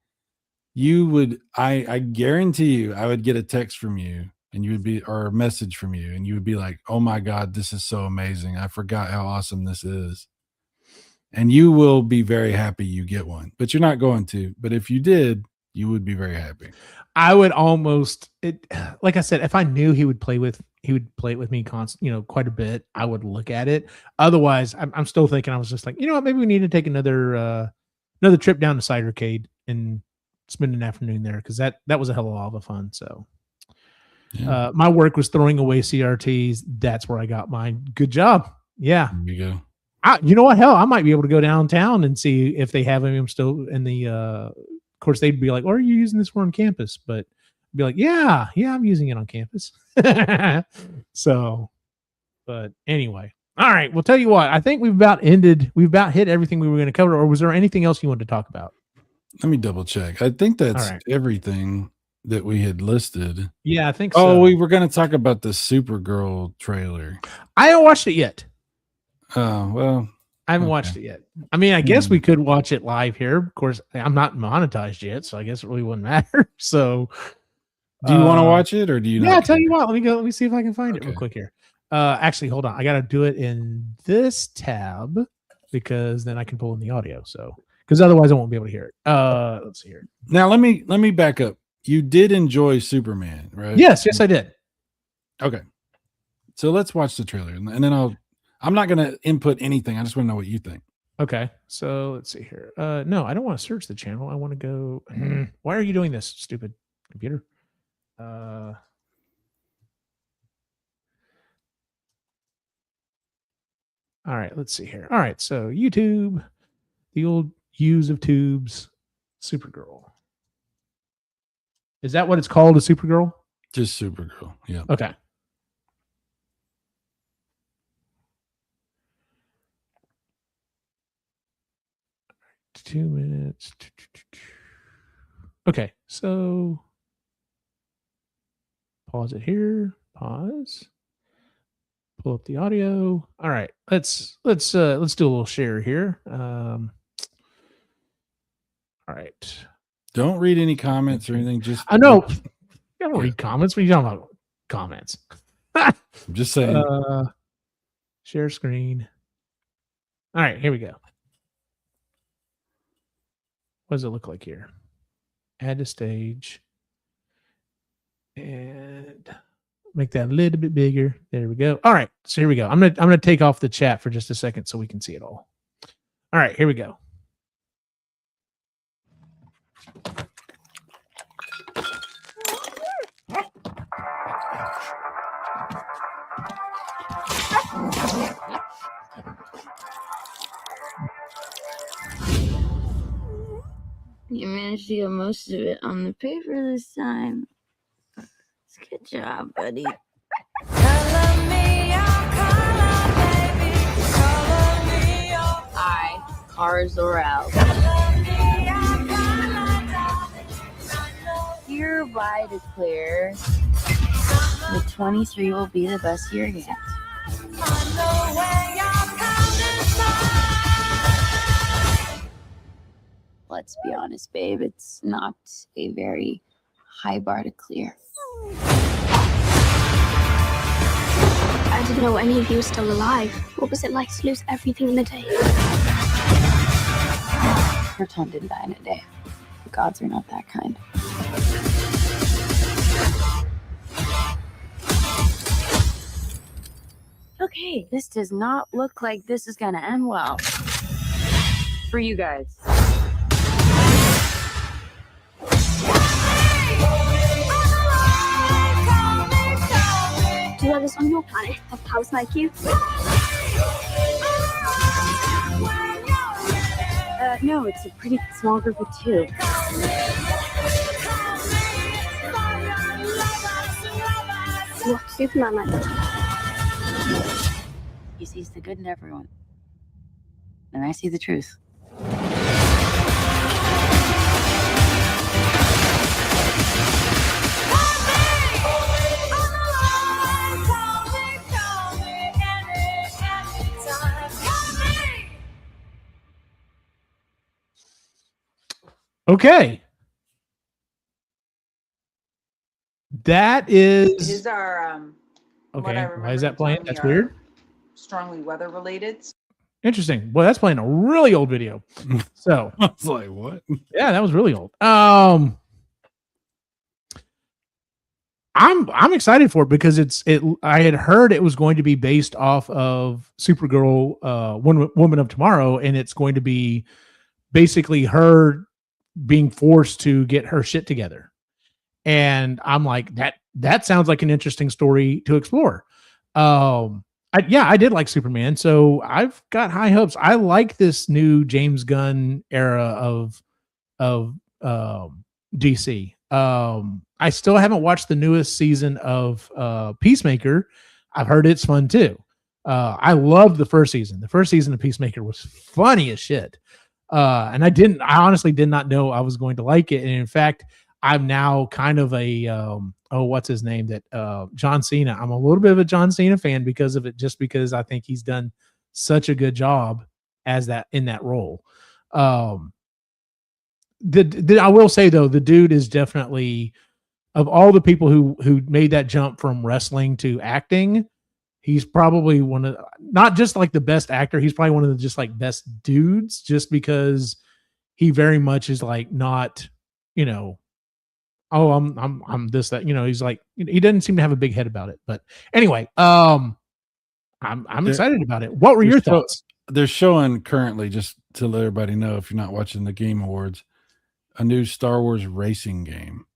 you would, I guarantee you, I would get a text from you and you would be, or a message from you, and you would be like, oh my God, this is so amazing. I forgot how awesome this is. And you will be very happy you get one, but you're not going to. But if you did, you would be very happy. I would almost, like I said, if I knew he would play it with me quite a bit, I would look at it. Otherwise, I'm still thinking, I was just like, you know what, maybe we need to take another trip down to Cidercade and spend an afternoon there, because that was a hell of a lot of fun. So my work was throwing away CRTs. That's where I got mine. Good job. Yeah. There you go. You know what? Hell, I might be able to go downtown and see if they have them still in the. Of course, they'd be like, "Or are you using this for on campus?" But I'd be like, "Yeah, I'm using it on campus." So, but anyway, all right. Well, tell you what, I think we've about hit everything we were going to cover. Or was there anything else you wanted to talk about? Let me double check. I think that's everything that we had listed. Yeah, I think so. Oh, we were going to talk about the Supergirl trailer. I haven't watched it yet. Oh, well. I haven't watched it yet. I mean, I guess we could watch it live here. Of course, I'm not monetized yet, so I guess it really wouldn't matter. So, do you want to watch it, or do you? Yeah, I'll tell you what. Let me see if I can find it real quick here. Actually, hold on. I got to do it in this tab, because then I can pull in the audio. So, because otherwise I won't be able to hear it. Let's see here. Now, let me back up. You did enjoy Superman, right? Yes, I did. Okay, so let's watch the trailer, and then I'm not going to input anything. I just want to know what you think. Okay, so let's see here. No, I don't want to search the channel. I want to go. Why are you doing this, stupid computer? All right, let's see here. All right, so YouTube, the old use of tubes, Supergirl. Is that what it's called, a Supergirl? Just Supergirl, yeah. Okay. Two minutes. Okay, so pause it here. Pause. Pull up the audio. All right, let's do a little share here. All right. Don't read any comments or anything. Just I know. I don't read comments. What are you talking about? Comments. I'm just saying. Share screen. All right, here we go. What does it look like here? Add to stage. And make that a little bit bigger. There we go. All right. So here we go. I'm gonna take off the chat for just a second so we can see it all. All right, here we go. You managed to get most of it on the paper this time. Good job, buddy. I, Cars Zor-El, hereby declare that 23 will be the best year yet. Let's be honest, babe, it's not a very high bar to clear. I didn't know any of you were still alive. What was it like to lose everything in a day? Krypton didn't die in a day. The gods are not that kind. Okay, this does not look like this is gonna end well. For you guys. Do others on your planet have powers like you? No, it's a pretty small group of two. What's Superman like? He sees the good in everyone. And I see the truth. Okay. That is. It is our Okay. Why is that playing? That's weird. Strongly weather related. Interesting. Well, that's playing a really old video. So I was like, what? Yeah, that was really old. I'm excited for it because I had heard it was going to be based off of Supergirl, Woman of Tomorrow, and it's going to be basically her being forced to get her shit together. And I'm like, that sounds like an interesting story to explore. I did like Superman, so I've got high hopes. I like this new James Gunn era of DC. I still haven't watched the newest season of Peacemaker. I've heard it's fun too. I loved the first season. The first season of Peacemaker was funny as shit. And I honestly did not know I was going to like it. And in fact, I'm now kind of a what's his name? That John Cena. I'm a little bit of a John Cena fan because of it, just because I think he's done such a good job as that in that role. I will say though, the dude is definitely, of all the people who made that jump from wrestling to acting, he's probably one of, not just like the best actor, he's probably one of the just like best dudes, just because he very much is like not, oh, I'm this, that, he's like, he doesn't seem to have a big head about it. But anyway, I'm excited about it. What were your thoughts? They're showing currently, just to let everybody know, if you're not watching the Game Awards, a new Star Wars racing game.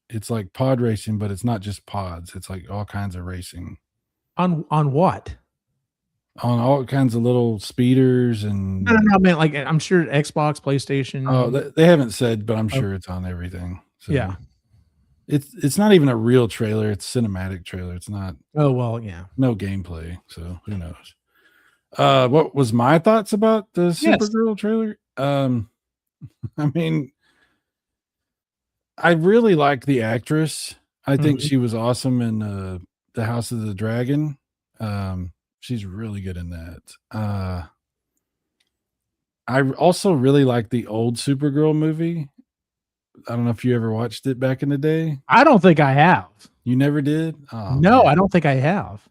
It's like pod racing, but it's not just pods. It's like all kinds of racing. On what? On all kinds of little speeders and. No, man. Like, I'm sure Xbox, PlayStation. Oh, they haven't said, but I'm sure it's on everything. So yeah. It's not even a real trailer. It's a cinematic trailer. It's not. Oh, well, yeah. No gameplay. So who knows? What was my thoughts about the Supergirl trailer? I mean, I really like the actress. I think she was awesome in the House of the Dragon. She's really good in that. I also really like the old Supergirl movie. I don't know if you ever watched it back in the day. I don't think I have. You never did? Oh, no, man. I don't think I have.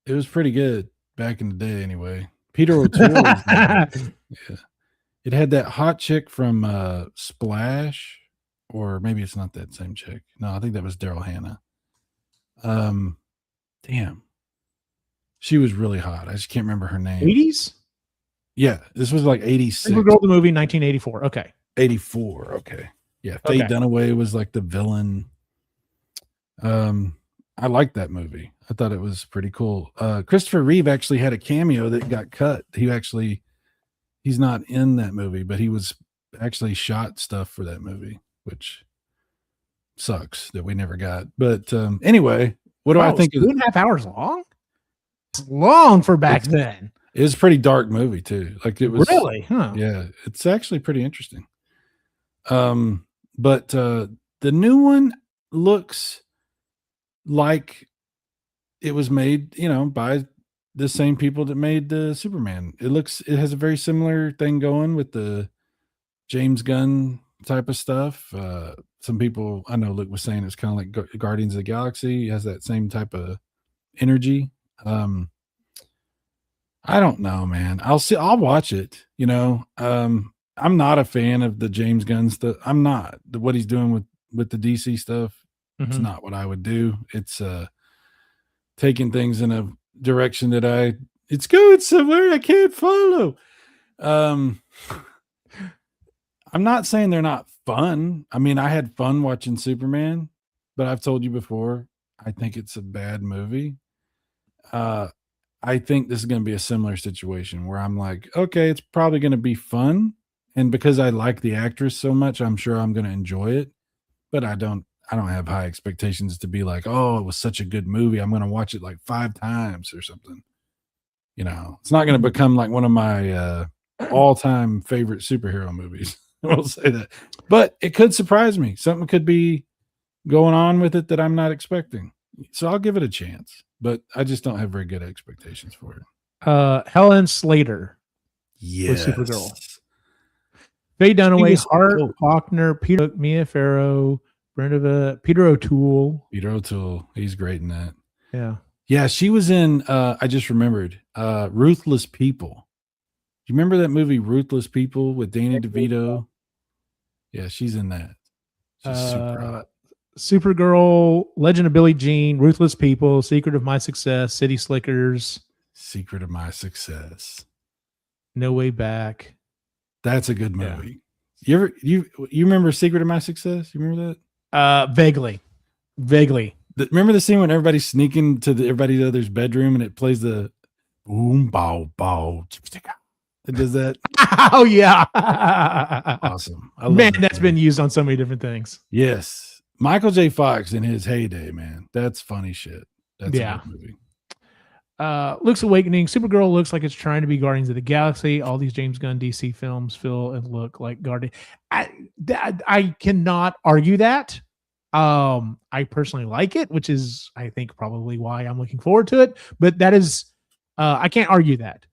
It was pretty good back in the day anyway. Peter O'Toole. Yeah. It had that hot chick from Splash, or maybe it's not that same chick. No, I think that was Daryl Hannah. Damn. She was really hot. I just can't remember her name. 80s? Yeah, this was like 86. Supergirl the movie, 1984. Okay. 84. Okay. Yeah, Faye Dunaway was like the villain. I liked that movie. I thought it was pretty cool. Christopher Reeve actually had a cameo that got cut. He's not in that movie, but he was actually shot stuff for that movie, which sucks that we never got. But anyway, what do I think? 2.5 hours long? It's long for back then. It was a pretty dark movie too. Like it was really, huh? Yeah, it's actually pretty interesting. But the new one looks like it was made, by the same people that made the Superman. It has a very similar thing going with the James Gunn type of stuff. Some people, I know Luke was saying it's kind of like Guardians of the Galaxy. It has that same type of energy. I don't know, man. I'll watch it. I'm not a fan of the James Gunn stuff. I'm not. What he's doing with the DC stuff, it's not what I would do. It's taking things in direction that it's going somewhere I can't follow. I'm not saying they're not fun. I mean, I had fun watching Superman, but I've told you before, I think it's a bad movie. I think this is going to be a similar situation where I'm like, okay, it's probably going to be fun. And because I like the actress so much, I'm sure I'm going to enjoy it, but I don't have high expectations to be like, oh, it was such a good movie, I'm going to watch it like 5 times or something. You know, it's not going to become like one of my all-time favorite superhero movies. I will say that, but it could surprise me. Something could be going on with it that I'm not expecting. So I'll give it a chance, but I just don't have very good expectations for it. Helen Slater. Yes. For Supergirl. Faye Dunaway, was- Hart oh. Faulkner, Peter Cook, Mia Farrow, Brenda, Peter O'Toole. Peter O'Toole. He's great in that. Yeah. Yeah, she was in, I just remembered, Ruthless People. Do you remember that movie, Ruthless People, with Danny DeVito? Yeah, she's in that. She's super hot. Supergirl, Legend of Billie Jean, Ruthless People, Secret of My Success, City Slickers, Secret of My Success. No Way Back. That's a good movie. Yeah. You remember Secret of My Success? You remember that? Vaguely. Remember the scene when everybody's sneaking to everybody other's bedroom and it plays the boom bow bow. It does that. Oh yeah. Awesome. I love Man, that that's been used on so many different things. Yes. Michael J. Fox in his heyday, man. That's funny shit. That's a good movie. Luke's Awakening. Supergirl looks like it's trying to be Guardians of the Galaxy. All these James Gunn DC films feel and look like Guardian. I cannot argue that. I personally like it, which is, I think, probably why I'm looking forward to it. But that is, I can't argue that.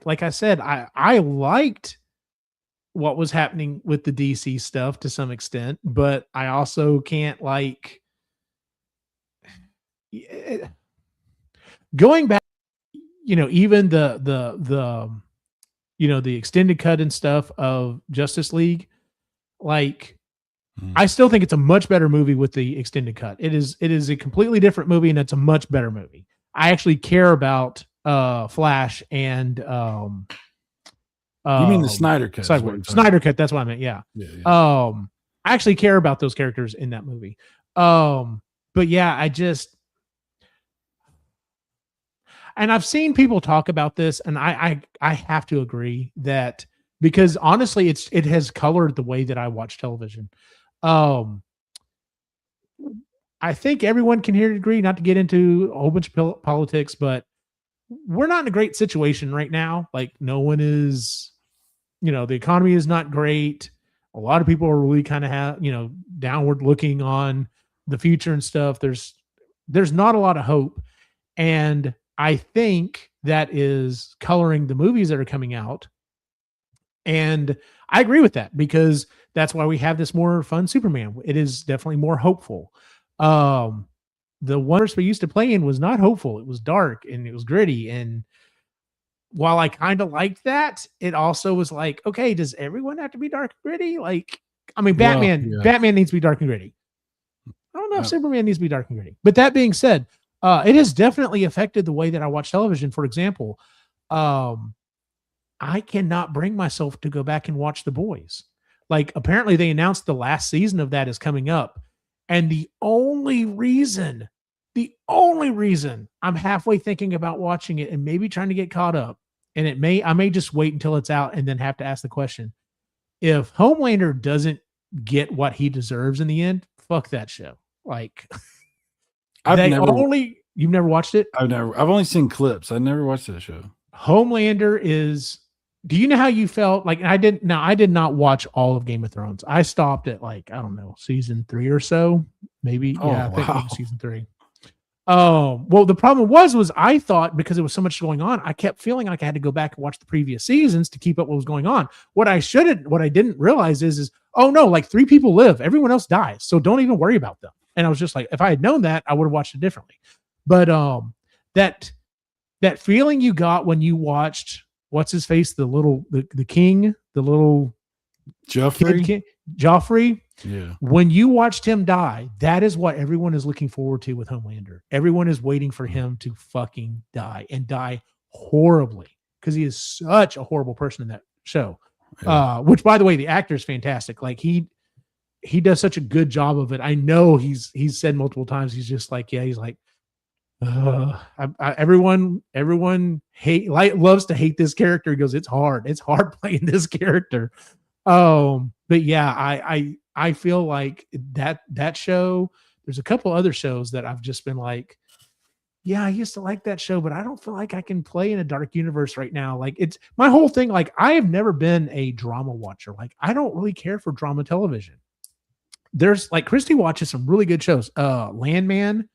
Like I said, I liked what was happening with the DC stuff to some extent, but I also can't going back, even the extended cut and stuff of Justice League, I still think it's a much better movie with the extended cut. It is a completely different movie, and it's a much better movie. I actually care about Flash and you mean the Snyder cut? Snyder cut. That's what I meant. Yeah. I actually care about those characters in that movie. But yeah, and I've seen people talk about this, and I have to agree that, because honestly, it has colored the way that I watch television. I think everyone can here agree, not to get into a whole bunch of politics, but we're not in a great situation right now. Like, no one is, the economy is not great. A lot of people are really kind of downward looking on the future and stuff. There's not a lot of hope. And I think that is coloring the movies that are coming out. And I agree with that, because that's why we have this more fun Superman. It is definitely more hopeful. The one we used to play in was not hopeful. It was dark and it was gritty. And while I kind of liked that, it also was like, okay, does everyone have to be dark and gritty? Batman needs to be dark and gritty. I don't know if Superman needs to be dark and gritty. But that being said, it has definitely affected the way that I watch television. For example, I cannot bring myself to go back and watch The Boys. Apparently they announced the last season of that is coming up. And the only reason I'm halfway thinking about watching it and maybe trying to get caught up, and I may just wait until it's out and then have to ask the question, if Homelander doesn't get what he deserves in the end, fuck that show. You've never watched it? I've only seen clips. I never watched that show. Homelander is, do you know how you felt? I did not watch all of Game of Thrones. I stopped at season 3 or so, maybe. I think it was season 3. Well, the problem was I thought, because there was so much going on, I kept feeling like I had to go back and watch the previous seasons to keep up what was going on. What I didn't realize is, oh no, 3 people live, everyone else dies. So don't even worry about them. And I was just like, if I had known that, I would have watched it differently. But, that feeling you got when you watched, what's his face? The king, the little Joffrey. Joffrey. Yeah. When you watched him die, that is what everyone is looking forward to with Homelander. Everyone is waiting for him to fucking die and die horribly because he is such a horrible person in that show. Yeah. Which, by the way, the actor is fantastic. Like he does such a good job of it. I know he's said multiple times. He's just like, yeah, he's like, everyone loves to hate this character. He goes, it's hard playing this character. But yeah, I feel like that show, there's a couple other shows that I've just been like, yeah, I used to like that show, but I don't feel like I can play in a dark universe right now. Like it's my whole thing. Like I have never been a drama watcher. Like I don't really care for drama television. There's like Christy watches some really good shows. Landman,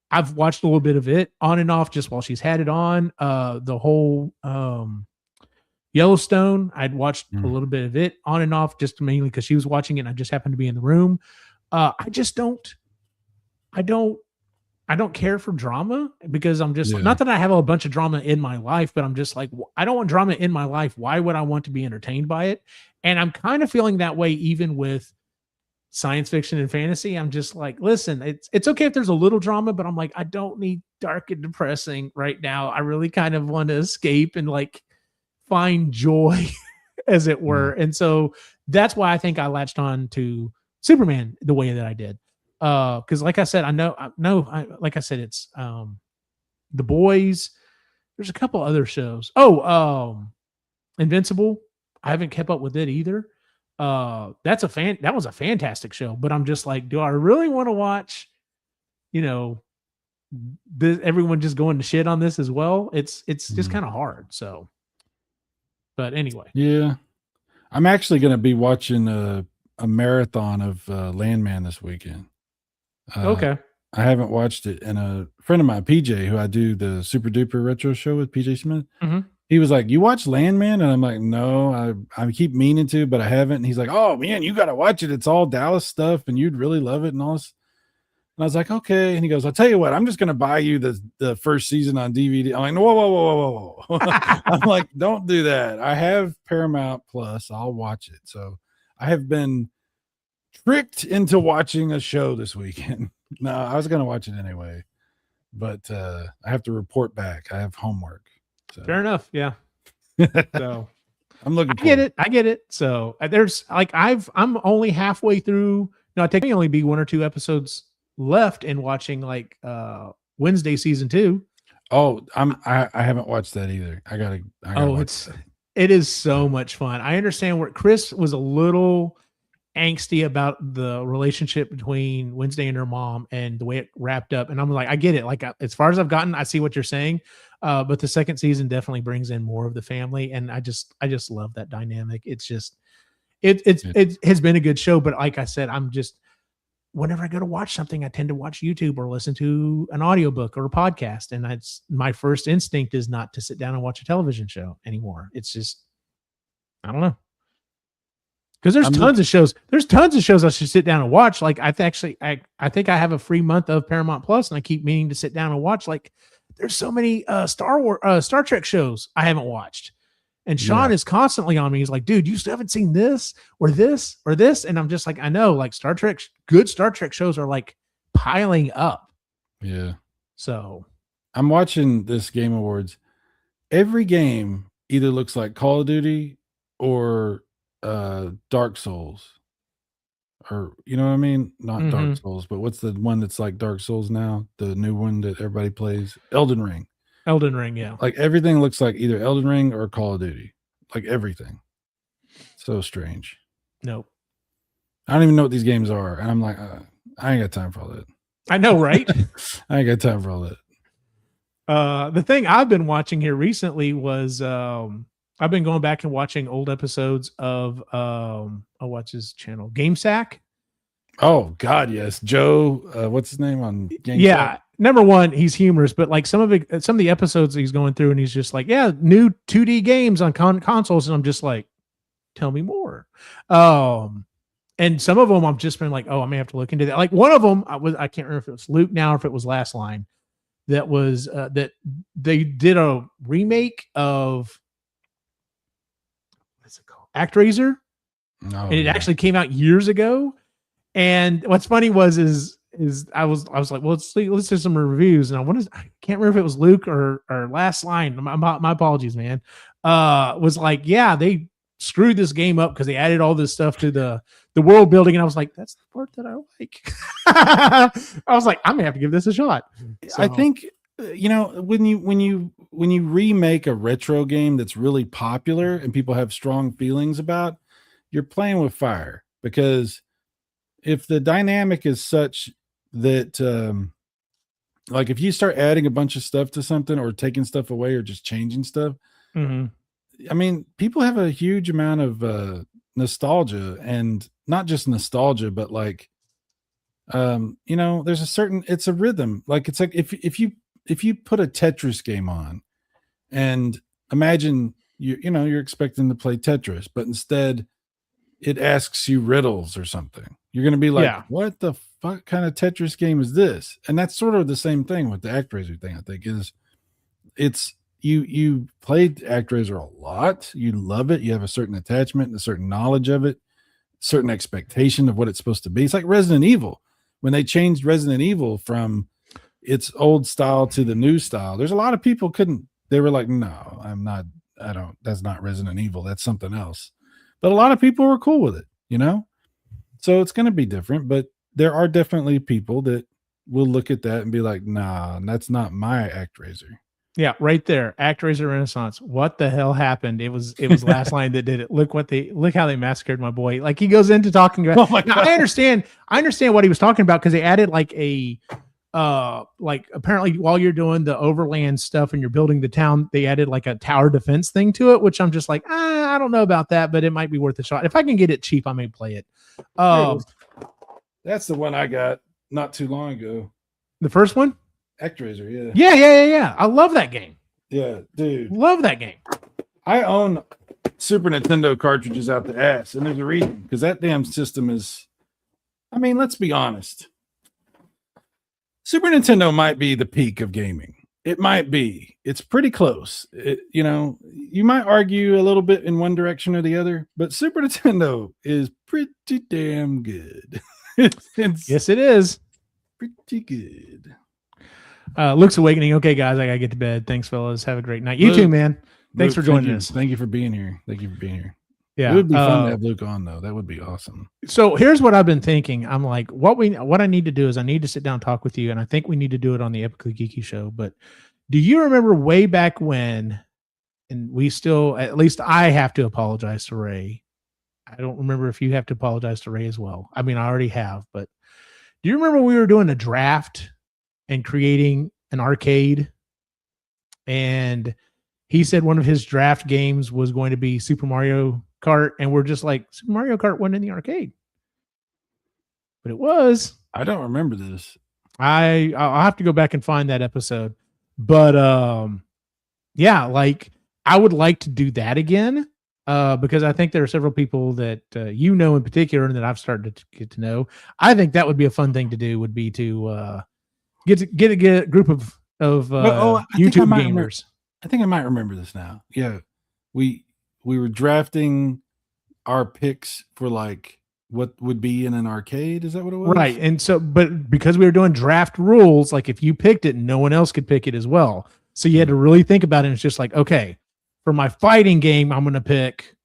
I've watched a little bit of it on and off just while she's had it on. The whole Yellowstone, I'd watched a little bit of it on and off just mainly because she was watching it and I just happened to be in the room. I don't care for drama because I'm just not that I have a bunch of drama in my life, but I'm just like, I don't want drama in my life. Why would I want to be entertained by it? And I'm kind of feeling that way even with science fiction and fantasy. I'm just like, listen, it's okay if there's a little drama, but I'm like, I don't need dark and depressing right now. I really kind of want to escape and like find joy as it were. And so that's why I think I latched on to Superman the way that I did. Because like I said, like I said, it's The Boys. There's a couple other shows. Invincible. I haven't kept up with it either. That was a fantastic show, but I'm just like, do I really want to watch, everyone just going to shit on this as well? It's just kind of hard. So, but anyway. Yeah. I'm actually going to be watching a marathon of Landman this weekend. Okay. I haven't watched it. And a friend of mine, PJ, who I do the Super Duper Retro show with, PJ Smith, he was like, you watch Landman? And I'm like, no, I keep meaning to, but I haven't. And he's like, oh man, you got to watch it. It's all Dallas stuff and you'd really love it and all this. And I was like, okay. And he goes, I'll tell you what, I'm just going to buy you the first season on DVD. I'm like, whoa. I'm like, don't do that. I have Paramount Plus. I'll watch it. So I have been tricked into watching a show this weekend. No, I was going to watch it anyway, but I have to report back. I have homework. So. Fair enough. Yeah. So I'm looking. I get it. So there's like I'm only halfway through. No, it takes me only be one or two episodes left in watching like Wednesday season 2. Oh, I haven't watched that either. I gotta it is so much fun. I understand where Chris was a little angsty about the relationship between Wednesday and her mom and the way it wrapped up. And I'm like, I get it. Like as far as I've gotten, I see what you're saying. But the second season definitely brings in more of the family. And I just love that dynamic. It's just, it has been a good show. But like I said, I'm just, whenever I go to watch something, I tend to watch YouTube or listen to an audiobook or a podcast. And that's my first instinct is not to sit down and watch a television show anymore. It's just, I don't know. Because there's tons of shows. There's tons of shows I should sit down and watch. Like I think I have a free month of Paramount Plus, and I keep meaning to sit down and watch. Like there's so many Star Trek shows I haven't watched, and Sean is constantly on me. He's like, "Dude, you still haven't seen this or this or this," and I'm just like, "I know." Like good Star Trek shows are like piling up. Yeah. So I'm watching this Game Awards. Every game either looks like Call of Duty or Dark Souls, or you know what I mean? Not Dark Souls, but what's the one that's like Dark Souls now? The new one that everybody plays, Elden Ring. Yeah. Like everything looks like either Elden Ring or Call of Duty. Like everything. So strange. Nope. I don't even know what these games are, and I'm like, I ain't got time for all that. I know, right? I ain't got time for all that. The thing I've been watching here recently was I've been going back and watching old episodes of what's his channel? GameSack. Oh God, yes. Joe, what's his name on GameSack? Yeah. Number one, he's humorous, but like some of the episodes he's going through and he's just like, yeah, new 2D games on consoles. And I'm just like, tell me more. And some of them I've just been like, oh, I may have to look into that. Like one of them I can't remember if it was Luke now or if it was Last Line. That was that they did a remake of what's it called? ActRaiser. Oh, and it actually came out years ago. And what's funny is I was like, well, let's do some reviews. And I can't remember if it was Luke or Last Line. My apologies, man. Was like, yeah, they screwed this game up because they added all this stuff to the world building. And I was like, that's the part that I like. I was like, I'm gonna have to give this a shot. So, I think when you remake a retro game that's really popular and people have strong feelings about, you're playing with fire, because if the dynamic is such that like if you start adding a bunch of stuff to something or taking stuff away or just changing stuff, mm-hmm. I mean, people have a huge amount of nostalgia, and not just nostalgia, but like there's it's a rhythm. Like it's like if you put a Tetris game on, and imagine you're expecting to play Tetris, but instead it asks you riddles or something. You're going to be like, what the fuck kind of Tetris game is this? And that's sort of the same thing with the ActRaiser thing, I think, is it's you played ActRaiser a lot. You love it. You have a certain attachment and a certain knowledge of it, certain expectation of what it's supposed to be. It's like Resident Evil. When they changed Resident Evil from its old style to the new style, there's a lot of people they were like, no, that's not Resident Evil. That's something else. But a lot of people were cool with it, So it's going to be different, but there are definitely people that will look at that and be like, nah, that's not my ActRaiser. Yeah, right there. ActRaiser Renaissance. What the hell happened? It was Last Line that did it. Look how they massacred my boy. Like he goes into talking about. Oh my God. I understand what he was talking about, because they added like a like apparently while you're doing the overland stuff and you're building the town, they added like a tower defense thing to it, which I'm just like, I don't know about that, but it might be worth a shot. If I can get it cheap, I may play it. That's the one I got not too long ago. The first one? ActRaiser, Yeah. I love that game. Yeah, dude. Love that game. I own Super Nintendo cartridges out the ass, and there's a reason, because that damn system is, I mean, let's be honest. Super Nintendo might be the peak of gaming. It might be. It's pretty close. You might argue a little bit in one direction or the other, but Super Nintendo is pretty damn good. Yes, it is. Pretty good. Luke's Awakening. Okay, guys, I gotta get to bed. Thanks, fellas. Have a great night. You too, man. Thanks for joining us. Thank you for being here. Yeah, it would be fun to have Luke on, though. That would be awesome. So here's what I've been thinking. I'm like, what I need to do is I need to sit down and talk with you, and I think we need to do it on the Epically Geeky show. But do you remember way back when? And we still, at least I have to apologize to Ray. I don't remember if you have to apologize to Ray as well. I mean, I already have, but do you remember we were doing a draft and creating an arcade? And he said one of his draft games was going to be Super Mario Kart, and we're just like, Super Mario Kart wasn't in the arcade, but it was. I don't remember this. I'll have to go back and find that episode, but yeah, like I would like to do that again, because I think there are several people that in particular, and that I've started to get to know. I think that would be a fun thing to do. Would be to get a group of YouTube gamers. I think I might remember this now. Yeah, we were drafting our picks for like what would be in an arcade. Is that what it was? Right. And so, but because we were doing draft rules, like if you picked it, no one else could pick it as well. So you had to really think about it. And it's just like, okay, for my fighting game, I'm going to pick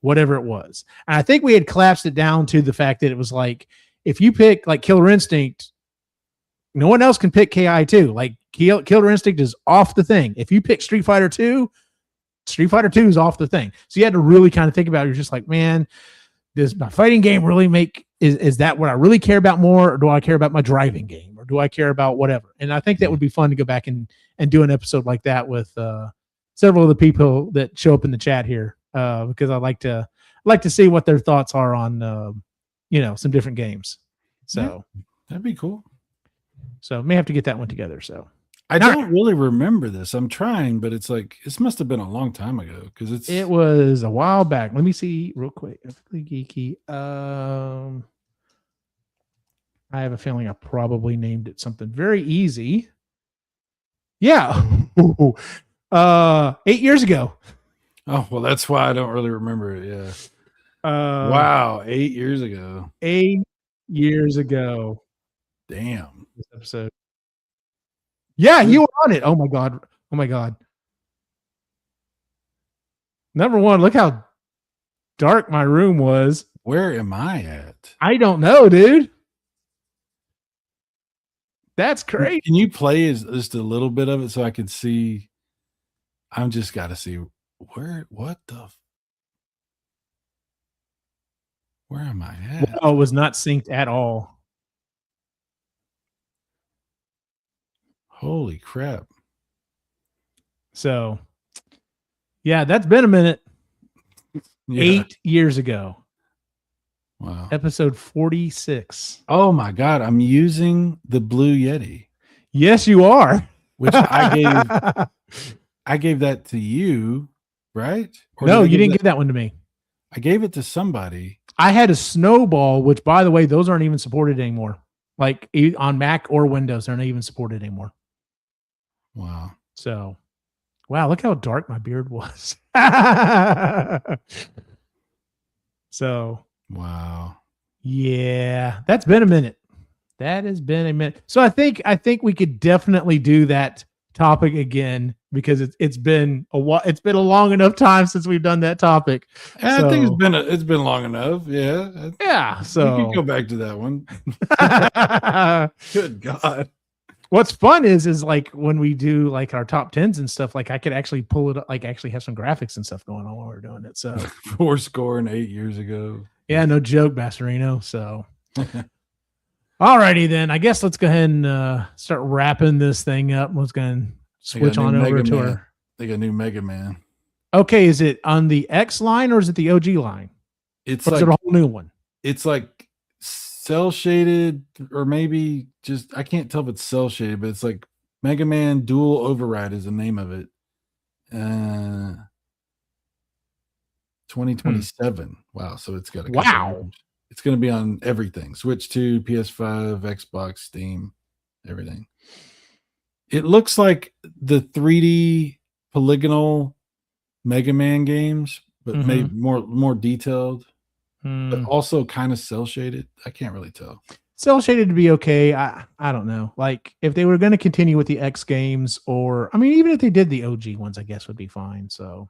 whatever it was. And I think we had collapsed it down to the fact that it was like, if you pick like Killer Instinct, no one else can pick KI2. Like Killer Instinct is off the thing. If you pick Street Fighter 2, Street Fighter 2 is off the thing. So you had to really kind of think about it. You're just like, man, does my fighting game really is that what I really care about more? Or do I care about my driving game? Or do I care about whatever? And I think that would be fun to go back and do an episode like that with several of the people that show up in the chat here, because I like to see what their thoughts are on, some different games. So that'd be cool. So may have to get that one together. So I don't really remember this. I'm trying, but it's like, this must have been a long time ago, because it was a while back. Let me see real quick. Epically Geeky. I have a feeling I probably named it something very easy. Yeah. 8 years ago. Oh, well, that's why I don't really remember it. Wow, 8 years ago. 8 years ago. Damn. This episode. Yeah, you were on it. Oh my god. Oh my god. Number one, look how dark my room was. Where am I at? I don't know, dude. That's crazy. Can you play just a little bit of it so I can see? I'm just got to see where am I at? Oh, it was not synced at all. Holy crap. So, yeah, that's been a minute. Yeah. 8 years ago. Wow. Episode 46. Oh my God. I'm using the Blue Yeti, Yes, you are. which I gave that to you, right? Or No, did I you didn't that- give that one to me. I gave it to somebody. I had a Snowball, which, by the way, those aren't even supported anymore. Like on Mac or Windows, they're not even supported anymore. Wow. So, wow, look how dark my beard was. So, Wow. yeah, that's been a minute. That has been a minute. So I think we could definitely do that topic again because it's been a while. It's been a long enough time since we've done that topic. I think it's been long enough. Yeah. Yeah. We So can go back to that one. Good God. what's fun is like when we do like our top tens and stuff, like I could actually pull it up, like actually have some graphics and stuff going on while we're doing it. So 8 years ago. yeah, no joke, Bastarino. So alrighty then. I guess let's go ahead and start wrapping this thing up. Let's go and switch on over to our. They got a new Mega Man. Okay, is it on the X line or is it the OG line? It's Or is like it a whole new one? it's like cell shaded, or maybe just I can't tell if it's cell shaded, but it's like Mega Man Dual Override is the name of it. 2027. Wow, so it's got a couple Wow. years. It's going to be on everything: Switch 2, PS5, Xbox, Steam, everything. It looks like the 3D polygonal Mega Man games, but maybe more detailed, but also kind of cell shaded. I can't really tell. Cell shaded to be okay. I don't know. Like if they were going to continue with the X games, or I mean, even if they did the OG ones, I guess would be fine. So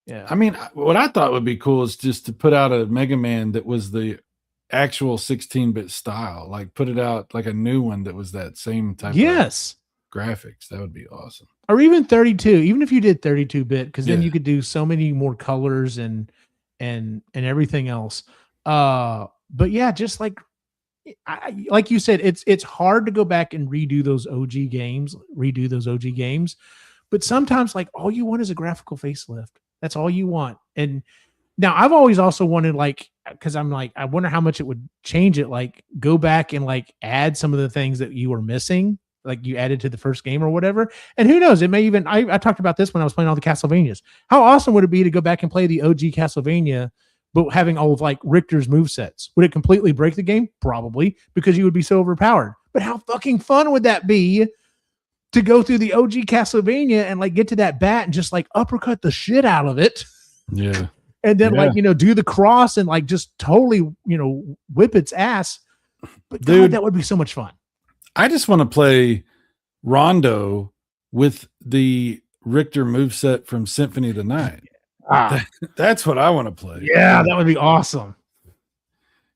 yeah. I mean, what I thought would be cool is just to put out a Mega Man that was the actual 16-bit style, like put it out like a new one that was that same type Yes. of graphics. That would be awesome. Or even 32, even if you did 32-bit, because then Yeah. you could do so many more colors and everything else. But yeah, just like like you said, it's hard to go back and redo those OG games, but sometimes like all you want is a graphical facelift. That's all you want. And now I've always also wanted, like, because I'm like, I wonder how much it would change it, like go back and like add some of the things that you were missing, like you added to the first game or whatever. And who knows, it may even, I talked about this when I was playing all the Castlevanias. How awesome would it be to go back and play the OG Castlevania, but having all of like Richter's movesets? Would it completely break the game? Probably, because you would be so overpowered. But how fucking fun would that be to go through the OG Castlevania and like get to that bat and just like uppercut the shit out of it? Yeah. And then like, do the cross and like just totally, whip its ass. But Dude, God, that would be so much fun. I just want to play Rondo with the Richter moveset from Symphony of the Night. That's what I want to play. Yeah, that would be awesome.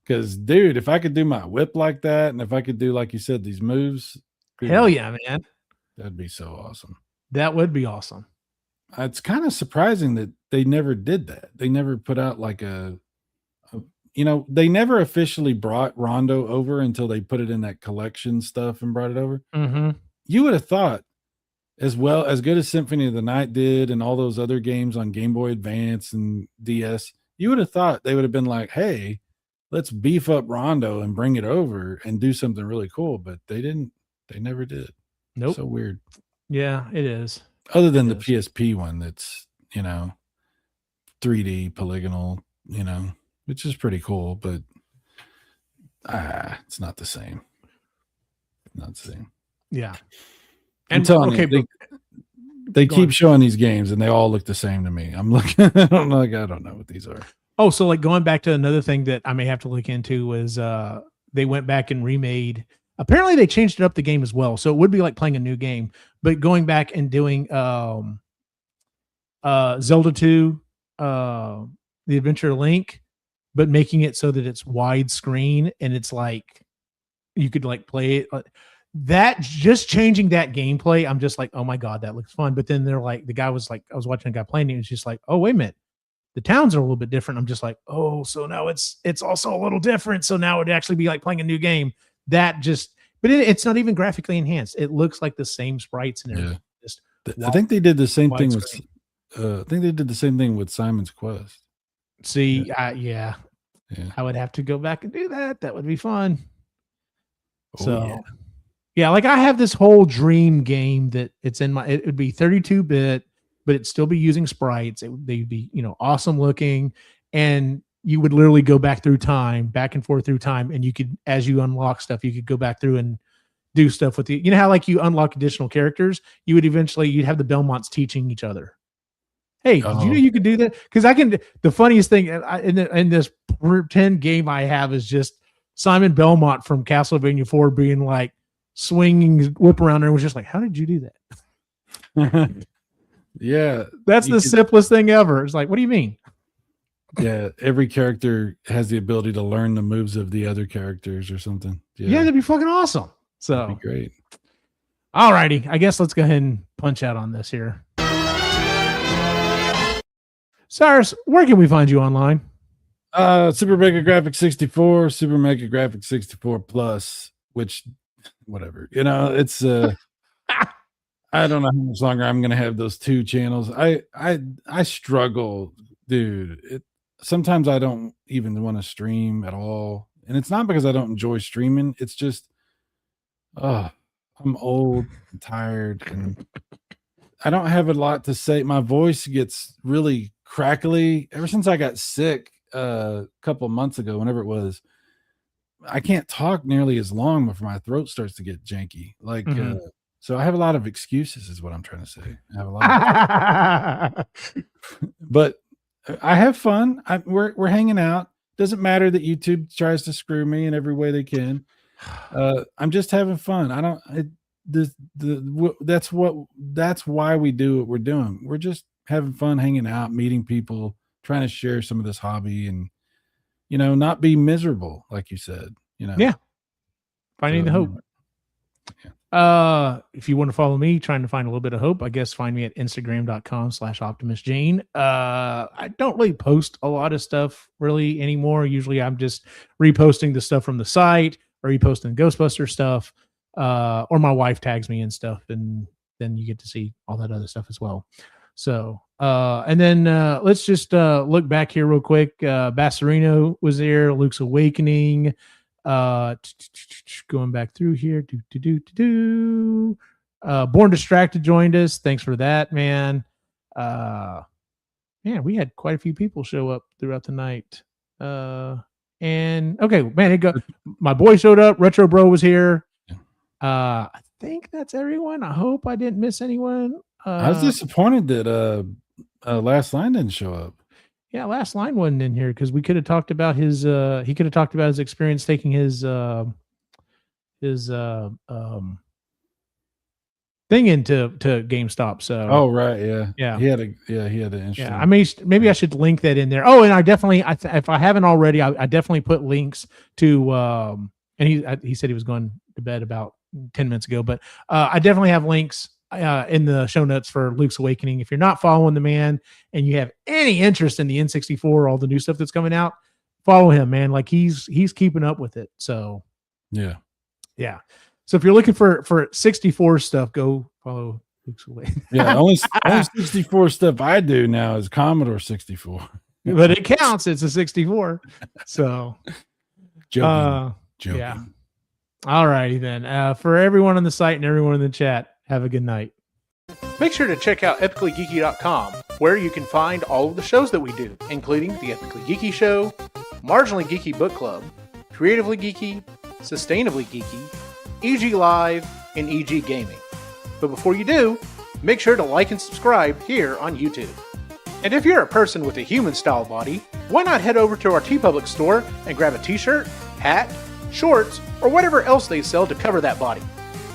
Because, dude, if I could do my whip like that, and if I could do, like you said, these moves, Hell yeah, man. that'd be so awesome. That would be awesome. It's kind of surprising that they never did that. They never put out like they never officially brought Rondo over until they put it in that collection stuff and brought it over. Mm-hmm. You would have thought, as good as Symphony of the Night did and all those other games on Game Boy Advance and DS, you would have thought they would have been like, hey, let's beef up Rondo and bring it over and do something really cool. But they didn't. They never did. Nope. So weird. Yeah, it is. Other than the PSP one that's, 3D polygonal, which is pretty cool, but it's not the same. Not the same. Yeah. I'm telling you, they Go keep on. showing these games and they all look the same to me. I'm looking. I don't know what these are. Oh, so like going back to another thing that I may have to look into was they went back and remade. Apparently, they changed it up the game as well, so it would be like playing a new game. But going back and doing Zelda 2, The Adventure of Link, but making it so that it's widescreen and it's like you could like play it. That just changing that gameplay, I'm just like, oh my god, that looks fun. But then they're like, the guy was like, I was watching a guy playing it, and he's just like, oh wait a minute, the towns are a little bit different. I'm just like, oh, so now it's also a little different. So now it'd actually be like playing a new game. That just, but it's not even graphically enhanced. It looks like the same sprites and everything. Just I think they did the same thing with. widescreen. I think they did the same thing with Simon's Quest. See, Yeah. I would have to go back and do that. That would be fun. Oh, So, yeah, like I have this whole dream game that it's in my. It would be 32-bit, but it'd still be using sprites. They'd be awesome looking, and you would literally go back and forth through time, and you could, as you unlock stuff, you could go back through and do stuff with you know how like you unlock additional characters, you'd have the Belmonts teaching each other. Hey, did you know you could do that? Because the funniest thing in this pretend game I have is just Simon Belmont from Castlevania 4 being like swinging whip around there, and was just like, how did you do that? Yeah, That's the simplest thing ever. It's like, what do you mean? Yeah, every character has the ability to learn the moves of the other characters or something. Yeah, that'd be fucking awesome. That'd So, be great. all righty, I guess let's go ahead and punch out on this here. Cyrus, where can we find you online? Super Mega Graphics 64, Super Mega Graphics 64 Plus, which whatever. It's I don't know how much longer I'm gonna have those two channels. I struggle, dude. Sometimes I don't even want to stream at all. And it's not because I don't enjoy streaming. It's just I'm old and tired and I don't have a lot to say. My voice gets really crackly ever since I got sick a couple months ago, whenever it was. I can't talk nearly as long before my throat starts to get janky. Like, so I have a lot of excuses, is what I'm trying to say. I have a lot, but I have fun. We're hanging out. Doesn't matter that YouTube tries to screw me in every way they can. I'm just having fun. I don't. That's why we do what we're doing. We're just having fun, hanging out, meeting people, trying to share some of this hobby, and not be miserable, like you said. Yeah. Finding the hope. Yeah. If you want to follow me, trying to find a little bit of hope, I guess find me at Instagram.com/OptimusJane. I don't really post a lot of stuff really anymore. Usually I'm just reposting the stuff from the site or reposting Ghostbuster stuff. Or my wife tags me and stuff, and then you get to see all that other stuff as well. So, and then let's just look back here real quick. Basserino was there, Luke's Awakening. Going back through here. Born Distracted joined us. Thanks for that, man. Man, we had quite a few people show up throughout the night. And okay, man, my boy showed up. Retro Bro was here. I think that's everyone. I hope I didn't miss anyone. I was disappointed that Last Line didn't show up. Yeah, Last Line wasn't in here because we could have talked about his he could have talked about his experience taking his thing into GameStop. So right, yeah. He had an interesting. Yeah, I mean, maybe I should link that in there. Oh, and I definitely if I haven't already, I definitely put links to and he said he was going to bed about 10 minutes ago, but I definitely have links in the show notes for Luke's Awakening. If you're not following the man and you have any interest in the N64, all the new stuff that's coming out, follow him, man. Like he's keeping up with it. So yeah. So if you're looking for 64 stuff, go follow Luke's Awakening. Yeah, only 64 stuff I do now is Commodore 64. But it counts. It's a 64. So joking. Yeah. All righty then. For everyone on the site and everyone in the chat, have a good night. Make sure to check out epicallygeeky.com, where you can find all of the shows that we do, including the Epically Geeky Show, Marginally Geeky Book Club, Creatively Geeky, Sustainably Geeky, EG Live, and EG Gaming. But before you do, Make sure to like and subscribe here on YouTube. And if you're a person with a human-style body, why not head over to our TeePublic store and grab a t-shirt, hat, shorts, or whatever else they sell to cover that body.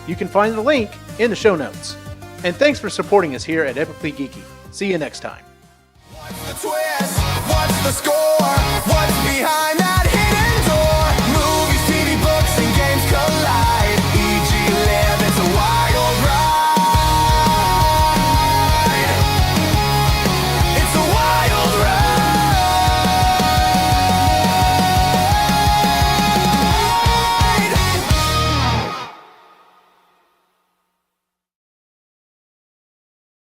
You can find the link in the show notes. And thanks for supporting us here at Epically Geeky. See you next time. What's the twist? What's the score?